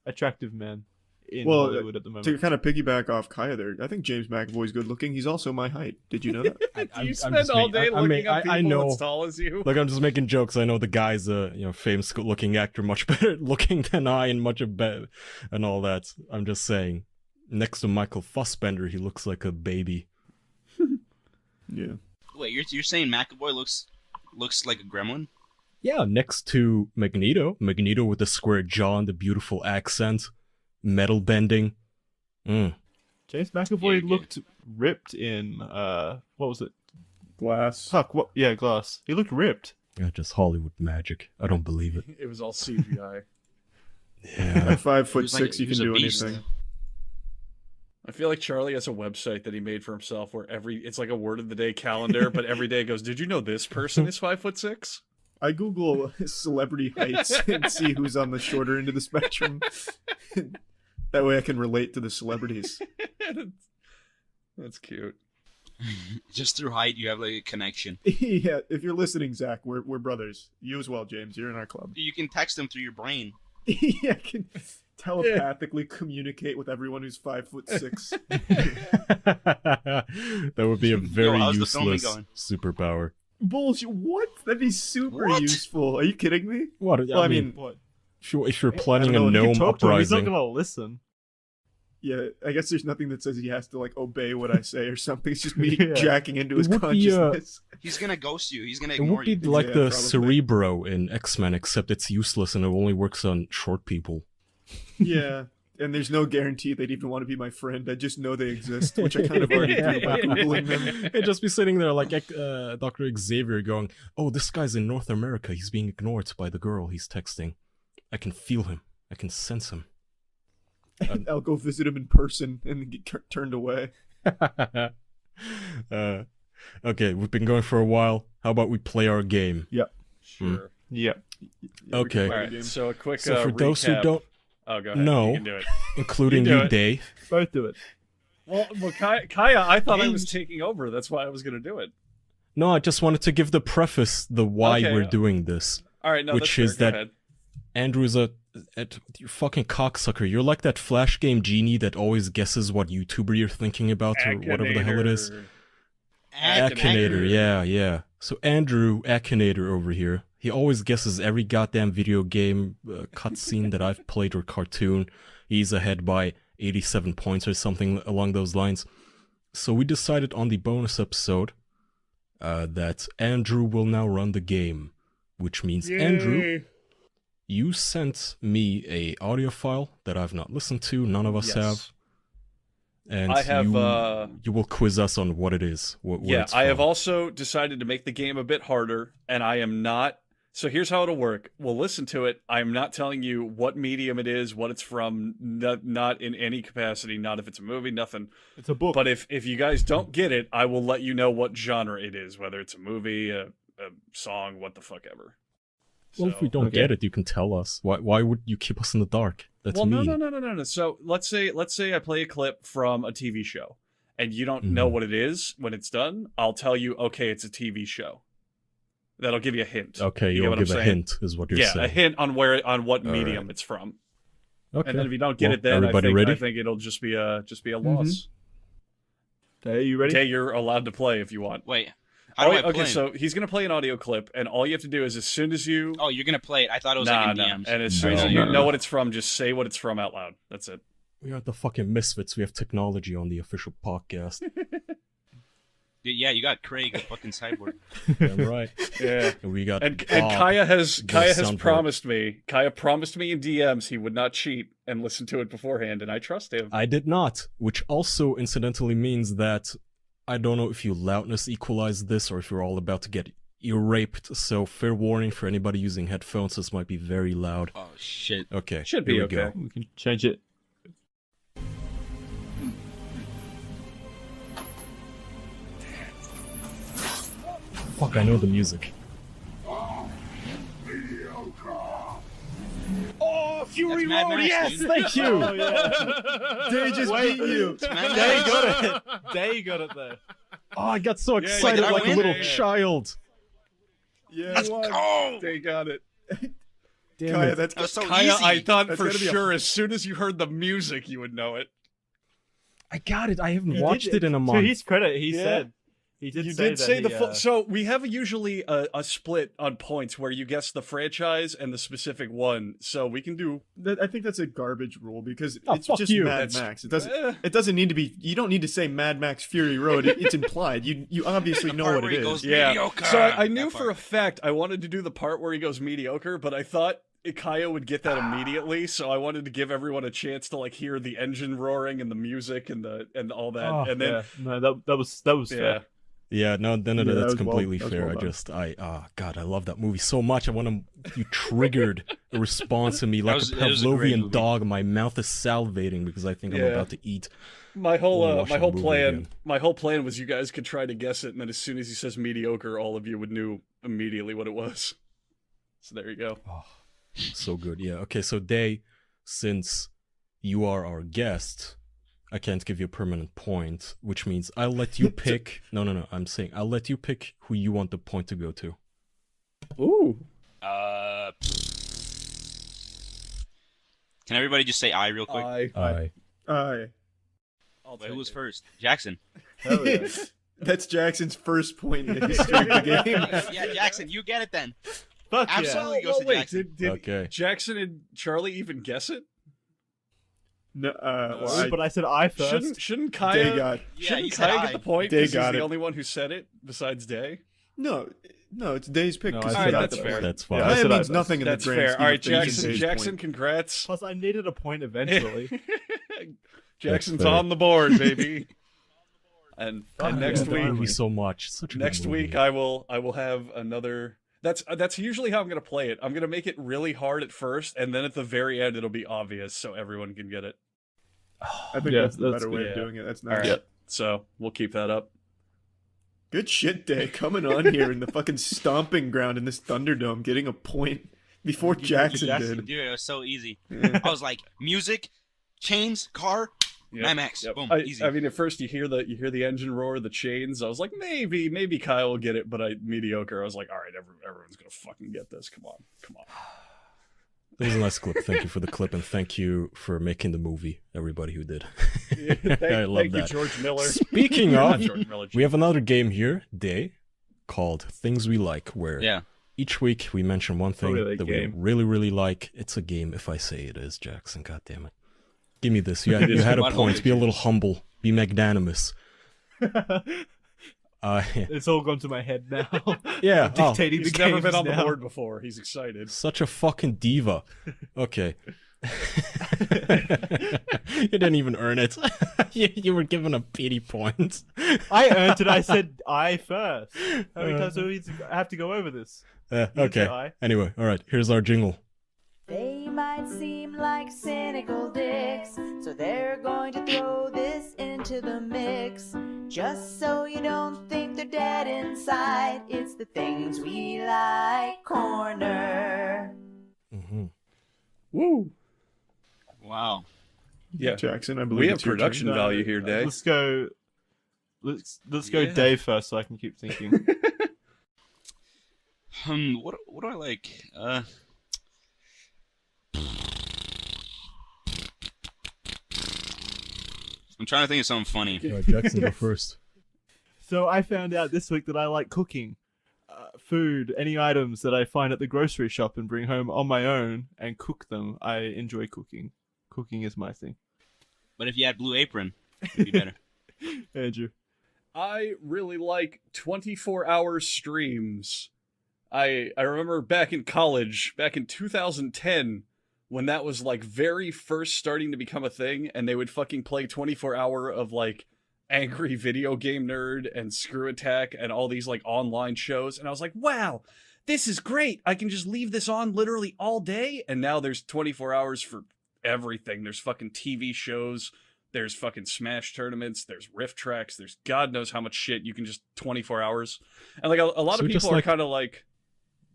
Speaker 3: attractive man in
Speaker 2: Well,
Speaker 3: Hollywood at the moment?
Speaker 2: To kind of piggyback off Kaya there, I think James McAvoy's good looking. He's also my height. Did you know that?
Speaker 1: You
Speaker 5: I'm
Speaker 1: spend
Speaker 5: just
Speaker 1: all
Speaker 5: making-
Speaker 1: day
Speaker 5: I
Speaker 1: looking
Speaker 5: mean,
Speaker 1: up people
Speaker 5: I know.
Speaker 1: as tall as you.
Speaker 5: Like, I'm just making jokes. I know the guy's a famous good looking actor, much better looking than I, and much better, and all that. I'm just saying. Next to Michael Fassbender, he looks like a baby.
Speaker 2: Yeah.
Speaker 4: Wait, you're saying McAvoy looks like a gremlin?
Speaker 5: Yeah, next to Magneto with the square jaw and the beautiful accent, metal bending.
Speaker 3: James McAvoy
Speaker 4: Yeah,
Speaker 3: looked ripped in what was it?
Speaker 2: Glass.
Speaker 3: Fuck, what? Yeah, Glass. He looked ripped.
Speaker 5: Yeah, just Hollywood magic. I don't believe it.
Speaker 1: It was all CGI.
Speaker 5: Yeah.
Speaker 2: At 5'6",
Speaker 4: He was like-
Speaker 2: you
Speaker 4: he was
Speaker 2: can
Speaker 4: a
Speaker 2: do
Speaker 4: beast.
Speaker 2: anything.
Speaker 1: I feel like Charlie has a website that he made for himself where it's like a word of the day calendar, but every day it goes, did you know this person is 5'6"?
Speaker 2: I Google celebrity heights and see who's on the shorter end of the spectrum. That way I can relate to the celebrities.
Speaker 1: That's cute.
Speaker 4: Just through height, you have like a connection.
Speaker 2: Yeah, if you're listening, Zach, we're brothers. You as well, James. You're in our club.
Speaker 4: You can text them through your brain.
Speaker 2: Yeah, I can telepathically communicate with everyone who's 5'6".
Speaker 5: That would be a very
Speaker 4: how's the filming
Speaker 5: useless
Speaker 4: going?
Speaker 5: superpower.
Speaker 2: Bullshit. What? That'd be super
Speaker 4: What?
Speaker 2: useful. Are you kidding me?
Speaker 5: What?
Speaker 2: Well, I mean,
Speaker 3: What?
Speaker 5: if you're planning
Speaker 2: I
Speaker 5: a
Speaker 2: don't know,
Speaker 3: You
Speaker 5: gnome
Speaker 3: can talk to him. He's not
Speaker 5: uprising,
Speaker 3: gonna listen.
Speaker 2: yeah, I guess there's nothing that says he has to like obey what I say or something. It's just me
Speaker 3: Yeah.
Speaker 2: jacking into his
Speaker 5: It would be,
Speaker 2: consciousness.
Speaker 4: He's gonna ghost you. He's gonna
Speaker 5: it
Speaker 4: ignore
Speaker 5: would be
Speaker 4: you.
Speaker 5: like
Speaker 2: Yeah,
Speaker 5: the
Speaker 2: probably.
Speaker 5: Cerebro in X-Men, except it's useless and it only works on short people.
Speaker 2: Yeah, and there's no guarantee they'd even want to be my friend. I just know they exist, which I kind of already do by Googling them.
Speaker 5: It'd just be sitting there like Dr. Xavier going, "Oh, this guy's in North America. He's being ignored by the girl he's texting. I can feel him. I can sense him.
Speaker 2: I'll go visit him in person and get turned away.
Speaker 5: Okay, we've been going for a while. How about we play our game?
Speaker 1: Sure.
Speaker 3: Yeah.
Speaker 5: Okay.
Speaker 1: All right. So a quick.
Speaker 5: So for
Speaker 1: recap.
Speaker 5: those who don't
Speaker 1: Oh, go ahead.
Speaker 5: know,
Speaker 1: You can do it.
Speaker 5: including
Speaker 1: You do
Speaker 5: you,
Speaker 1: it.
Speaker 5: Dave.
Speaker 3: Both do it.
Speaker 1: Well, Kaya, I thought I was taking over. That's why I was going to do it.
Speaker 5: No, I just wanted to give the preface, the why
Speaker 1: Okay.
Speaker 5: we're doing this.
Speaker 1: All right, no,
Speaker 5: Which
Speaker 1: that's
Speaker 5: is
Speaker 1: fair.
Speaker 5: that-
Speaker 1: Go ahead.
Speaker 5: Andrew's you fucking cocksucker. You're like that Flash game genie that always guesses what YouTuber you're thinking about or whatever the hell it is. Akinator, yeah. So Andrew Akinator over here, he always guesses every goddamn video game cutscene that I've played or cartoon. He's ahead by 87 points or something along those lines. So we decided on the bonus episode that Andrew will now run the game, which means Andrew, you sent me a audio file that I've not listened to. None of us have. And
Speaker 1: I have,
Speaker 5: you will quiz us on what it is. Where it's
Speaker 1: I have
Speaker 5: from.
Speaker 1: also decided to make the game a bit harder, and I am not. So here's how it'll work. We'll listen to it. I'm not telling you what medium it is, what it's from, not in any capacity, not if it's a movie, nothing.
Speaker 3: It's a book.
Speaker 1: But if you guys don't get it, I will let you know what genre it is, whether it's a movie, a song, what the fuck ever.
Speaker 5: Well, if we don't get it, you can tell us. Why would you keep us in the dark? That's mean.
Speaker 1: No. So let's say I play a clip from a TV show, and you don't know what it is when it's done. I'll tell you, okay, it's a TV show. That'll give you a hint.
Speaker 5: Okay,
Speaker 1: you
Speaker 5: you'll give a hint, is what you're saying.
Speaker 1: Yeah, a hint on what medium
Speaker 5: right.
Speaker 1: it's from.
Speaker 5: Okay.
Speaker 1: And then if you don't get it, then
Speaker 5: everybody ready?
Speaker 1: I think it'll just be a loss.
Speaker 3: Are you ready?
Speaker 1: Okay, you're allowed to play if you want.
Speaker 4: Wait, how do I play?
Speaker 1: Okay, so he's gonna play an audio clip, and all you have to do is as soon as you
Speaker 4: Oh, you're gonna play it. I thought it was like in DMs.
Speaker 1: and as soon as you know what it's from, just say what it's from out loud. That's it.
Speaker 5: We are the fucking misfits. We have technology on the official podcast.
Speaker 4: Yeah, you got Craig, a fucking cyborg.
Speaker 5: Damn right.
Speaker 1: Yeah.
Speaker 5: And we got
Speaker 1: And
Speaker 5: Bob,
Speaker 1: Kaya has
Speaker 5: the
Speaker 1: promised
Speaker 5: soundboard.
Speaker 1: me. Kaya promised me in DMs he would not cheat and listen to it beforehand, and I trust him.
Speaker 5: I did not, which also incidentally means that I don't know if you loudness equalize this or if you're all about to get ear raped. So fair warning for anybody using headphones. This might be very loud.
Speaker 4: Oh shit.
Speaker 5: Okay,
Speaker 1: Should be
Speaker 5: here we
Speaker 1: okay.
Speaker 5: go.
Speaker 3: We can change it.
Speaker 5: Fuck, I know the music.
Speaker 1: Oh, Fury
Speaker 4: That's Mad
Speaker 1: Road!
Speaker 4: Max,
Speaker 1: Yes,
Speaker 4: dude.
Speaker 1: thank you.
Speaker 3: Oh, yeah.
Speaker 2: They just beat you.
Speaker 4: Man,
Speaker 3: They got it. They got it there.
Speaker 5: Oh, I got so
Speaker 1: Yeah,
Speaker 5: excited
Speaker 4: did I
Speaker 5: like a
Speaker 4: win?
Speaker 5: little
Speaker 1: Yeah.
Speaker 5: child.
Speaker 2: Yeah.
Speaker 4: Oh,
Speaker 1: They got it.
Speaker 5: Damn
Speaker 2: Kaya,
Speaker 5: it.
Speaker 2: that's
Speaker 4: that was so
Speaker 1: Kaya,
Speaker 4: easy.
Speaker 1: I thought
Speaker 2: That's
Speaker 1: for
Speaker 2: gotta be a-
Speaker 1: sure as soon as you heard the music, you would know it.
Speaker 5: I got it. I haven't
Speaker 3: He
Speaker 5: watched
Speaker 3: did
Speaker 5: it in a
Speaker 3: To
Speaker 5: month.
Speaker 3: his credit, he
Speaker 1: Yeah.
Speaker 3: said he did
Speaker 1: You
Speaker 3: say
Speaker 1: did
Speaker 3: that
Speaker 1: say
Speaker 3: he,
Speaker 1: the full. So we have usually a split on points where you guess the franchise and the specific one. So we can do.
Speaker 2: I think that's a garbage rule because
Speaker 5: Oh,
Speaker 2: it's
Speaker 5: fuck
Speaker 2: just
Speaker 5: you.
Speaker 2: Mad
Speaker 1: That's-
Speaker 2: Max. It doesn't.
Speaker 1: Eh.
Speaker 2: It doesn't need to be. You don't need to say Mad Max Fury Road. It's implied. You obviously
Speaker 4: The
Speaker 2: know
Speaker 4: part
Speaker 2: what
Speaker 4: where
Speaker 2: it
Speaker 4: he
Speaker 2: is.
Speaker 4: goes-
Speaker 1: Yeah.
Speaker 4: Mediocre.
Speaker 1: So I knew
Speaker 4: That
Speaker 1: for a
Speaker 4: part.
Speaker 1: fact I wanted to do the part where he goes mediocre, but I thought Kaya would get that immediately. So I wanted to give everyone a chance to like hear the engine roaring and the music and all that.
Speaker 5: Oh,
Speaker 1: and then
Speaker 3: Yeah, no, that was
Speaker 1: yeah.
Speaker 3: fair.
Speaker 5: Yeah, no,
Speaker 2: Yeah,
Speaker 5: that's
Speaker 2: that was
Speaker 5: completely
Speaker 2: well
Speaker 5: fair.
Speaker 2: done.
Speaker 5: God, I love that movie so much. You triggered a response in me like
Speaker 4: was-
Speaker 5: a
Speaker 4: it was a great
Speaker 5: Pavlovian
Speaker 4: movie.
Speaker 5: dog. My mouth is salivating because I think I'm
Speaker 1: Yeah.
Speaker 5: about to eat.
Speaker 1: My whole
Speaker 5: Wanna watch that movie again.
Speaker 1: my whole plan was you guys could try to guess it, and then as soon as he says mediocre, all of you would knew immediately what it was. So there you go.
Speaker 5: So good, yeah. Okay, so Day, since you are our guest, I can't give you a permanent point, which means I'll let you pick. No. I'm saying I'll let you pick who you want the point to go to.
Speaker 1: Ooh.
Speaker 4: Can everybody just say I real quick?
Speaker 5: Aye.
Speaker 2: Aye.
Speaker 1: I'll
Speaker 4: Wait, who was
Speaker 1: it.
Speaker 4: first? Jackson.
Speaker 2: That's Jackson's first point in the history of the game.
Speaker 4: Yeah, Jackson, you get it then.
Speaker 3: Fuck
Speaker 4: Absolutely goes to
Speaker 1: wait,
Speaker 4: Jackson.
Speaker 1: did
Speaker 5: Okay.
Speaker 1: Jackson and Charlie even guess it?
Speaker 2: No,
Speaker 3: yeah.
Speaker 2: well,
Speaker 3: But I said I first.
Speaker 1: Shouldn't
Speaker 2: Day
Speaker 1: Kaya
Speaker 2: got.
Speaker 4: Yeah,
Speaker 1: shouldn't
Speaker 4: you said
Speaker 1: Kaya
Speaker 4: I.
Speaker 1: get the point
Speaker 2: Day
Speaker 1: because he's
Speaker 2: got
Speaker 1: the
Speaker 2: it.
Speaker 1: only one who said it besides Day?
Speaker 2: No, it's Day's pick.
Speaker 3: No,
Speaker 2: 'cause
Speaker 3: I
Speaker 2: he
Speaker 3: said
Speaker 2: got
Speaker 1: that's
Speaker 2: the
Speaker 1: fair.
Speaker 2: point.
Speaker 5: That's fine.
Speaker 3: Yeah, I
Speaker 2: Kaya
Speaker 3: said
Speaker 2: means
Speaker 3: I-
Speaker 2: nothing in
Speaker 1: That's
Speaker 2: the grand
Speaker 1: fair.
Speaker 2: scheme
Speaker 1: All right,
Speaker 2: of things.
Speaker 1: Jackson.
Speaker 2: Day's
Speaker 1: Jackson,
Speaker 2: point.
Speaker 1: congrats.
Speaker 3: Plus, I needed a point eventually.
Speaker 1: Jackson's
Speaker 5: fair.
Speaker 1: on the board, baby. And
Speaker 3: Fuck
Speaker 1: next
Speaker 3: yeah.
Speaker 1: week,
Speaker 5: Thank you so much. Such a good
Speaker 1: next
Speaker 5: movie.
Speaker 1: week I will have another. That's usually how I'm gonna play it. I'm gonna make it really hard at first, and then at the very end it'll be obvious, so everyone can get it.
Speaker 2: I think
Speaker 3: Yeah,
Speaker 2: that's the
Speaker 3: that's
Speaker 2: better way
Speaker 1: good.
Speaker 2: of doing it. That's
Speaker 1: All
Speaker 2: nice.
Speaker 1: right, so we'll keep that up.
Speaker 2: Good shit, Day coming on here in the fucking stomping ground in this Thunderdome, getting a point before Jackson did.
Speaker 4: Dude, it was so easy.
Speaker 2: Yeah.
Speaker 4: I was like, music, chains, car,
Speaker 1: Yep.
Speaker 4: Max,
Speaker 1: Yep.
Speaker 4: boom, easy.
Speaker 1: I mean, at first you hear the engine roar, the chains. I was like, maybe Kyle will get it, but mediocre. I was like, all right, everyone's gonna fucking get this. Come on.
Speaker 5: That was a nice clip. Thank you for the clip, and thank you for making the movie, everybody who did. I love
Speaker 1: Thank
Speaker 5: that.
Speaker 1: you, George Miller.
Speaker 5: Speaking
Speaker 1: Not
Speaker 5: of,
Speaker 1: George Miller.
Speaker 5: we have another game here, Day, called Things We Like, where
Speaker 4: Yeah.
Speaker 5: each week we mention one thing
Speaker 3: Really
Speaker 5: that
Speaker 3: game.
Speaker 5: we really, really like. It's a game if I say it is, Jackson. God damn it. Give me this. You
Speaker 1: It is
Speaker 5: had a
Speaker 4: one
Speaker 5: point.
Speaker 4: homage.
Speaker 5: Be a little humble. Be magnanimous.
Speaker 3: It's all gone to my head now.
Speaker 5: Yeah. Oh,
Speaker 3: Dictating
Speaker 1: He's
Speaker 3: the
Speaker 1: never
Speaker 3: games
Speaker 1: been on the
Speaker 3: now.
Speaker 1: board before. He's excited.
Speaker 5: such a fucking diva. Okay. You didn't even earn it. You were given a pity point.
Speaker 3: I earned it. I said I first. How many times do we have to go over this?
Speaker 5: Okay.
Speaker 3: I.
Speaker 5: Anyway, all right. Here's our jingle.
Speaker 6: They might seem like cynical dicks, so they're going to throw this into the mix. Just so you don't think they're dead inside, it's the things we like corner.
Speaker 5: Mm-hmm.
Speaker 1: Woo!
Speaker 4: Wow.
Speaker 1: Yeah,
Speaker 2: Jackson, I believe
Speaker 1: we have
Speaker 2: it's your
Speaker 1: production
Speaker 2: turn.
Speaker 1: value here, Dave.
Speaker 3: Let's go. Let's go
Speaker 4: Yeah.
Speaker 3: Dave first, so I can keep thinking.
Speaker 4: What do I like? I'm trying to think of something funny.
Speaker 5: All right, Jackson, go first.
Speaker 3: So I found out this week that I like cooking. Food, any items that I find at the grocery shop and bring home on my own and cook them. I enjoy cooking. Cooking is my thing.
Speaker 4: But if you had Blue Apron, it'd be better.
Speaker 3: Andrew.
Speaker 1: I really like 24-hour streams. I remember back in college, back in 2010, when that was like very first starting to become a thing, and they would fucking play 24-hour of like Angry Video Game Nerd and Screw Attack and all these like online shows, and I was like, wow, this is great. I can just leave this on literally all day, and now there's 24 hours for everything. There's fucking TV shows, there's fucking Smash tournaments, there's Rift tracks, there's God knows how much shit you can just 24 hours. And like a lot
Speaker 5: So
Speaker 1: of
Speaker 5: just
Speaker 1: people are
Speaker 5: like-
Speaker 1: kind of like,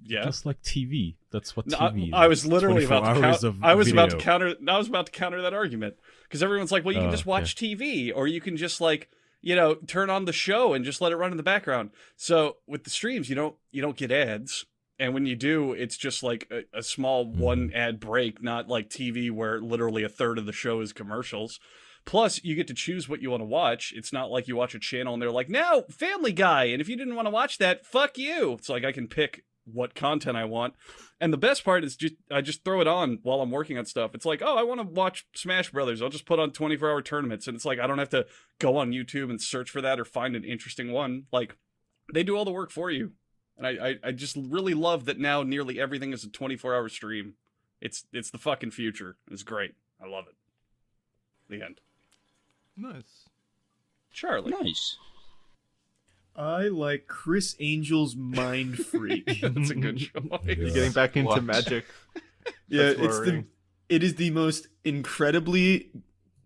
Speaker 1: yeah.
Speaker 5: Just like TV. That's what
Speaker 1: No,
Speaker 5: TV is.
Speaker 1: I was literally
Speaker 5: 24
Speaker 1: about to
Speaker 5: hours
Speaker 1: counter.
Speaker 5: of
Speaker 1: I was about to
Speaker 5: video.
Speaker 1: counter. I was about to counter that argument because everyone's like, "Well, you can
Speaker 5: Oh,
Speaker 1: just watch TV, or you can just like, you know, turn on the show and just let it run in the background." So with the streams, you don't get ads, and when you do, it's just like a small one ad break, not like TV where literally a third of the show is commercials. Plus, you get to choose what you want to watch. It's not like you watch a channel and they're like, "No, Family Guy," and if you didn't want to watch that, fuck you. It's like I can pick what content I want. And the best part is I just throw it on while I'm working on stuff. It's like, oh, I want to watch Smash Brothers. I'll just put on 24-hour tournaments. And it's like, I don't have to go on YouTube and search for that or find an interesting one. Like, they do all the work for you. And I just really love that now nearly everything is a 24-hour stream. It's the fucking future. It's great. I love it. The end.
Speaker 3: Nice.
Speaker 1: Charlie.
Speaker 4: Nice.
Speaker 2: I like Chris Angel's Mind Freak.
Speaker 1: That's a good choice.
Speaker 3: You're getting back into
Speaker 4: What?
Speaker 3: magic.
Speaker 2: Yeah,
Speaker 3: That's worrying.
Speaker 2: it is the most incredibly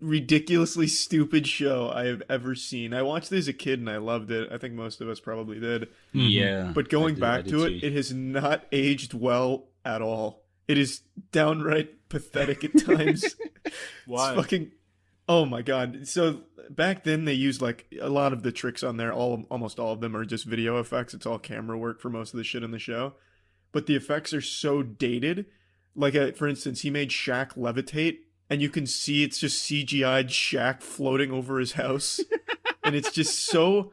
Speaker 2: ridiculously stupid show I have ever seen. I watched it as a kid and I loved it. I think most of us probably did.
Speaker 4: Yeah.
Speaker 2: But going
Speaker 4: I
Speaker 2: back
Speaker 4: did
Speaker 2: to it,
Speaker 4: too.
Speaker 2: it has not aged well at all. It is downright pathetic at times.
Speaker 3: Why?
Speaker 2: It's fucking. Oh my god! So back then they used like a lot of the tricks on there. Almost all of them are just video effects. It's all camera work for most of the shit in the show, but the effects are so dated. Like for instance, he made Shaq levitate, and you can see it's just CGI'd Shaq floating over his house, and it's just so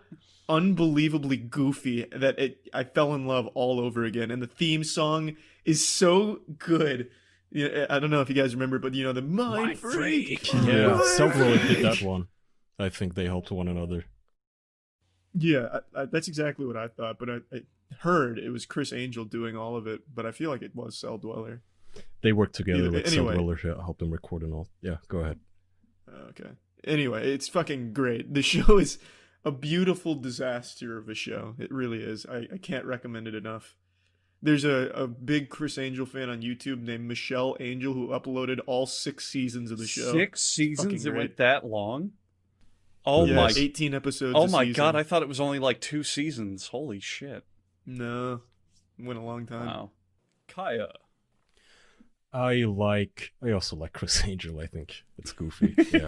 Speaker 2: unbelievably goofy that I fell in love all over again. And the theme song is so good. Yeah, I don't know if you guys remember, but you know the Mind Freak.
Speaker 5: Yeah,
Speaker 2: Mind
Speaker 5: Silverwood did
Speaker 2: Freak.
Speaker 5: that one. I think they helped one another.
Speaker 2: Yeah, that's exactly what I thought. But I heard it was Chris Angel doing all of it, but I feel like it was Cell Dweller.
Speaker 5: They worked together
Speaker 2: Either-
Speaker 5: with
Speaker 2: anyway.
Speaker 5: Silverwood to help them record and all. Yeah, go ahead.
Speaker 2: Okay. Anyway, it's fucking great. The show is a beautiful disaster of a show. It really is. I can't recommend it enough. There's a big Chris Angel fan on YouTube named Michelle Angel who uploaded all 6 seasons of the show.
Speaker 1: 6 seasons?
Speaker 2: Fucking
Speaker 1: It went
Speaker 2: great.
Speaker 1: that long? Oh
Speaker 2: Yeah,
Speaker 1: my!
Speaker 2: 18 episodes.
Speaker 1: Oh
Speaker 2: a
Speaker 1: my
Speaker 2: season.
Speaker 1: god! I thought it was only like 2 seasons. Holy shit!
Speaker 2: No, it went a long time.
Speaker 1: Wow. Kaya.
Speaker 5: I also like Chris Angel. I think it's goofy. Yeah.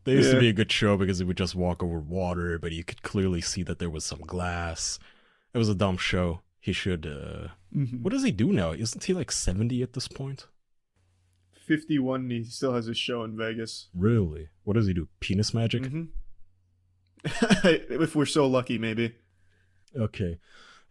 Speaker 5: They used to be a good show because it would just walk over water, but you could clearly see that there was some glass. It was a dumb show. He should. What does he do now? Isn't he like 70 at this point?
Speaker 2: 51. He still has a show in Vegas.
Speaker 5: Really? What does he do? Penis magic?
Speaker 2: If we're so lucky, maybe.
Speaker 5: Okay.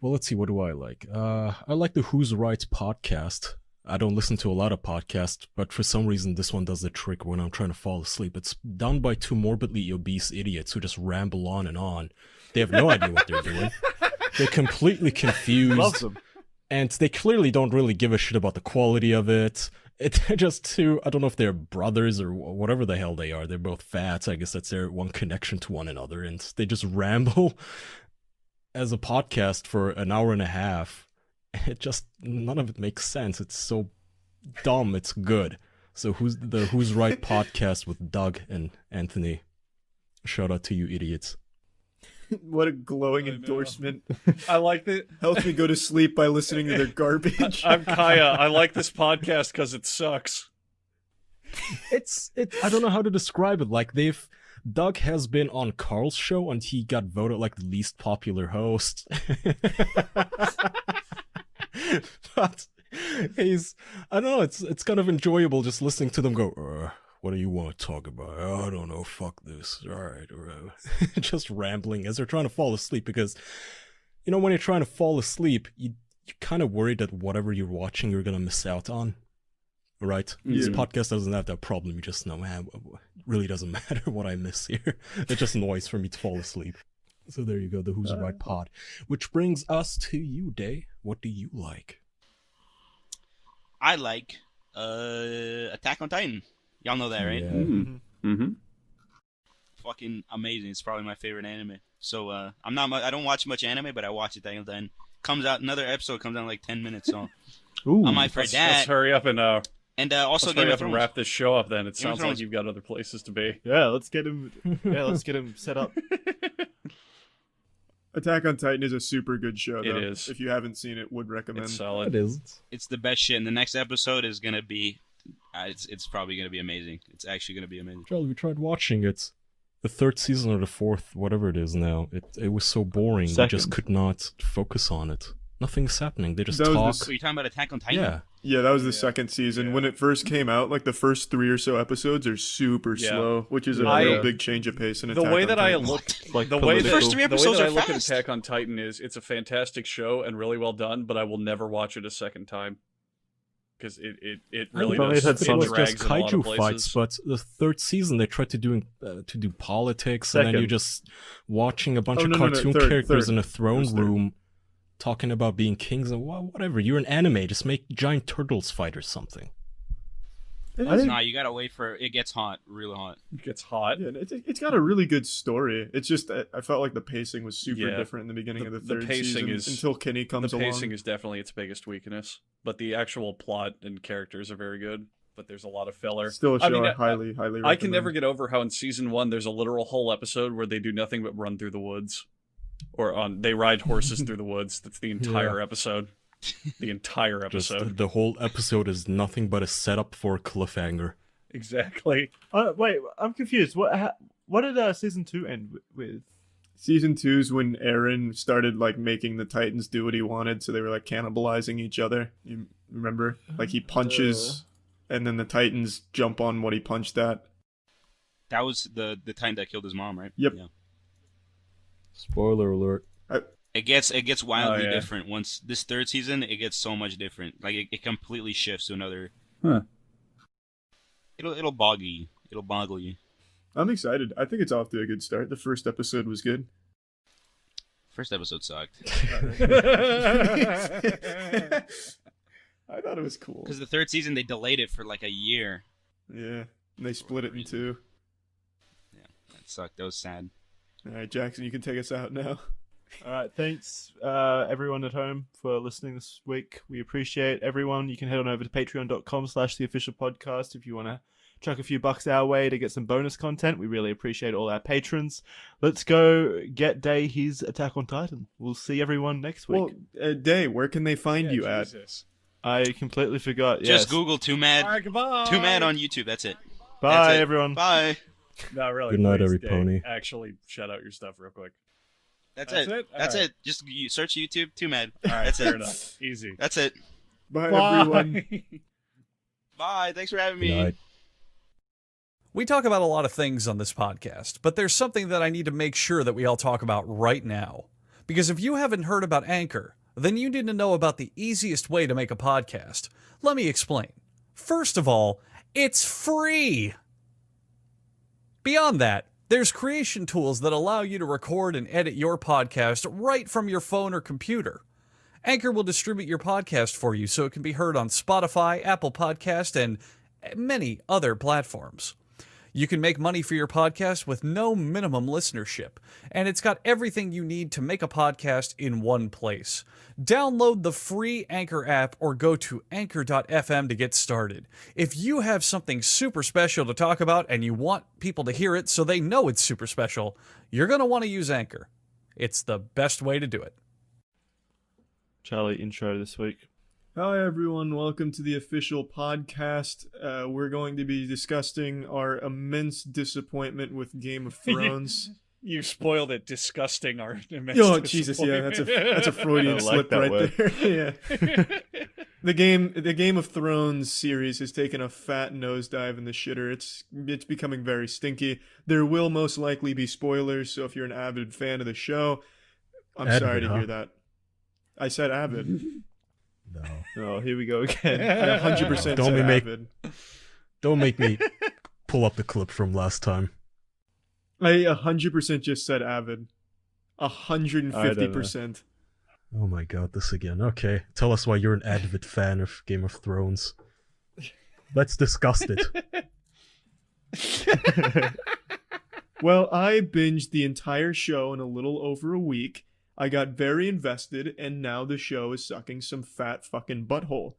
Speaker 5: Well, let's see. What do I like? I like the Who's Right podcast. I don't listen to a lot of podcasts, but for some reason this one does the trick when I'm trying to fall asleep. It's done by 2 morbidly obese idiots who just ramble on and on. They have no idea what they're doing. They're completely confused.
Speaker 3: Love them.
Speaker 5: And they clearly don't really give a shit about the quality of it. They're just 2, I don't know if they're brothers or whatever the hell they are. They're both fat. I guess that's their one connection to one another. And they just ramble as a podcast for an hour and a half. It just, none of it makes sense. It's so dumb. It's good. So Who's Right podcast with Doug and Anthony. Shout out to you idiots.
Speaker 2: What a glowing endorsement.
Speaker 1: I like it.
Speaker 2: Helps me go to sleep by listening to their garbage.
Speaker 1: I'm Kaya. I like this podcast because it sucks.
Speaker 5: It's I don't know how to describe it. Like Doug has been on Carl's show and he got voted like the least popular host. But I don't know, it's kind of enjoyable just listening to them go, what do you want to talk about? I don't know, fuck this. All right. Just rambling as they're trying to fall asleep because, when you're trying to fall asleep, you're kind of worried that whatever you're watching, you're going to miss out on. Right? This podcast doesn't have that problem. You just know, man, it really doesn't matter what I miss here. It's just noise for me to fall asleep. So there you go, the Who's Right pod. Which brings us to you, Day. What do you like?
Speaker 4: I like Attack on Titan. Y'all know that, right?
Speaker 5: Yeah.
Speaker 1: Mm-hmm.
Speaker 4: Fucking amazing. It's probably my favorite anime. So I don't watch much anime, but I watch Attack on Titan. Another episode comes out in like 10 minutes. So
Speaker 3: Ooh.
Speaker 4: I might for
Speaker 1: Let's
Speaker 4: that.
Speaker 1: hurry up and
Speaker 4: Also
Speaker 1: let's
Speaker 4: Game
Speaker 1: hurry
Speaker 4: of
Speaker 1: up and
Speaker 4: Thrones.
Speaker 1: wrap this show up. Then it
Speaker 4: Game of
Speaker 1: sounds like
Speaker 4: Thrones.
Speaker 1: you've got other places to be.
Speaker 3: Yeah, let's get him. Let's get him set up.
Speaker 2: Attack on Titan is a super good show, though.
Speaker 1: It is.
Speaker 2: If you haven't seen it, would recommend.
Speaker 1: It's solid.
Speaker 5: It is.
Speaker 4: It's the best shit. And the next episode is gonna be. It's probably gonna be amazing. It's actually gonna be amazing.
Speaker 5: Charlie, we tried watching it. The 3rd season or the 4th, whatever it is now. It was so boring. We just
Speaker 3: Second.
Speaker 5: could not focus on it. Nothing's happening. They just
Speaker 2: That was
Speaker 5: talk.
Speaker 2: the
Speaker 4: So you're talking about Attack on Titan?
Speaker 5: Yeah.
Speaker 2: Yeah, that was the 2nd season. When it first came out, like the first 3 or so episodes are super
Speaker 1: Yeah.
Speaker 2: slow, which is a
Speaker 1: I-
Speaker 2: real big change of pace in
Speaker 1: The
Speaker 2: Attack
Speaker 1: way
Speaker 2: on
Speaker 1: that I
Speaker 2: Titan.
Speaker 1: look,
Speaker 3: Like
Speaker 1: the way that,
Speaker 3: political.
Speaker 4: First 3
Speaker 1: the way
Speaker 4: episodes
Speaker 1: that I
Speaker 4: are
Speaker 1: look at
Speaker 4: fast.
Speaker 1: Attack on Titan is it's a fantastic show and really well done, but I will never watch it a second time because it really
Speaker 3: Probably
Speaker 1: does.
Speaker 3: had
Speaker 1: It
Speaker 3: some
Speaker 5: was
Speaker 1: drags
Speaker 5: just
Speaker 1: in a lot of
Speaker 5: kaiju fights,
Speaker 1: places.
Speaker 5: but the 3rd season they tried to do politics, and then
Speaker 3: Second.
Speaker 5: you're just watching a bunch
Speaker 2: Oh,
Speaker 5: of
Speaker 2: no, no, no,
Speaker 5: cartoon
Speaker 2: third,
Speaker 5: characters
Speaker 2: third.
Speaker 5: in a
Speaker 2: It
Speaker 5: throne
Speaker 2: was third.
Speaker 5: room talking about being kings and whatever. You're an anime, just make giant turtles fight or something.
Speaker 2: It
Speaker 3: I
Speaker 2: is-
Speaker 3: didn't-
Speaker 4: Nah, you gotta wait for it gets hot, real hot.
Speaker 1: It gets hot.
Speaker 2: Yeah, it's got a really good story. It's just I felt like the pacing was super
Speaker 1: Yeah.
Speaker 2: different in the beginning
Speaker 1: The-
Speaker 2: of the
Speaker 1: the
Speaker 2: 3rd
Speaker 1: pacing
Speaker 2: season
Speaker 1: is-
Speaker 2: until Kenny
Speaker 1: The
Speaker 2: comes
Speaker 1: pacing
Speaker 2: along.
Speaker 1: is definitely its biggest weakness, but the actual plot and characters are very good. But there's a lot of filler.
Speaker 2: Still a show
Speaker 1: I mean,
Speaker 2: highly recommend.
Speaker 1: I can never get over how in season 1 there's a literal whole episode where they do nothing but run through the woods, or they ride horses through the woods. That's the entire episode. The entire
Speaker 5: Just
Speaker 1: episode.
Speaker 5: the whole episode is nothing but a setup for a cliffhanger.
Speaker 1: Exactly.
Speaker 3: Wait, I'm confused. What did season 2 end with?
Speaker 2: Season 2's when Eren started like making the Titans do what he wanted, so they were like cannibalizing each other. You remember? Like he punches, and then the Titans jump on what he punched at.
Speaker 4: That was the Titan that killed his mom, right?
Speaker 2: Yep.
Speaker 4: Yeah.
Speaker 5: Spoiler alert.
Speaker 4: It gets wildly
Speaker 1: Oh, yeah.
Speaker 4: different. Once this 3rd season, it gets so much different. Like it completely shifts to another.
Speaker 1: Huh.
Speaker 4: It'll boggle you. It'll boggle you.
Speaker 2: I'm excited. I think it's off to a good start. The first episode was good.
Speaker 4: First episode sucked
Speaker 2: I thought it was cool.
Speaker 4: because the 3rd season they delayed it for like a year.
Speaker 2: Yeah, and they split it in 2.
Speaker 4: That sucked. That was sad.
Speaker 2: All right, Jackson, you can take us out now.
Speaker 3: All right, thanks everyone at home for listening this week. We appreciate everyone. You can head on over to patreon.com/theofficialpodcast if you want to chuck a few bucks our way to get some bonus content. We really appreciate all our patrons. Let's go get Day his Attack on Titan. We'll see everyone next week.
Speaker 2: Well, Day, where can they find you at?
Speaker 3: I completely forgot.
Speaker 4: Just Google Too Mad.
Speaker 1: All right, goodbye.
Speaker 4: Too Mad on YouTube. That's it.
Speaker 3: Bye,
Speaker 4: That's it.
Speaker 3: everyone.
Speaker 4: Bye.
Speaker 1: No, really.
Speaker 5: Good night,
Speaker 1: please,
Speaker 5: every
Speaker 1: Dave,
Speaker 5: pony.
Speaker 1: Actually, shout out your stuff real quick.
Speaker 4: That's
Speaker 1: That's
Speaker 4: it.
Speaker 1: it?
Speaker 4: That's
Speaker 1: All right.
Speaker 4: it. Just search YouTube. Too Mad.
Speaker 1: All right,
Speaker 4: That's
Speaker 1: fair
Speaker 4: it.
Speaker 1: enough. Easy.
Speaker 4: That's it.
Speaker 2: Bye, everyone.
Speaker 4: Bye. Thanks for having me.
Speaker 5: Good night.
Speaker 7: We talk about a lot of things on this podcast, but there's something that I need to make sure that we all talk about right now. Because if you haven't heard about Anchor, then you need to know about the easiest way to make a podcast. Let me explain. First of all, it's free. Beyond that, there's creation tools that allow you to record and edit your podcast right from your phone or computer. Anchor will distribute your podcast for you so it can be heard on Spotify, Apple Podcast, and many other platforms. You can make money for your podcast with no minimum listenership, and it's got everything you need to make a podcast in one place. Download the free Anchor app or go to anchor.fm to get started. If you have something super special to talk about and you want people to hear it so they know it's super special, you're going to want to use Anchor. It's the best way to do it.
Speaker 3: Charlie, intro this week.
Speaker 2: Hi, everyone. Welcome to the official podcast. We're going to be discussing our immense disappointment with Game of Thrones.
Speaker 1: You spoiled it. Disgusting. Our immense
Speaker 2: Oh, Jesus, yeah, that's a Freudian
Speaker 3: I like
Speaker 2: slip
Speaker 3: that
Speaker 2: right
Speaker 3: word.
Speaker 2: there. Yeah. The Game of Thrones series has taken a fat nosedive in the shitter. It's becoming very stinky. There will most likely be spoilers, so if you're an avid fan of the show, I'm
Speaker 5: Avid,
Speaker 2: sorry to
Speaker 5: huh?
Speaker 2: hear that. I said avid.
Speaker 5: No.
Speaker 3: Oh, here we go again.
Speaker 2: I 100%
Speaker 5: Don't
Speaker 2: said
Speaker 5: make-
Speaker 2: avid.
Speaker 5: Don't make me pull up the clip from last time.
Speaker 2: I 100% just said avid. 150%.
Speaker 5: Oh my god, this again. Okay, tell us why you're an avid fan of Game of Thrones. Let's discuss it.
Speaker 2: Well, I binged the entire show in a little over a week. I got very invested, and now the show is sucking some fat fucking butthole.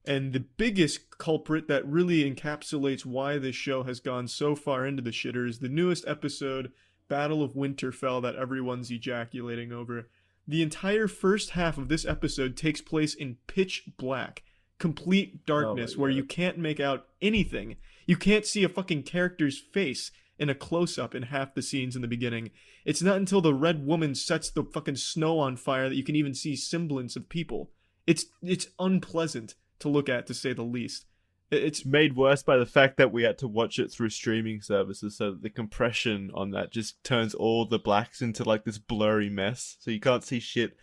Speaker 2: And the biggest culprit that really encapsulates why this show has gone so far into the shitter is the newest episode, Battle of Winterfell, that everyone's ejaculating over. The entire first half of this episode takes place in pitch black, complete darkness, where you can't make out anything. You can't see a fucking character's face in a close-up in half the scenes in the beginning. It's not until the Red Woman sets the fucking snow on fire that you can even see semblance of people. It's unpleasant to look at, to say the least. It's
Speaker 3: Made worse by the fact that we had to watch it through streaming services, so that the compression on that just turns all the blacks into like this blurry mess, so you can't see shit,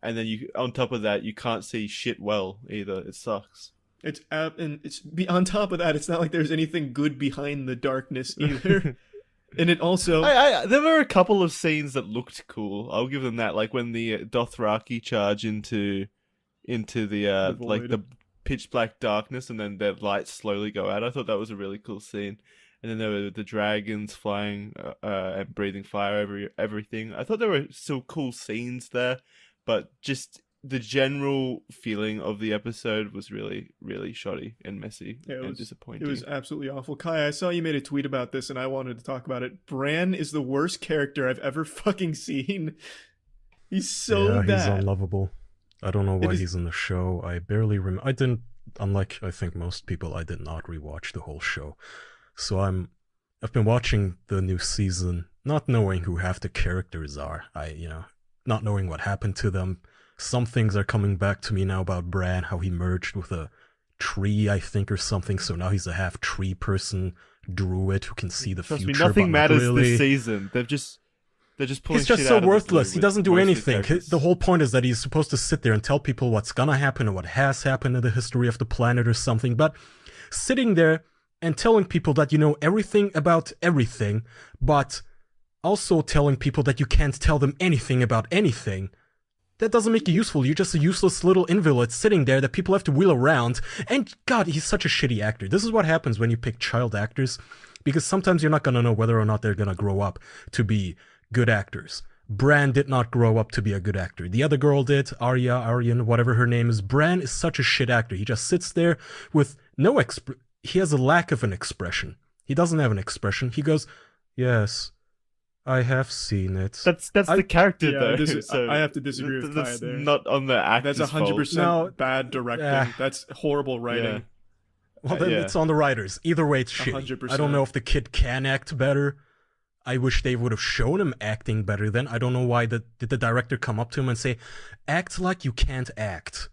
Speaker 3: and then on top of that you can't see shit well either. It sucks.
Speaker 2: on top of that, it's not like there's anything good behind the darkness either. And it also
Speaker 3: There were a couple of scenes that looked cool. I'll give them that, like when the Dothraki charge into the like
Speaker 2: void.
Speaker 3: the pitch black darkness, and then their lights slowly go out. I thought that was a really cool scene. And then there were the dragons flying and breathing fire over everything. I thought there were still cool scenes there, but just the general feeling of the episode was really, really shoddy and messy and disappointing.
Speaker 2: It was absolutely awful. Kai, I saw you made a tweet about this, and I wanted to talk about it. Bran is the worst character I've ever fucking seen. He's so
Speaker 5: yeah,
Speaker 2: bad.
Speaker 5: he's unlovable. I don't know why he's in the show. I barely I didn't, unlike I think most people, I did not rewatch the whole show. So I've been watching the new season, not knowing who half the characters are. Not knowing what happened to them. Some things are coming back to me now about Bran, how he merged with a tree, I think, or something. So now he's a half tree person, druid who can see the
Speaker 3: Trust
Speaker 5: future.
Speaker 3: me,
Speaker 5: but
Speaker 3: nothing
Speaker 5: not
Speaker 3: matters
Speaker 5: really.
Speaker 3: this season. They're just pulling
Speaker 5: He's just
Speaker 3: shit
Speaker 5: so
Speaker 3: out of the
Speaker 5: worthless.
Speaker 3: blue
Speaker 5: He
Speaker 3: with
Speaker 5: doesn't do
Speaker 3: most of the
Speaker 5: anything.
Speaker 3: characters.
Speaker 5: The whole point is that he's supposed to sit there and tell people what's gonna happen or what has happened in the history of the planet or something. But sitting there and telling people that you know everything about everything, but also telling people that you can't tell them anything about anything, that doesn't make you useful. You're just a useless little invalid sitting there that people have to wheel around. And God, he's such a shitty actor. This is what happens when you pick child actors, because sometimes you're not gonna know whether or not they're gonna grow up to be good actors. Bran did not grow up to be a good actor. The other girl did, Aryan, whatever her name is. Bran is such a shit actor. He just sits there with no he has a lack of an expression. He doesn't have an expression. He goes, yes, I have seen it.
Speaker 3: That's the character though.
Speaker 2: So I have to disagree with Kaya
Speaker 3: that's
Speaker 2: there.
Speaker 3: not on the actor's
Speaker 2: That's 100%
Speaker 5: No,
Speaker 2: bad directing. That's horrible writing.
Speaker 5: Well, then it's on the writers. Either way, it's shitty.
Speaker 2: 100%.
Speaker 5: I don't know if the kid can act better. I wish they would have shown him acting better then. I don't know why did the director come up to him and say, act like you can't act.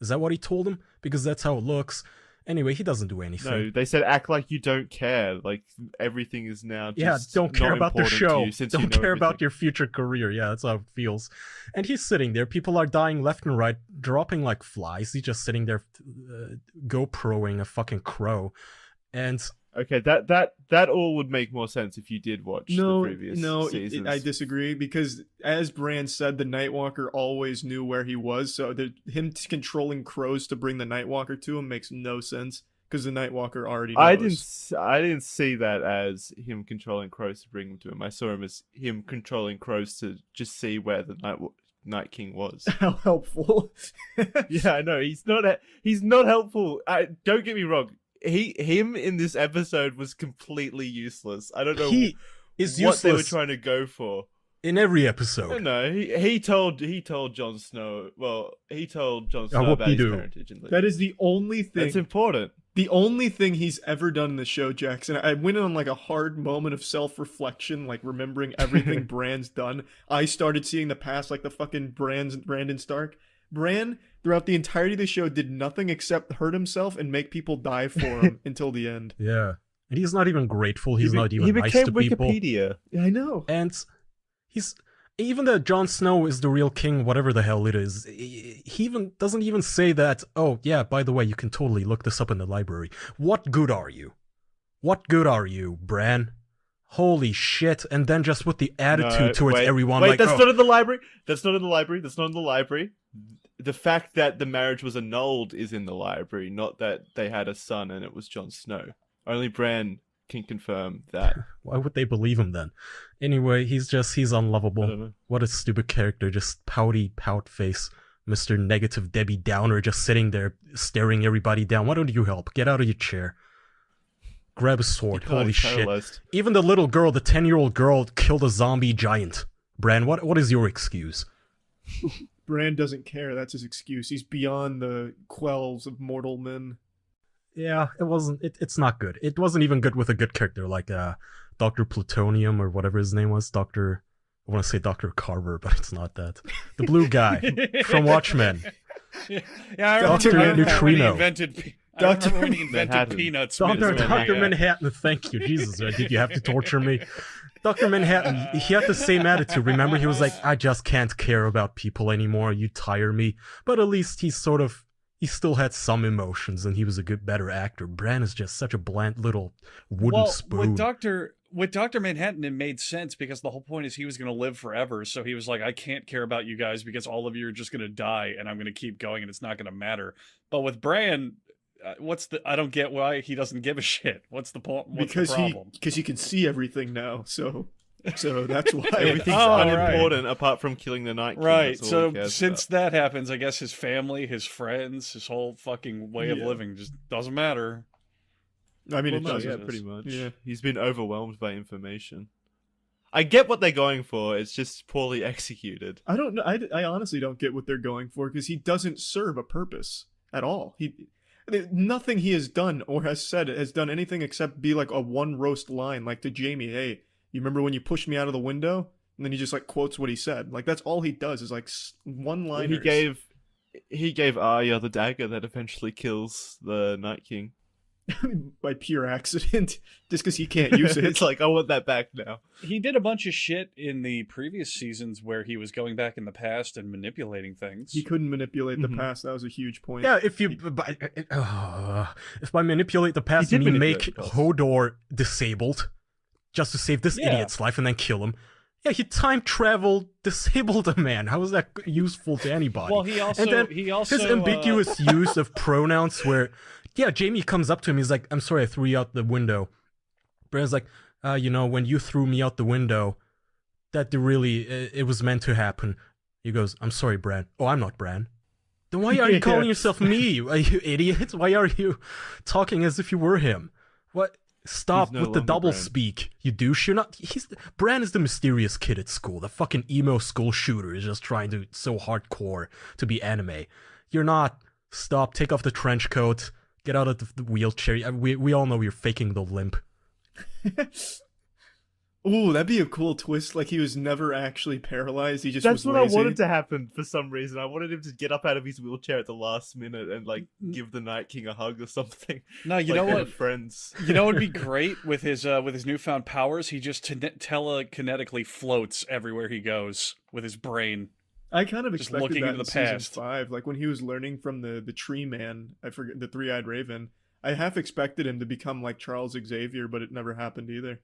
Speaker 5: Is that what he told him? Because that's how it looks. Anyway, he doesn't do anything.
Speaker 3: No, they said act like you don't care. Like everything is now just
Speaker 5: don't care
Speaker 3: not
Speaker 5: about the
Speaker 3: important
Speaker 5: show.
Speaker 3: to you since
Speaker 5: Don't
Speaker 3: you know
Speaker 5: care about
Speaker 3: everything.
Speaker 5: your future career. Yeah, that's how it feels. And he's sitting there. People are dying left and right, dropping like flies. He's just sitting there, GoProing a fucking crow. And
Speaker 3: Okay, that all would make more sense if you did watch the previous seasons.
Speaker 2: I disagree because, as Bran said, the Nightwalker always knew where he was. So him controlling crows to bring the Nightwalker to him makes no sense because the Nightwalker already knows.
Speaker 3: I didn't see that as him controlling crows to bring them to him. I saw him as him controlling crows to just see where the Night King was.
Speaker 2: How helpful!
Speaker 3: Yeah, I know he's not helpful. Don't get me wrong. Him in this episode was completely useless. I don't know
Speaker 5: he is
Speaker 3: what they were
Speaker 5: useless
Speaker 3: trying to go for.
Speaker 5: in every episode.
Speaker 3: No, he told Jon Snow. Well, he told Jon Snow about his parentage.
Speaker 2: That is the only thing.
Speaker 3: That's important.
Speaker 2: The only thing he's ever done in the show, Jackson. I went on like a hard moment of self-reflection, like remembering everything Bran's done. I started seeing the past, like the fucking Brandon Stark. Bran, throughout the entirety of the show, did nothing except hurt himself and make people die for him until the end.
Speaker 5: Yeah. And he's not even grateful. He's not even nice to people.
Speaker 3: Wikipedia.
Speaker 2: Yeah, I know.
Speaker 5: And he's even that Jon Snow is the real king, whatever the hell it is. He even doesn't even say that. Oh yeah, by the way, you can totally look this up in the library. What good are you? What good are you, Bran? Holy shit! And then just with the attitude towards everyone,
Speaker 3: wait,
Speaker 5: like,
Speaker 3: that's not in the library. That's not in the library. That's not in the library. The fact that the marriage was annulled is in the library, not that they had a son and it was Jon Snow. Only Bran can confirm that.
Speaker 5: Why would they believe him then? Anyway, he's unlovable.
Speaker 3: I don't know.
Speaker 5: What a stupid character, just pout face. Mr. Negative Debbie Downer just sitting there staring everybody down. Why don't you help? Get out of your chair. Grab a sword. Holy shit.
Speaker 3: Paralyzed.
Speaker 5: Even the little girl, the 10-year-old girl, killed a zombie giant. Bran, what is your excuse?
Speaker 2: Bran doesn't care. That's his excuse. He's beyond the quells of mortal men.
Speaker 5: Yeah, it's not good. It wasn't even good with a good character like Dr. Plutonium or whatever his name was. I want to say Dr. Carver, but it's not that. The blue guy from Watchmen.
Speaker 1: Yeah, I
Speaker 5: Dr.
Speaker 1: remember when he
Speaker 5: Neutrino.
Speaker 1: invented
Speaker 2: Dr.
Speaker 1: when he invented
Speaker 3: Manhattan.
Speaker 1: peanuts.
Speaker 5: Dr. Manhattan, thank you. Jesus, did you have to torture me? Dr. Manhattan, he had the same attitude. Remember, he was like, I just can't care about people anymore. You tire me. But at least he still had some emotions, and he was a better actor. Bran is just such a bland little wooden spoon.
Speaker 1: With Dr. Manhattan, it made sense because the whole point is he was going to live forever. So he was like, I can't care about you guys because all of you are just going to die and I'm going to keep going and it's not going to matter. But with Bran, I don't get why he doesn't give a shit. What's the point? What's the problem?
Speaker 2: Because he can see everything now. So that's why
Speaker 3: Everything's unimportant apart from killing the Night King.
Speaker 1: Right.
Speaker 3: That's all he
Speaker 1: So
Speaker 3: cares
Speaker 1: since
Speaker 3: about.
Speaker 1: that happens, I guess his family, his friends, his whole fucking way of living just doesn't matter.
Speaker 2: I mean,
Speaker 3: Well,
Speaker 2: it
Speaker 3: no,
Speaker 2: does.
Speaker 3: yeah, pretty much.
Speaker 2: Yeah.
Speaker 3: He's been overwhelmed by information. I get what they're going for. It's just poorly executed.
Speaker 2: I don't know. I honestly don't get what they're going for because he doesn't serve a purpose at all. Nothing he has done or has said has done anything except be like a one roast line, like to Jamie. Hey, you remember when you pushed me out of the window? And then he just like quotes what he said. Like that's all he does is like one line.
Speaker 3: He gave Arya the dagger that eventually kills the Night King.
Speaker 2: by pure accident, just because he can't use it.
Speaker 3: It's like, I want that back now.
Speaker 1: He did a bunch of shit in the previous seasons where he was going back in the past and manipulating things.
Speaker 2: He couldn't manipulate the past. That was a huge point.
Speaker 5: Yeah, if by manipulate the past you mean make Hodor disabled just to save this idiot's life and then kill him. Yeah, he time traveled, disabled a man. How is that useful to anybody?
Speaker 1: Well, he also
Speaker 5: his ambiguous use of pronouns where, yeah, Jamie comes up to him. He's like, "I'm sorry, I threw you out the window." Bran's like, when you threw me out the window, it was meant to happen. He goes, I'm sorry, Bran. Oh, I'm not Bran. Then why are you calling yourself me? Are you idiot? Why are you talking as if you were him? What? Stop
Speaker 3: no
Speaker 5: with the
Speaker 3: longer
Speaker 5: double
Speaker 3: Bran.
Speaker 5: speak, you douche. You're not. Bran is the mysterious kid at school. The fucking emo school shooter is just trying to so hardcore to be anime. You're not. Stop. Take off the trench coat. Get out of the wheelchair. We all know you're faking the limp.
Speaker 2: Ooh, that'd be a cool twist. Like he was never actually paralyzed. He just
Speaker 3: That's
Speaker 2: was
Speaker 3: what
Speaker 2: lazy.
Speaker 3: I wanted to happen for some reason. I wanted him to get up out of his wheelchair at the last minute and like give the Night King a hug or something.
Speaker 1: No, you
Speaker 3: Like
Speaker 1: know
Speaker 3: they were
Speaker 1: what?
Speaker 3: friends.
Speaker 1: You know what would be great with his newfound powers? He just telekinetically floats everywhere he goes with his brain.
Speaker 2: I kind of
Speaker 1: Just
Speaker 2: expected
Speaker 1: looking
Speaker 2: that
Speaker 1: into
Speaker 2: in
Speaker 1: the
Speaker 2: season
Speaker 1: past.
Speaker 2: 5, like when he was learning from the tree man. I forget the three-eyed raven. I half expected him to become like Charles Xavier, but it never happened either.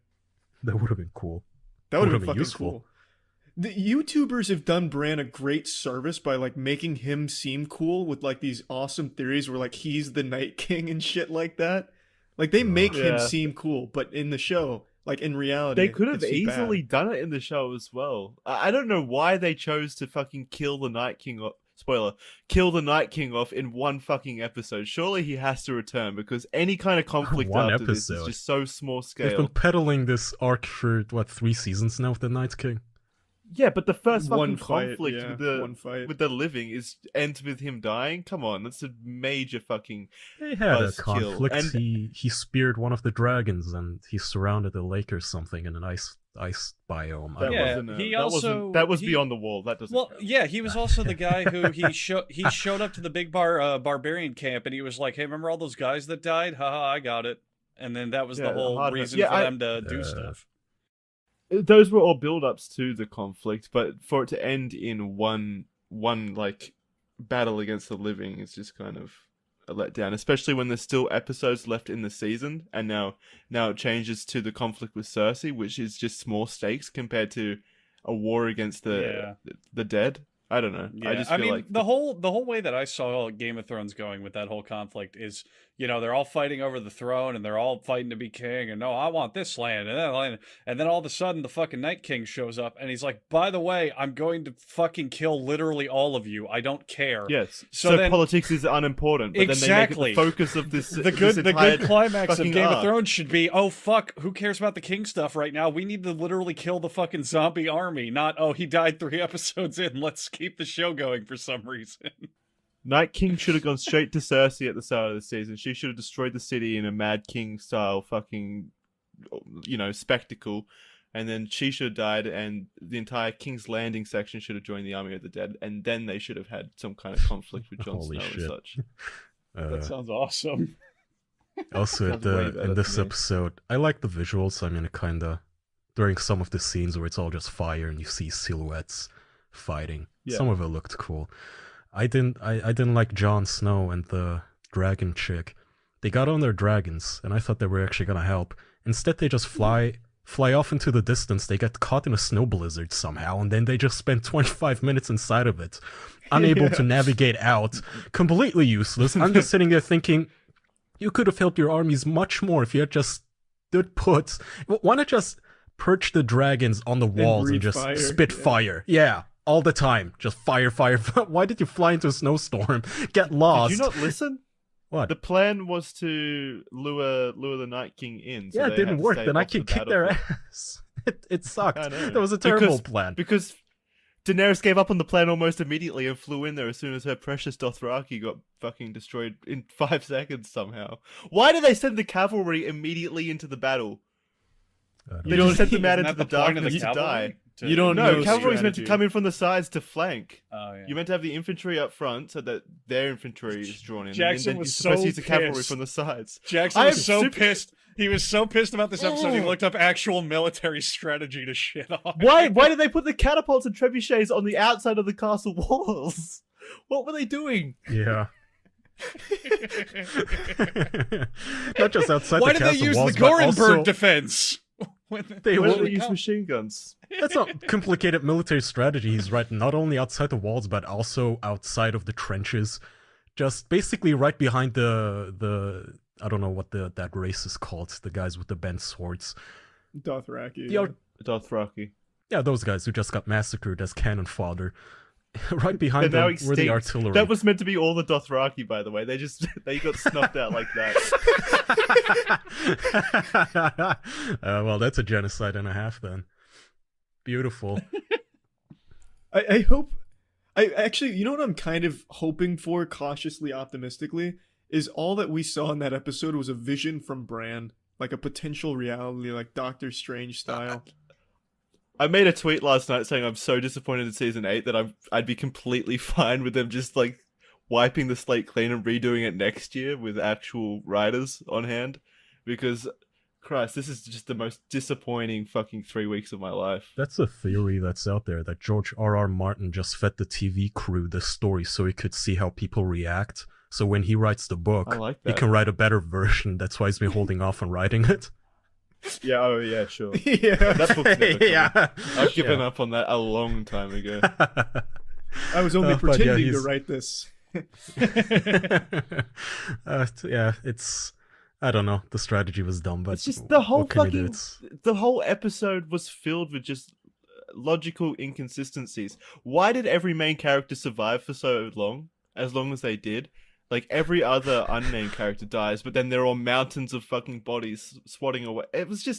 Speaker 5: That would have been cool.
Speaker 2: That would have
Speaker 5: Would've
Speaker 2: been
Speaker 5: been
Speaker 2: fucking
Speaker 5: useful.
Speaker 2: cool. The YouTubers have done Bran a great service by like making him seem cool with like these awesome theories where like he's the Night King and shit like that. Like they make him
Speaker 3: Yeah.
Speaker 2: seem cool, but in the show, like in reality,
Speaker 3: They could have
Speaker 2: it's
Speaker 3: easily
Speaker 2: bad.
Speaker 3: done it in the show as well. I don't know why they chose to fucking kill the Night King off. Spoiler, kill the Night King off in one fucking episode. Surely he has to return because any kind of conflict
Speaker 5: One
Speaker 3: after this is
Speaker 5: episode.
Speaker 3: just so small
Speaker 5: They've been
Speaker 3: scale.
Speaker 5: peddling this arc for, 3 seasons now with the NightKing?
Speaker 3: Yeah, but the first
Speaker 2: One
Speaker 3: fucking
Speaker 2: fight,
Speaker 3: conflict
Speaker 2: yeah, one fight.
Speaker 3: with the living ends with him dying. Come on, that's a major fucking
Speaker 5: They had a
Speaker 3: buzzkill.
Speaker 5: conflict.
Speaker 3: And
Speaker 5: He speared one of the dragons and he surrounded a lake or something in an ice biome. I
Speaker 3: that
Speaker 5: don't
Speaker 1: Yeah,
Speaker 5: know.
Speaker 3: wasn't.
Speaker 1: he
Speaker 3: That
Speaker 1: also-
Speaker 3: wasn't. That was
Speaker 1: he-
Speaker 3: beyond the wall. That doesn't.
Speaker 1: Well,
Speaker 3: count.
Speaker 1: yeah, he was also the guy who he showed up to the big barbarian camp and he was like, "Hey, remember all those guys that died? Haha, I got it." And then that was
Speaker 3: Yeah,
Speaker 1: the whole
Speaker 3: hard-
Speaker 1: reason
Speaker 3: yeah,
Speaker 1: for
Speaker 3: I-
Speaker 1: them to do stuff.
Speaker 3: Those were all build-ups to the conflict, but for it to end in one like battle against the living is just kind of a letdown, especially when there's still episodes left in the season, and now it changes to the conflict with Cersei, which is just small stakes compared to a war against the dead. I don't know.
Speaker 1: Yeah,
Speaker 3: I just feel
Speaker 1: mean,
Speaker 3: like
Speaker 1: the whole way that I saw Game of Thrones going with that whole conflict is, you know, they're all fighting over the throne and they're all fighting to be king and no, I want this land and that land, and then all of a sudden the fucking Night King shows up and he's like, by the way, I'm going to fucking kill literally all of you. I don't care.
Speaker 3: yes.
Speaker 1: So
Speaker 3: So,
Speaker 1: then-
Speaker 3: politics is unimportant, but
Speaker 1: Exactly.
Speaker 3: then they make it the focus of this.
Speaker 1: The
Speaker 3: this
Speaker 1: good
Speaker 3: entire
Speaker 1: climax of
Speaker 3: fucking
Speaker 1: Game of
Speaker 3: arc.
Speaker 1: Thrones should be, oh fuck, who cares about the king stuff right now? We need to literally kill the fucking zombie army, not, oh, he died 3 episodes in, let's keep the show going for some reason.
Speaker 3: Night King should have gone straight to Cersei at the start of the season. She should have destroyed the city in a Mad King style fucking, spectacle. And then she should have died, and the entire King's Landing section should have joined the Army of the Dead. And then they should have had some kind of conflict with Jon
Speaker 5: Holy
Speaker 3: Snow and
Speaker 5: shit.
Speaker 3: such.
Speaker 1: That sounds awesome.
Speaker 5: Also,
Speaker 3: Sounds way better
Speaker 5: in this
Speaker 3: to me.
Speaker 5: episode, I like the visuals. I mean, it kinda during some of the scenes where it's all just fire and you see silhouettes fighting.
Speaker 3: Yeah.
Speaker 5: Some of it looked cool. I didn't like Jon Snow and the dragon chick. They got on their dragons, and I thought they were actually gonna help. Instead, they just fly off into the distance. They get caught in a snow blizzard somehow, and then they just spend 25 minutes inside of it, unable to navigate out. Completely useless. I'm just sitting there thinking, you could have helped your armies much more if you had just stood put. Why not just perch the dragons on the walls and
Speaker 2: breathe
Speaker 5: just
Speaker 2: fire,
Speaker 5: spit
Speaker 2: yeah.
Speaker 5: fire? Yeah, all the time. Just fire, fire. Why did you fly into a snowstorm? Get lost.
Speaker 3: Did you not listen?
Speaker 5: What?
Speaker 3: The plan was to lure the Night King in. So
Speaker 5: Yeah,
Speaker 3: they
Speaker 5: it
Speaker 3: had
Speaker 5: didn't
Speaker 3: to
Speaker 5: work.
Speaker 3: stay
Speaker 5: The Night
Speaker 3: off the
Speaker 5: King kicked their
Speaker 3: battlefield.
Speaker 5: ass. It sucked.
Speaker 3: I know.
Speaker 5: That was a terrible
Speaker 3: Because-
Speaker 5: plan.
Speaker 3: Because Daenerys gave up on the plan almost immediately and flew in there as soon as her precious Dothraki got fucking destroyed in 5 seconds somehow. Why did they send the cavalry immediately into the battle? They just sent them out
Speaker 1: Isn't
Speaker 3: into
Speaker 1: that
Speaker 3: the
Speaker 1: point of
Speaker 3: darkness to
Speaker 1: cavalry?
Speaker 3: die.
Speaker 2: You don't
Speaker 3: No,
Speaker 2: know
Speaker 3: cavalry's meant to
Speaker 2: strategy.
Speaker 3: come in from the sides to flank.
Speaker 1: Oh, yeah.
Speaker 3: You're meant to have the infantry up front so that their infantry is drawn in.
Speaker 1: Jackson
Speaker 3: and then
Speaker 1: was
Speaker 3: you're supposed
Speaker 1: so
Speaker 3: to use the cavalry
Speaker 1: pissed.
Speaker 3: from the sides.
Speaker 1: Jackson
Speaker 3: I
Speaker 1: was
Speaker 3: am
Speaker 1: so
Speaker 3: super-
Speaker 1: pissed. He was so pissed about this episode, he looked up actual military strategy to shit on.
Speaker 3: Why did they put the catapults and trebuchets on the outside of the castle walls? What were they doing?
Speaker 5: Yeah. Not just outside
Speaker 1: Why
Speaker 5: the
Speaker 1: did they
Speaker 5: castle
Speaker 1: use
Speaker 5: walls,
Speaker 1: the
Speaker 5: but
Speaker 1: Gorenberg
Speaker 5: also
Speaker 1: defense? When
Speaker 5: they
Speaker 3: Why
Speaker 5: will-
Speaker 3: did they use machine guns?
Speaker 5: That's not complicated military strategy. He's right, not only outside the walls, but also outside of the trenches. Just basically right behind the I don't know what that race is called. The guys with the bent swords.
Speaker 2: Dothraki.
Speaker 5: The, Ar-
Speaker 3: Dothraki.
Speaker 5: Yeah, those guys who just got massacred as cannon fodder. Right behind
Speaker 3: They're now
Speaker 5: them were the
Speaker 3: extinct.
Speaker 5: artillery.
Speaker 3: That was meant to be all the Dothraki, by the way. They got snuffed out like that.
Speaker 5: Well, that's a genocide and a half then. Beautiful.
Speaker 2: I hope. I actually, you know what I'm kind of hoping for, cautiously optimistically, is all that we saw in that episode was a vision from Bran, like a potential reality, like Doctor Strange style.
Speaker 3: I made a tweet last night saying I'm so disappointed in season 8 that I'd be completely fine with them just like wiping the slate clean and redoing it next year with actual writers on hand, because Christ, this is just the most disappointing fucking 3 weeks of my life.
Speaker 5: That's a theory that's out there, that George R.R. Martin just fed the TV crew the story so he could see how people react. So when he writes the book,
Speaker 3: I like
Speaker 5: he
Speaker 3: that.
Speaker 5: can write a better version. That's why he's been holding off on writing it.
Speaker 3: Yeah, oh yeah, sure.
Speaker 2: Yeah.
Speaker 3: That book's never coming.
Speaker 5: Yeah.
Speaker 3: I've given up on that a long time ago.
Speaker 2: I was only
Speaker 5: But yeah,
Speaker 2: pretending to
Speaker 5: he's-
Speaker 2: write this.
Speaker 5: Yeah, it's... I don't know. The strategy was dumb, but
Speaker 3: It's just the whole
Speaker 5: what can you do?
Speaker 3: fucking
Speaker 5: It's...
Speaker 3: the whole episode was filled with just logical inconsistencies. Why did every main character survive for so long? As long as they did? Like every other unnamed character dies, but then there are mountains of fucking bodies swatting away. It was so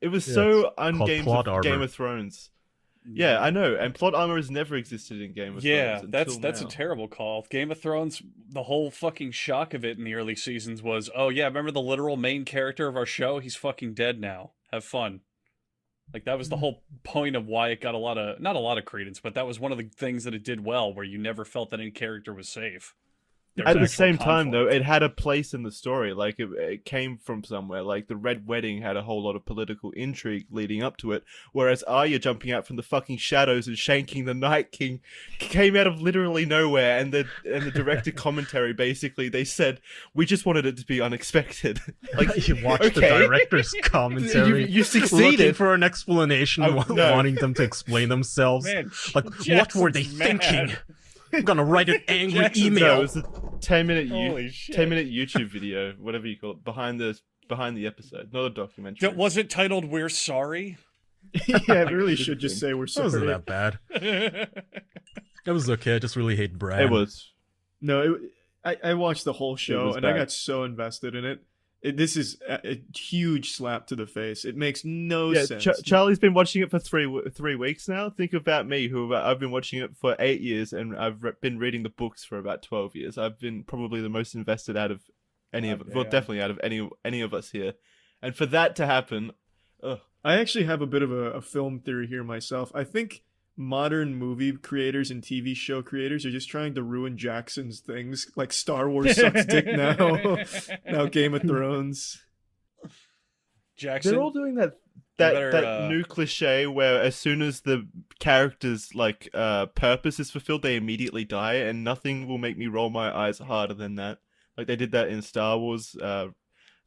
Speaker 5: it's
Speaker 3: ungames
Speaker 5: plot
Speaker 3: of Game
Speaker 5: armor.
Speaker 3: of Thrones. Yeah, I know, and plot armor has never existed in Game of
Speaker 1: Yeah,
Speaker 3: Thrones.
Speaker 1: that's a terrible call. Game of Thrones, the whole fucking shock of it in the early seasons was, oh yeah, remember the literal main character of our show? He's fucking dead now. Have fun. Like that was the whole point of why it got not a lot of credence, but that was one of the things that it did well, where you never felt that any character was safe. There was
Speaker 3: At the
Speaker 1: actual
Speaker 3: same time, though,
Speaker 1: conflict.
Speaker 3: it had a place in the story. Like, it came from somewhere. Like, the Red Wedding had a whole lot of political intrigue leading up to it. Whereas Arya jumping out from the fucking shadows and shanking the Night King came out of literally nowhere. And the director commentary, basically, they said, we just wanted it to be unexpected. Like,
Speaker 5: You watch the
Speaker 3: okay.
Speaker 5: director's commentary.
Speaker 3: You
Speaker 5: Looking
Speaker 3: succeeded.
Speaker 5: for an explanation,
Speaker 3: No.
Speaker 5: wanting them to explain themselves.
Speaker 1: Man,
Speaker 5: Like, what were they
Speaker 1: Jackson's mad.
Speaker 5: thinking? I'm gonna write an angry
Speaker 1: Jackson's
Speaker 3: No,
Speaker 5: email.
Speaker 3: it was a 10-minute
Speaker 1: Holy shit.
Speaker 3: 10-minute YouTube video, whatever you call it, behind the episode, not a documentary.
Speaker 1: Was it titled "We're Sorry"?
Speaker 2: Yeah, it really should just say we're
Speaker 5: It wasn't
Speaker 2: sorry.
Speaker 5: that bad. It was okay. I just really hate Brad.
Speaker 3: It was.
Speaker 2: No, I watched the whole show
Speaker 3: was
Speaker 2: and I
Speaker 3: bad.
Speaker 2: got so invested in it. This is a huge slap to the face. It makes no
Speaker 3: Yeah,
Speaker 2: sense.
Speaker 3: Charlie's been watching it for 3 weeks now. Think about me, who I've been watching it for 8 years, and I've been reading the books for about 12 years. I've been probably the most invested out of any of well,
Speaker 1: damn.
Speaker 3: definitely out of any of us here. And for that to happen, ugh.
Speaker 2: I actually have a bit of a film theory here myself. I think modern movie creators and TV show creators are just trying to ruin Jackson's things. Like Star Wars sucks dick now. Now Game of Thrones.
Speaker 1: Jackson.
Speaker 3: They're all doing that
Speaker 1: better,
Speaker 3: new cliche where as soon as the character's like purpose is fulfilled, they immediately die, and nothing will make me roll my eyes harder than that. Like they did that in Star Wars,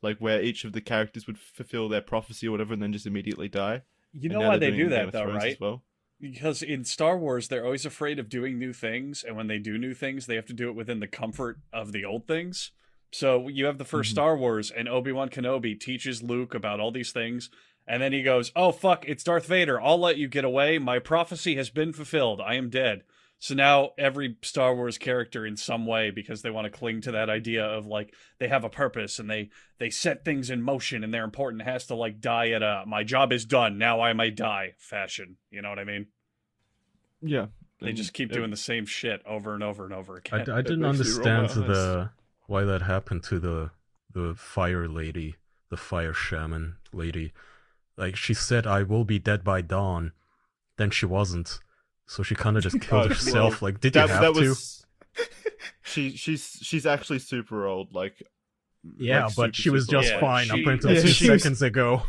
Speaker 3: like where each of the characters would fulfill their prophecy or whatever, and then just immediately die.
Speaker 1: You
Speaker 3: And
Speaker 1: know
Speaker 3: now
Speaker 1: why
Speaker 3: they're
Speaker 1: they
Speaker 3: doing
Speaker 1: do
Speaker 3: it in Game
Speaker 1: that
Speaker 3: of
Speaker 1: though,
Speaker 3: Thrones
Speaker 1: right?
Speaker 3: as well.
Speaker 1: Because in Star Wars, they're always afraid of doing new things, and when they do new things, they have to do it within the comfort of the old things. So you have the 1st Star Wars, and Obi-Wan Kenobi teaches Luke about all these things, and then he goes, oh, fuck, it's Darth Vader. I'll let you get away. My prophecy has been fulfilled. I am dead. So now every Star Wars character in some way, because they want to cling to that idea of, like, they have a purpose, and they set things in motion, and they're important, has to, like, die at a, my job is done, now I may die fashion. You know what I mean?
Speaker 3: Yeah,
Speaker 1: They just keep doing the same shit over and over and over again.
Speaker 5: I didn't
Speaker 3: makes me roll my
Speaker 5: understand why that happened to the fire lady, the fire shaman lady. Like, she said, I will be dead by dawn. Then she wasn't. So she kind of just killed herself.
Speaker 3: well,
Speaker 5: Like, did you have
Speaker 3: that
Speaker 5: to?
Speaker 3: was. She's actually super old. Like
Speaker 5: Yeah,
Speaker 3: like,
Speaker 5: but
Speaker 3: super,
Speaker 5: she was
Speaker 3: super
Speaker 5: just
Speaker 3: old.
Speaker 5: fine up until
Speaker 2: Yeah,
Speaker 5: 2
Speaker 2: she was-
Speaker 5: seconds ago.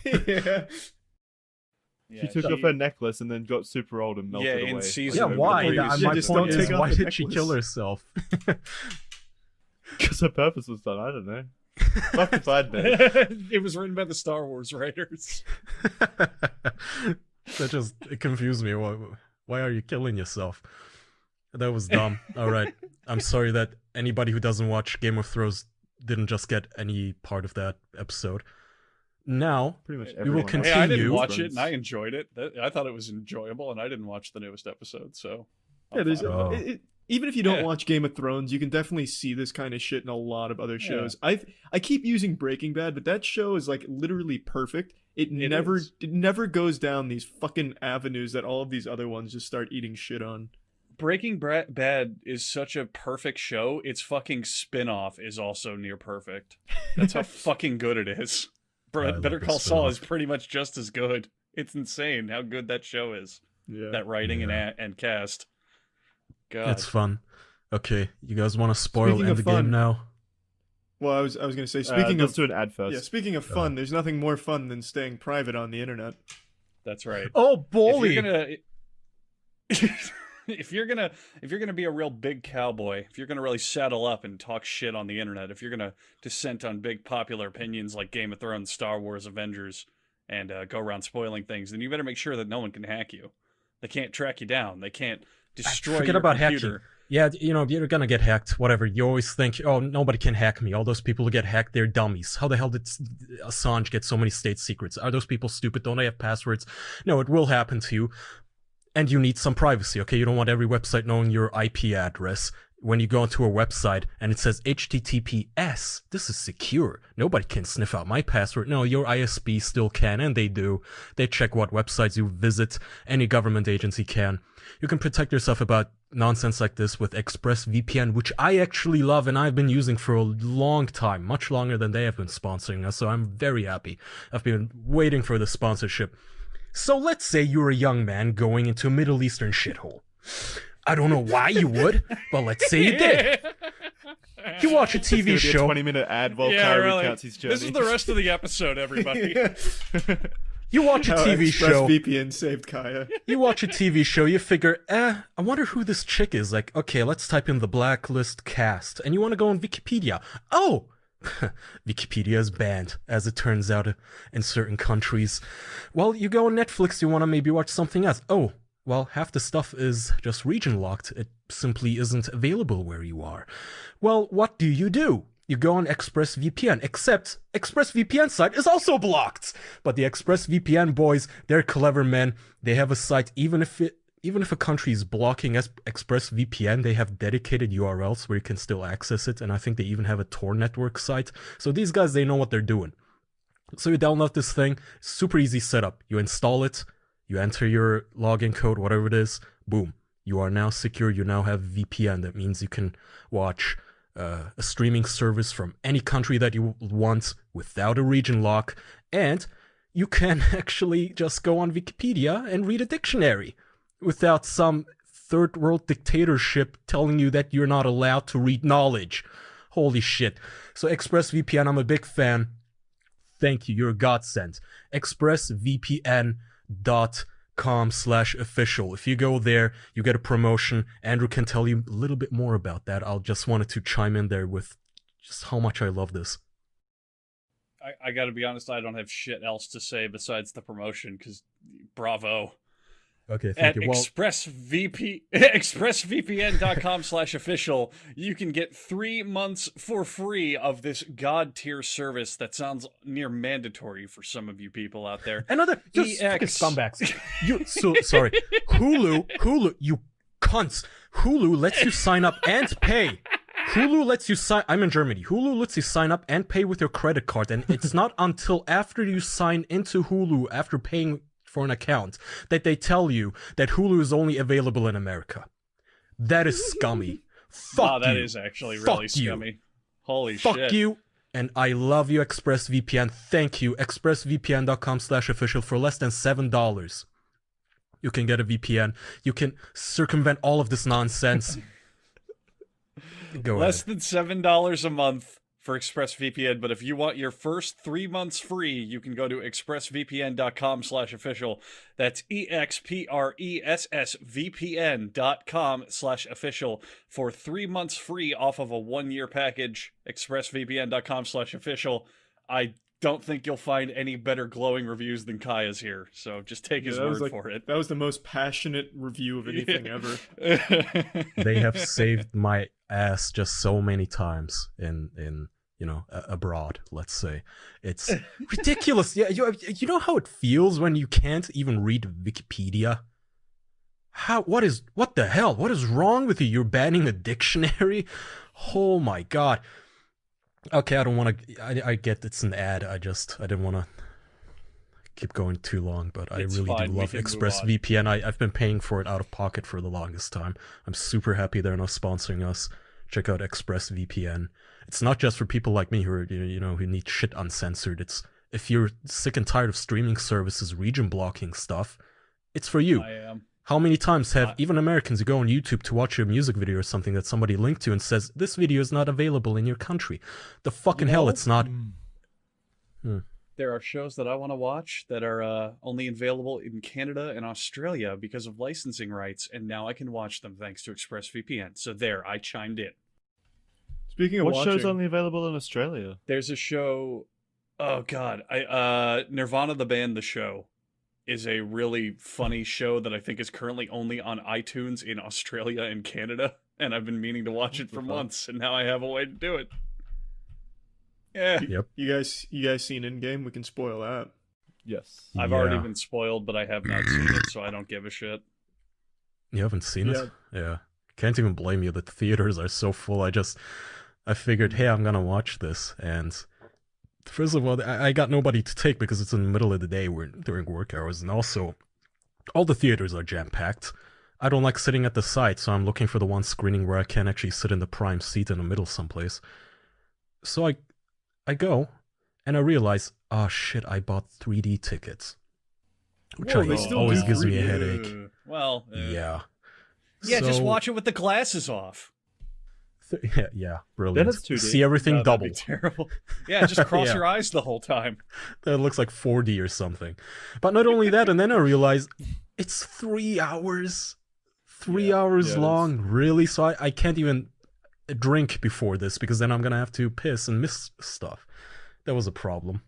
Speaker 2: Yeah.
Speaker 3: She took off her necklace and then got super old and melted
Speaker 1: Yeah, in
Speaker 3: away.
Speaker 1: season-
Speaker 5: Yeah,
Speaker 1: the
Speaker 5: why?
Speaker 1: previous-
Speaker 2: Yeah,
Speaker 5: My
Speaker 2: just
Speaker 5: point
Speaker 2: don't
Speaker 5: is,
Speaker 2: take off
Speaker 5: why
Speaker 2: the
Speaker 5: did she
Speaker 2: necklace.
Speaker 5: kill herself?
Speaker 3: Because her purpose was done. I don't know. Fuck if I'd know.
Speaker 1: It was written by the Star Wars writers.
Speaker 5: That just it confused me. Why are you killing yourself? That was dumb. All right. I'm sorry that anybody who doesn't watch Game of Thrones didn't just get any part of that episode. now
Speaker 3: Pretty much
Speaker 5: we will
Speaker 3: everyone.
Speaker 5: continue.
Speaker 1: Hey, I didn't
Speaker 5: You-
Speaker 1: watch it, and I enjoyed it. I thought it was enjoyable, and I didn't watch the newest episode, so...
Speaker 2: Yeah, there's
Speaker 5: Oh.
Speaker 2: even if you don't
Speaker 1: Yeah.
Speaker 2: watch Game of Thrones, you can definitely see this kind of shit in a lot of other shows. I keep using Breaking Bad, but that show is like literally perfect. It never goes down these fucking avenues that all of these other ones just start eating shit on.
Speaker 1: Breaking Bad is such a perfect show. Its fucking spin-off is also near perfect. That's how fucking good it is.
Speaker 5: love
Speaker 1: Better
Speaker 5: the
Speaker 1: Call Saul is
Speaker 5: spin-off.
Speaker 1: pretty much just as good. It's insane how good that show is.
Speaker 2: Yeah.
Speaker 1: That writing
Speaker 5: Yeah.
Speaker 1: and cast. God.
Speaker 5: It's fun. Okay, you guys want to spoil
Speaker 2: Speaking of
Speaker 5: Endgame
Speaker 2: fun,
Speaker 5: now?
Speaker 2: Well, I was gonna say, speaking
Speaker 3: let's
Speaker 2: of
Speaker 3: do an ad first.
Speaker 2: speaking of fun, there's nothing more fun than staying private on the internet.
Speaker 1: That's right.
Speaker 5: Oh,
Speaker 1: If
Speaker 5: bully!
Speaker 1: you're gonna if you're gonna be a real big cowboy, if you're gonna really saddle up and talk shit on the internet, if you're gonna dissent on big popular opinions like Game of Thrones, Star Wars, Avengers, and go around spoiling things, then you better make sure that no one can hack you. They can't track you down. They can't destroy
Speaker 5: Forget
Speaker 1: your
Speaker 5: about
Speaker 1: computer.
Speaker 5: hacking. Yeah, you're gonna get hacked, whatever. You always think, oh, nobody can hack me. All those people who get hacked, they're dummies. How the hell did Assange get so many state secrets? Are those people stupid? Don't they have passwords? No, it will happen to you. And you need some privacy, okay? You don't want every website knowing your IP address. When you go onto a website and it says HTTPS, this is secure. Nobody can sniff out my password. No, your ISP still can, and they do. They check what websites you visit. Any government agency can. You can protect yourself about nonsense like this with ExpressVPN, which I actually love and I've been using for a long time, much longer than they have been sponsoring us, so I'm very happy. I've been waiting for the sponsorship. So let's say you're a young man going into a Middle Eastern shithole. I don't know why you would, but let's say you did. You watch a
Speaker 3: It's gonna
Speaker 5: TV
Speaker 3: be a
Speaker 5: show.
Speaker 3: 20-minute ad while
Speaker 1: Yeah,
Speaker 3: Kai
Speaker 1: really.
Speaker 3: recounts his journey.
Speaker 1: This is the rest of the episode, everybody.
Speaker 5: You watch a
Speaker 2: How
Speaker 5: TV show.
Speaker 2: ExpressVPN saved Kaya.
Speaker 5: You watch a TV show, you figure, I wonder who this chick is. Like, okay, let's type in the blacklist cast. And you want to go on Wikipedia. Oh! Wikipedia is banned, as it turns out, in certain countries. Well, you go on Netflix, you want to maybe watch something else. Oh, well, half the stuff is just region locked. It simply isn't available where you are. Well, what do? You go on ExpressVPN, except ExpressVPN site is also blocked. But the ExpressVPN boys, they're clever men. They have a site, even if a country is blocking ExpressVPN, they have dedicated URLs where you can still access it, and I think they even have a Tor network site. So these guys, they know what they're doing. So you download this thing, super easy setup. You install it, you enter your login code, whatever it is, boom. You are now secure, you now have VPN. That means you can watch a streaming service from any country that you want without a region lock, and you can actually just go on Wikipedia and read a dictionary without some third world dictatorship telling you that you're not allowed to read knowledge. Holy shit. So ExpressVPN, I'm a big fan. Thank you, you're a godsend. ExpressVPN.com/official. If you go there, you get a promotion. Andrew can tell you a little bit more about that. I just wanted to chime in there with just how much I love this.
Speaker 1: I gotta be honest, I don't have shit else to say besides the promotion, because bravo.
Speaker 5: Okay,
Speaker 1: At
Speaker 5: thank you. Well,
Speaker 1: expressvpn.com/official, you can get 3 months for free of this god tier service that sounds near mandatory for some of you people out there.
Speaker 5: another just fucking
Speaker 1: EX.
Speaker 5: scumbags. Sorry. Hulu, you cunts. Hulu lets you sign up and pay. Hulu lets you sign. I'm in Germany. Hulu lets you sign up and pay with your credit card, and it's not until after you sign into Hulu, after paying for an account, that they tell you that Hulu is only available in America. That is scummy. Fuck
Speaker 1: Wow, that
Speaker 5: you.
Speaker 1: is actually
Speaker 5: Fuck
Speaker 1: really
Speaker 5: you.
Speaker 1: scummy. Holy
Speaker 5: Fuck
Speaker 1: shit.
Speaker 5: you. And I love you, ExpressVPN. Thank you. ExpressVPN.com/official for less than $7. You can get a VPN. You can circumvent all of this nonsense. Go
Speaker 1: Less
Speaker 5: ahead.
Speaker 1: than $7 a month for ExpressVPN, but if you want your first 3 months free, you can go to expressvpn.com/official. That's expressvpn.com/official for 3 months free off of a 1-year package. expressvpn.com/official. I don't think you'll find any better glowing reviews than Kaya's here, so just take his
Speaker 2: that was
Speaker 1: word for it.
Speaker 2: That was the most passionate review of anything ever.
Speaker 5: They have saved my ass just so many times in abroad, let's say. It's ridiculous. Yeah, you know how it feels when you can't even read Wikipedia? What the hell? What is wrong with you? You're banning a dictionary? Oh my god. Okay, I don't want to. I get it's an ad. I didn't want to keep going too long, but I
Speaker 1: It's
Speaker 5: really
Speaker 1: fine,
Speaker 5: do
Speaker 1: we
Speaker 5: love
Speaker 1: can move on.
Speaker 5: ExpressVPN. I've been paying for it out of pocket for the longest time. I'm super happy they're now sponsoring us. Check out ExpressVPN. It's not just for people like me who are, who need shit uncensored. It's if you're sick and tired of streaming services region blocking stuff, it's for you.
Speaker 1: I am.
Speaker 5: How many times have even Americans who go on YouTube to watch a music video or something that somebody linked to and says, this video is not available in your country? The fucking hell it's not.
Speaker 1: There are shows that I want to watch that are only available in Canada and Australia because of licensing rights, and now I can watch them thanks to ExpressVPN. So there, I chimed in.
Speaker 2: Speaking of
Speaker 3: What
Speaker 2: watching,
Speaker 3: show's only available in Australia?
Speaker 1: There's a show. Oh God, Nirvana the band, the show, is a really funny show that I think is currently only on iTunes in Australia and Canada, and I've been meaning to watch it for months, and now I have a way to do it. Yeah,
Speaker 5: Yep.
Speaker 2: you guys seen Endgame? We can spoil that.
Speaker 3: Yes.
Speaker 1: I've already been spoiled, but I have not seen it, so I don't give a shit.
Speaker 5: You haven't seen it? Yeah. Can't even blame you. The theaters are so full. I figured, hey, I'm gonna watch this, and first of all, I got nobody to take because it's in the middle of the day during work hours, and also, all the theaters are jam-packed. I don't like sitting at the side, so I'm looking for the one screening where I can actually sit in the prime seat in the middle someplace. So I go, and I realize, oh shit, I bought 3D tickets. Which
Speaker 2: Whoa, they still
Speaker 5: always
Speaker 2: do
Speaker 5: gives me a
Speaker 2: 3D?
Speaker 5: headache.
Speaker 1: Well,
Speaker 5: Yeah.
Speaker 1: yeah, just
Speaker 5: So-
Speaker 1: watch it with the glasses off.
Speaker 5: Yeah, brilliant.
Speaker 3: Then it's 2D.
Speaker 5: See everything
Speaker 1: No, that'd be
Speaker 5: double.
Speaker 1: terrible. Yeah, just cross
Speaker 5: Yeah.
Speaker 1: your eyes the whole time.
Speaker 5: That looks like 4D or something. But not only that, and then I realized it's 3 hours. 3 hours
Speaker 3: Yeah, it
Speaker 5: long, really? So I can't even drink before this because then I'm gonna have to piss and miss stuff. That was a problem.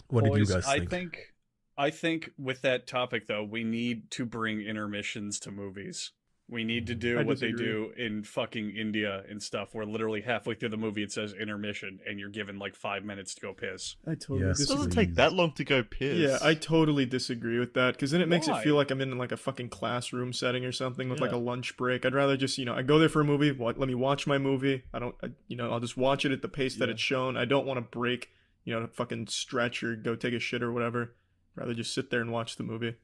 Speaker 5: What did you
Speaker 1: Boys,
Speaker 5: guys think?
Speaker 1: I think with that topic though, we need to bring intermissions to movies. We need to do
Speaker 2: I
Speaker 1: what they
Speaker 2: disagree.
Speaker 1: do in fucking India and stuff, where literally halfway through the movie it says intermission, and you're given like 5 minutes to go piss.
Speaker 2: I totally
Speaker 5: Yes,
Speaker 3: It
Speaker 2: disagree.
Speaker 3: doesn't take that long to go piss.
Speaker 2: Yeah, I totally disagree with that because then it makes
Speaker 1: Why?
Speaker 2: it feel like I'm in like a fucking classroom setting or something with like
Speaker 3: Yeah.
Speaker 2: a lunch break. I'd rather just I go there for a movie. Let me watch my movie. I'll just watch it at the pace that
Speaker 3: Yeah.
Speaker 2: it's shown. I don't want to break, to fucking stretch or go take a shit or whatever. Rather just sit there and watch the movie.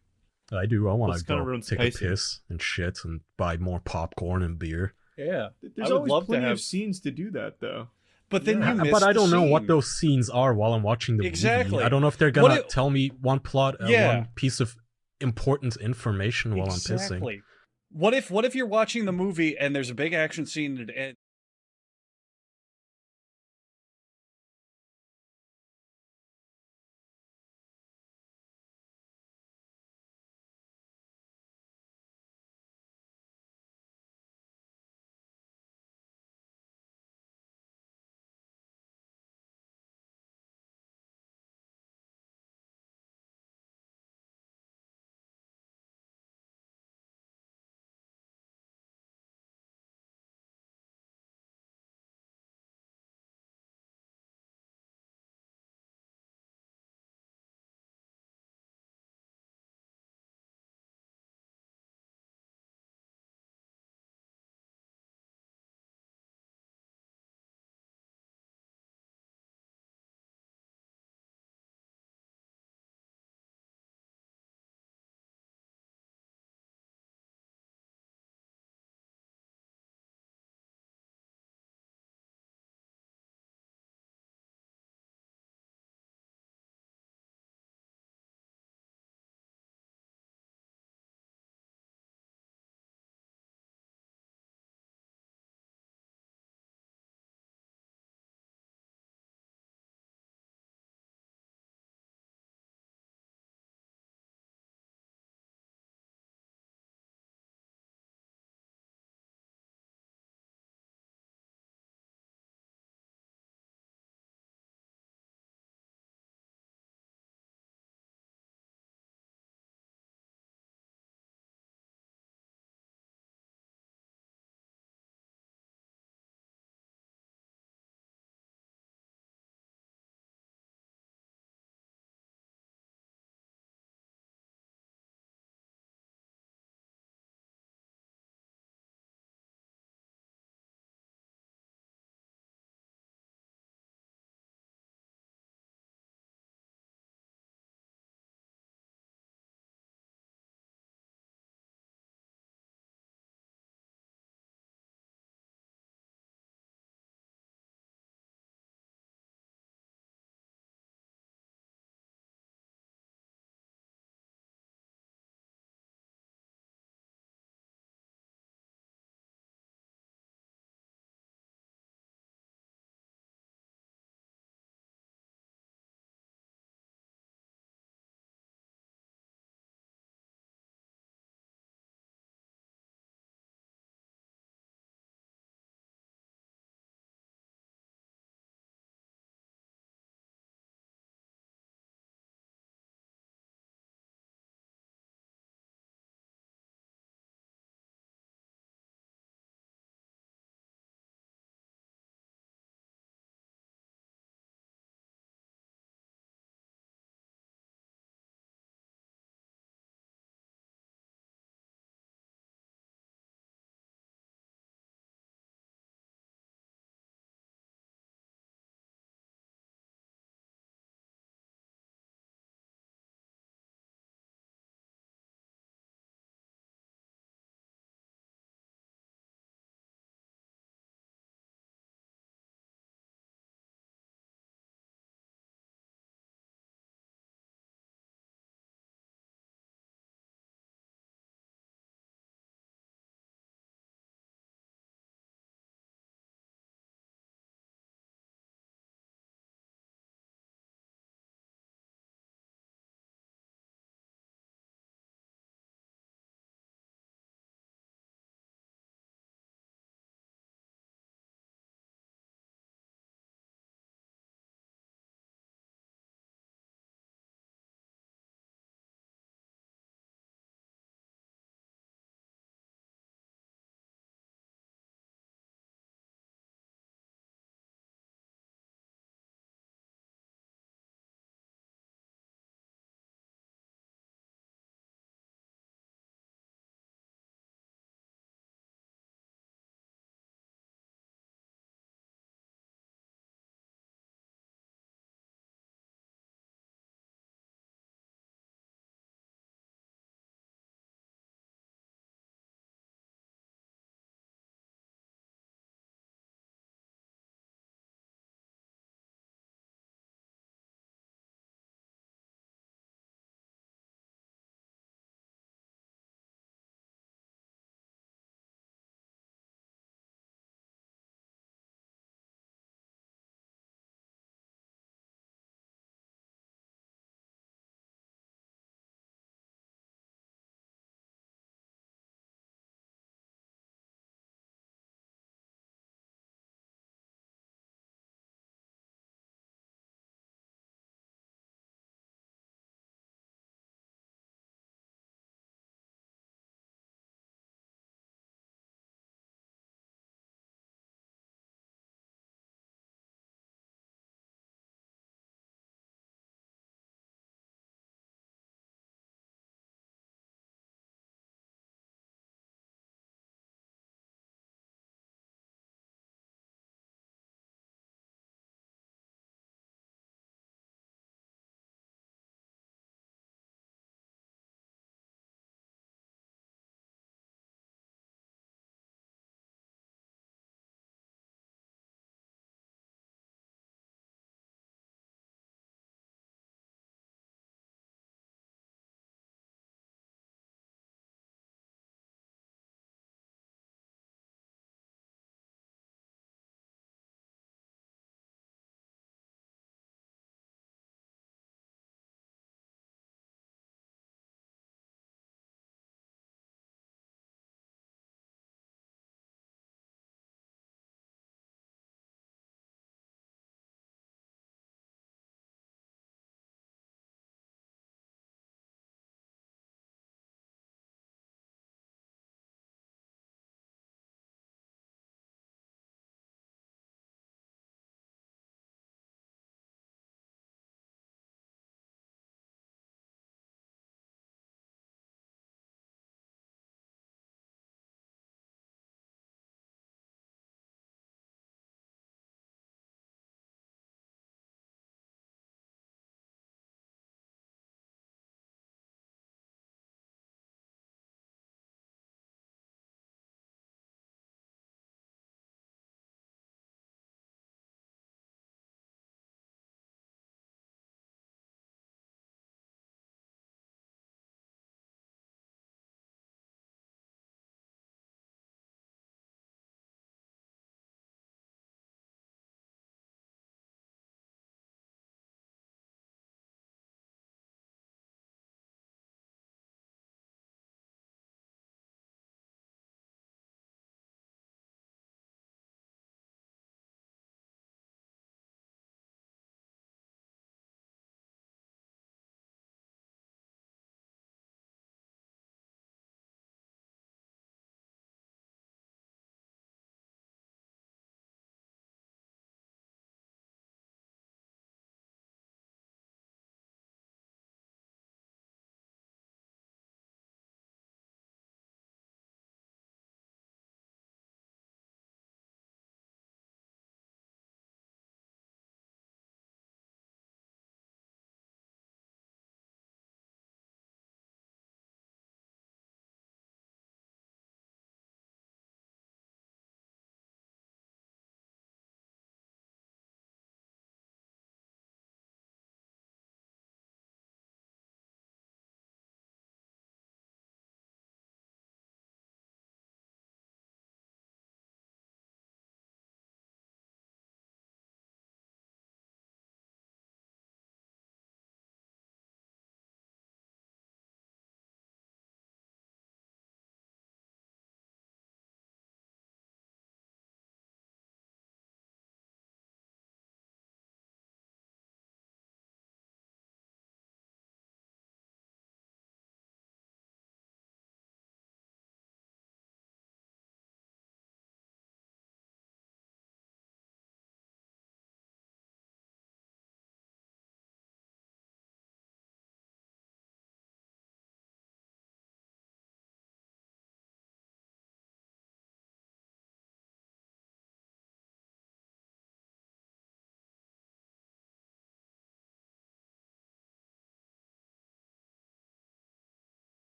Speaker 5: I do. I want
Speaker 3: This
Speaker 5: to
Speaker 3: kinda
Speaker 5: go
Speaker 3: ruins
Speaker 5: take
Speaker 3: pacing.
Speaker 5: a piss and shit and buy more popcorn and beer.
Speaker 1: Yeah,
Speaker 2: There's
Speaker 1: I would
Speaker 2: always
Speaker 1: love to
Speaker 2: plenty
Speaker 1: have,
Speaker 2: of scenes to do that though.
Speaker 1: but then
Speaker 2: Yeah.
Speaker 1: you miss
Speaker 5: But I
Speaker 1: the
Speaker 5: don't know what
Speaker 1: scene.
Speaker 5: those scenes are while I'm watching the
Speaker 1: Exactly.
Speaker 5: movie. I don't know if they're
Speaker 1: What
Speaker 5: gonna
Speaker 1: it-
Speaker 5: tell me one plot,
Speaker 1: Yeah.
Speaker 5: one piece of important information while I'm pissing.
Speaker 1: Exactly. What if you're watching the movie and there's a big action scene and